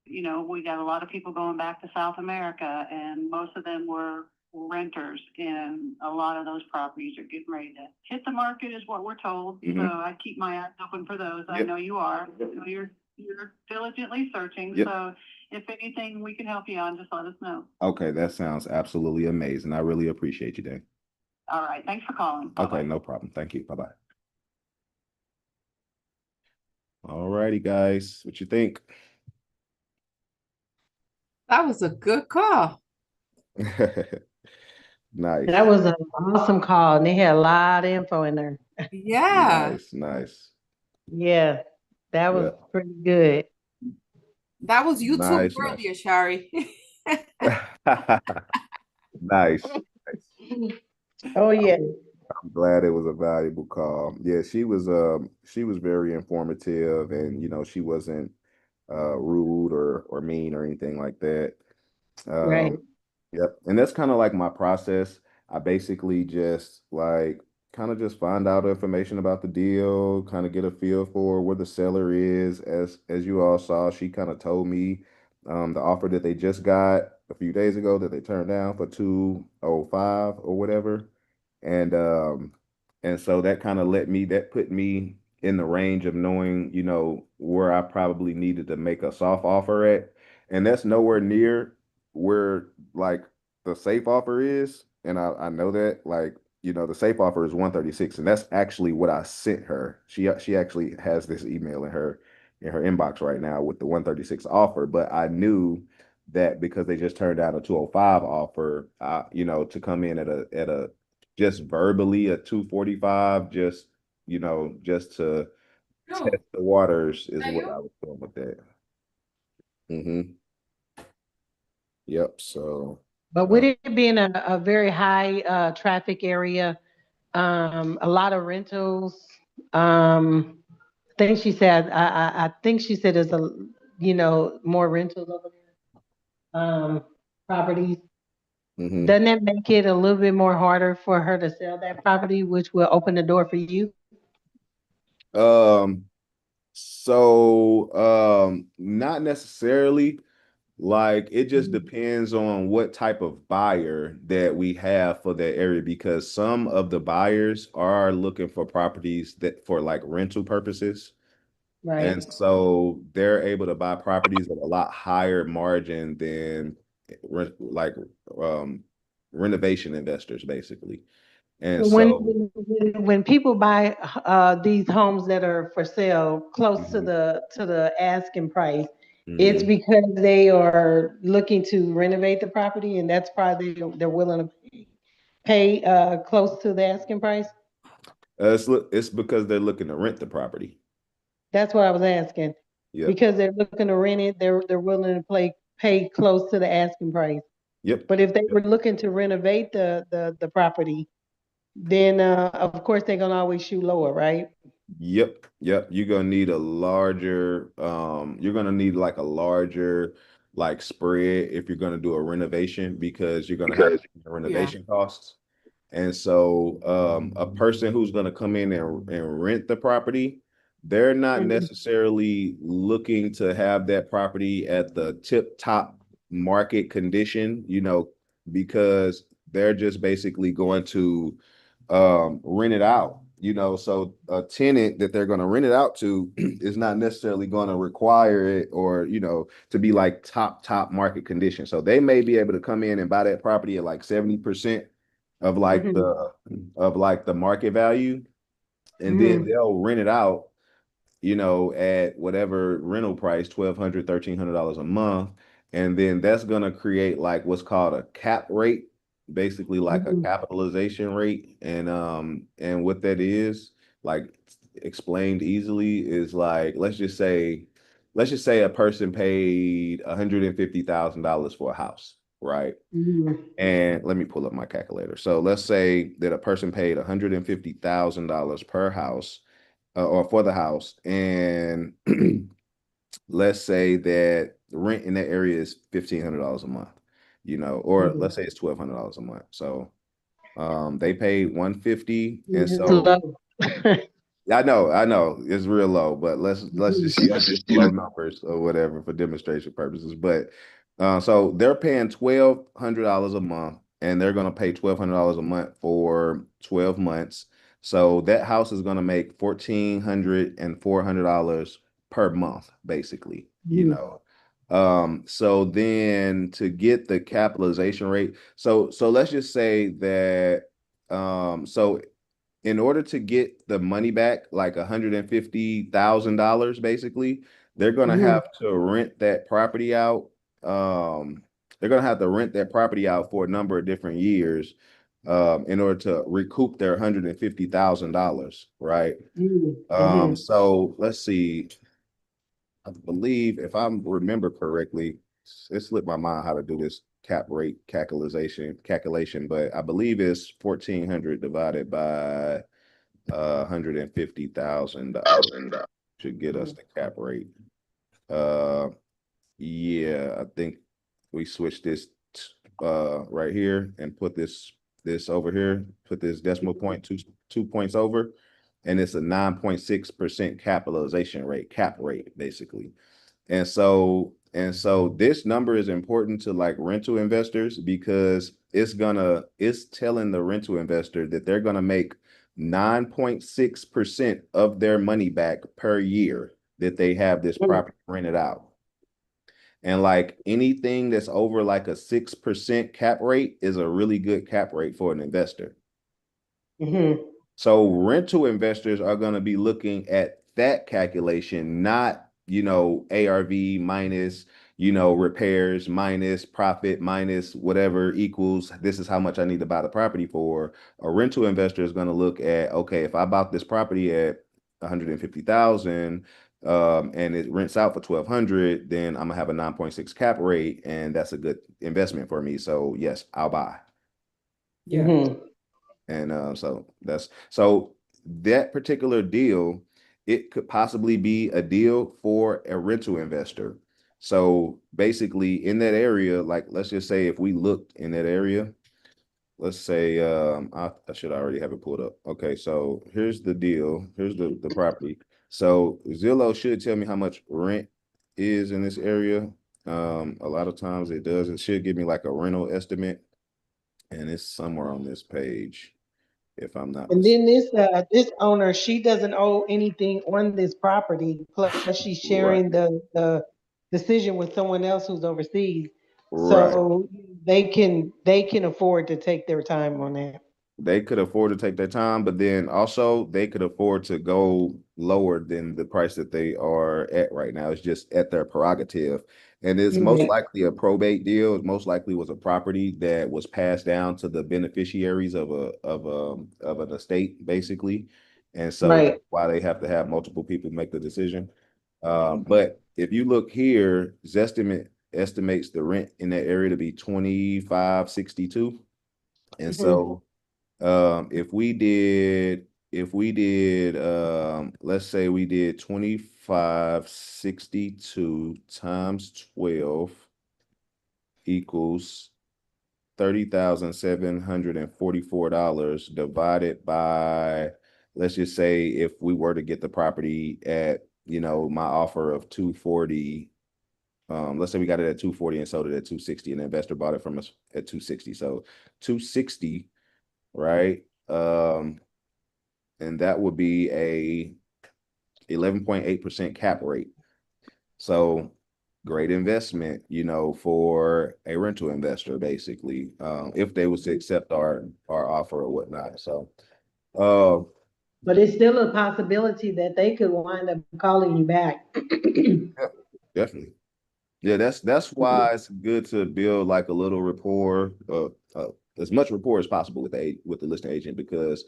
you know, we got a lot of people going back to South America and most of them were renters and a lot of those properties are getting ready to hit the market is what we're told. So Mhm. I keep my eyes open for those. I Yep. know you are. I know you're diligently searching. Yep. So if anything we can help you on, just let us know. Okay, that sounds absolutely amazing. I really appreciate you, Dan. All right. Thanks for calling. Okay, no problem. Thank you. Bye-bye. All righty, guys. What you think? That was a good call. Nice. That was an awesome call, and they had a lot of info in there. Yeah, Nice. Yeah, that was Yeah. pretty good. that was YouTube Nice, earlier, Shari. Nice. Oh, yeah. I'm glad it was a valuable call. Yeah, she was very informative and you know, she wasn't rude or mean or anything like that. Right. Yep. And that's kind of like my process. I basically just like kind of just find out information about the deal, kind of get a feel for where the seller is. As you all saw, she kind of told me the offer that they just got a few days ago that they turned down for 205 or whatever. And so that kind of that put me in the range of knowing, you know, where I probably needed to make a soft offer at. And that's nowhere near where like the safe offer is, and I know that like you know the safe offer is 136, and that's actually what I sent her. She actually has this email in her inbox right now with the 136 offer, but I knew that because they just turned down a 205 offer, you know, to come in at a just verbally a 245, just you know, just to test the waters is what I was doing with that. Mm-hmm. Yep. So. But with it being a very high traffic area, a lot of rentals, I think she said, I think she said there's a, you know, more rentals over there, properties. Mhm. Doesn't that make it a little bit more harder for her to sell that property, which will open the door for you? Not necessarily. Like it just depends on what type of buyer that we have for that area because some of the buyers are looking for properties that for like rental purposes. Right. And so they're able to buy properties at a lot higher margin than like renovation investors basically. And When so when people buy these homes that are for sale close to the asking price, it's Mhm. because they are looking to renovate the property, and that's probably they're willing to pay close to the asking price. It's because they're looking to rent the property. That's what I was asking. Yep. Because they're looking to rent it, they're willing to pay close to the asking price. Yep. But if they were looking to renovate the property, then of course they're gonna always shoot lower, right? Yep. You're gonna need a larger, you're gonna need like a larger like spread if you're gonna do a renovation because you're gonna have renovation costs. And so a person who's gonna come in and rent the property, they're not necessarily looking to have that property at the tip top market condition, you know, because they're just basically going to rent it out you know, so a tenant that they're going to rent it out to is not necessarily going to require it or, you know, to be like top market condition. So they may be able to come in and buy that property at like 70% of like the market value, and then they'll rent it out, you know, at whatever rental price, $1,200, $1,300 a month. And then that's going to create like what's called a cap rate, basically like a capitalization rate. And what that is, like explained easily, is like, let's just say a person paid $150,000 for a house, right? And let me pull up my calculator. So let's say that a person paid $150,000 per house, or for the house, and let's say that the rent in that area is $1,500 a month, you know, or let's say it's $1,200 a month. So they paid 150, and so I know it's real low, but let's just use just low numbers or whatever for demonstration purposes. But so they're paying $1,200 a month, and they're gonna pay $1,200 a month for 12 months. So that house is gonna make $1,400 and $400 per month, basically, you know. So then to get the capitalization rate, so let's just say that so in order to get the money back, like $150,000, basically, they're gonna have to rent that property out. They're gonna have to rent that property out for a number of different years, in order to recoup their $150,000, right? So let's see. I believe, if I remember correctly, it slipped my mind how to do this cap rate calculation, but I believe it's 1,400 divided by $150,000 should get us the cap rate. Yeah, I think we switch this right here and put this over here, put this decimal point two points over, and it's a 9.6% capitalization rate, cap rate, basically. And so this number is important to like rental investors, because it's telling the rental investor that they're gonna make 9.6% of their money back per year that they have this property rented out. And like anything that's over like a 6% cap rate is a really good cap rate for an investor. So rental investors are going to be looking at that calculation, not, you know, ARV minus, you know, repairs minus profit minus whatever equals, this is how much I need to buy the property for. A rental investor is going to look at, okay, if I bought this property at 150,000, and it rents out for 1,200, then I'm gonna have a 9.6 cap rate, and that's a good investment for me. So yes, I'll buy. And so that particular deal, it could possibly be a deal for a rental investor. So basically in that area, like let's just say if we looked in that area, let's say I should already have it pulled up. Okay, so here's the deal. Here's the property. So Zillow should tell me how much rent is in this area. A lot of times it does. It should give me like a rental estimate, and it's somewhere on this page, if I'm not And mistaken. then this owner, she doesn't owe anything on this property. Plus, she's sharing the decision with someone else who's overseas. Right. So they can afford to take their time on that. They could afford to take their time, but then also they could afford to go lower than the price that they are at right now. It's just at their prerogative. And it's most likely a probate deal. It most likely was a property that was passed down to the beneficiaries of an estate, basically. And so that's why they have to have multiple people make the decision. But if you look here, Zestimate estimates the rent in that area to be $25.62. And so if we did let's say we did 25.62 times 12 equals $30,744 divided by, let's just say if we were to get the property at, you know, my offer of 240, let's say we got it at 240 and sold it at 260, and the investor bought it from us at 260. So 260, right? and that would be a 11.8% cap rate. So great investment, for a rental investor, basically, if they was to accept our offer or whatnot. So, But it's still a possibility that they could wind up calling you back. definitely. Yeah, that's why it's good to build like a little rapport, as much rapport as possible with the listing agent, because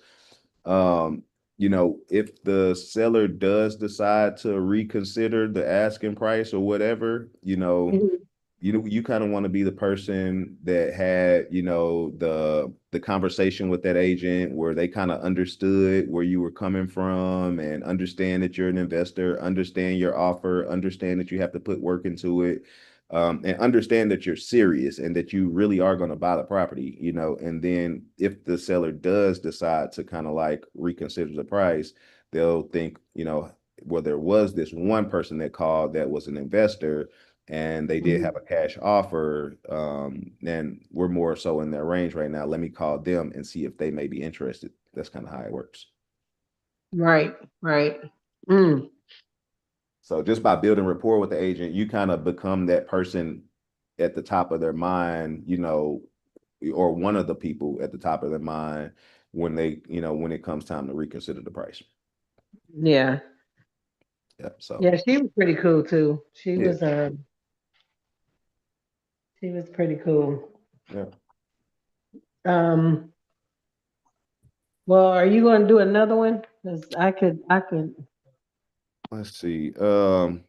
if the seller does decide to reconsider the asking price or whatever, you kind of want to be the person that had, the conversation with that agent where they kind of understood where you were coming from and understand that you're an investor, understand your offer, understand that you have to put work into it, and understand that you're serious and that you really are going to buy the property, and then if the seller does decide to kind of like reconsider the price, they'll think, well, there was this one person that called that was an investor and they did have a cash offer, and we're more so in their range right now. Let me call them and see if they may be interested. That's kind of how it works. Right. So just by building rapport with the agent, you kind of become that person at the top of their mind, or one of the people at the top of their mind when they, when it comes time to reconsider the price. Yeah. Yeah. So Yeah, she was pretty cool too. She Yeah. was pretty cool. Yeah. Well, are you going to do another one? Because I could. Let's see. I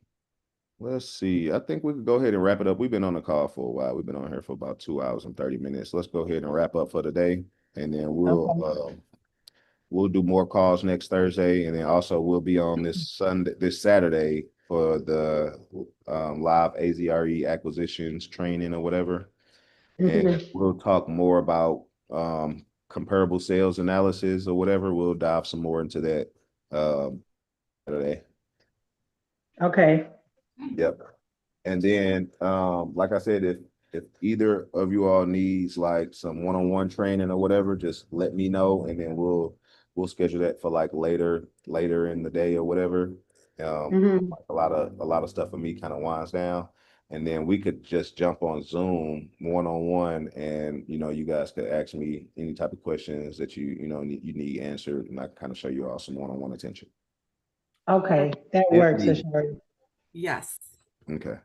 think we could go ahead and wrap it up. We've been on the call for a while. We've been on here for about 2 hours and 30 minutes. Let's go ahead and wrap up for the day, and then we'll do more calls next Thursday, and then also we'll be on this Saturday for the live AZRE acquisitions training or whatever, and we'll talk more about comparable sales analysis or whatever. We'll dive some more into that Saturday. Okay. Yep. And then, like I said, if either of you all needs like some one-on-one training or whatever, just let me know, and then we'll schedule that for like later in the day or whatever. Like a lot of stuff for me kind of winds down, and then we could just jump on Zoom one-on-one, and you guys could ask me any type of questions that you need answered, and I can kind of show you all some one-on-one attention. Okay, that If works. needed. Yes. Okay.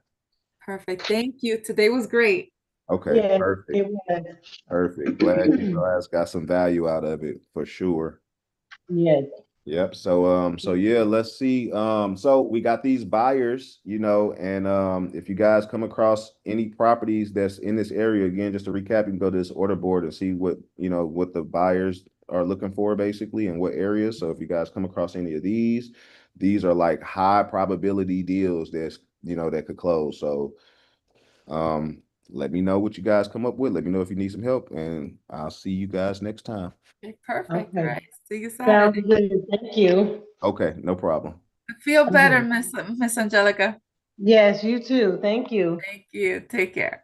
Perfect. Thank you. Today was great. Okay. Yeah, Perfect. it was. Perfect. Glad you guys got some value out of it for sure. Yes. Yep. So yeah, let's see. So we got these buyers, and if you guys come across any properties that's in this area, again, just to recap, you can go to this order board and see what the buyers are looking for basically and what areas. So if you guys come across any of these are like high probability deals that could close. So let me know what you guys come up with. Let me know if you need some help, and I'll see you guys next time. Okay, perfect. Okay. All right. See you Sounds Saturday. good. Thank you. Okay, no problem. Feel better, Miss Angelica. Yes, you too. Thank you. Thank you. Take care.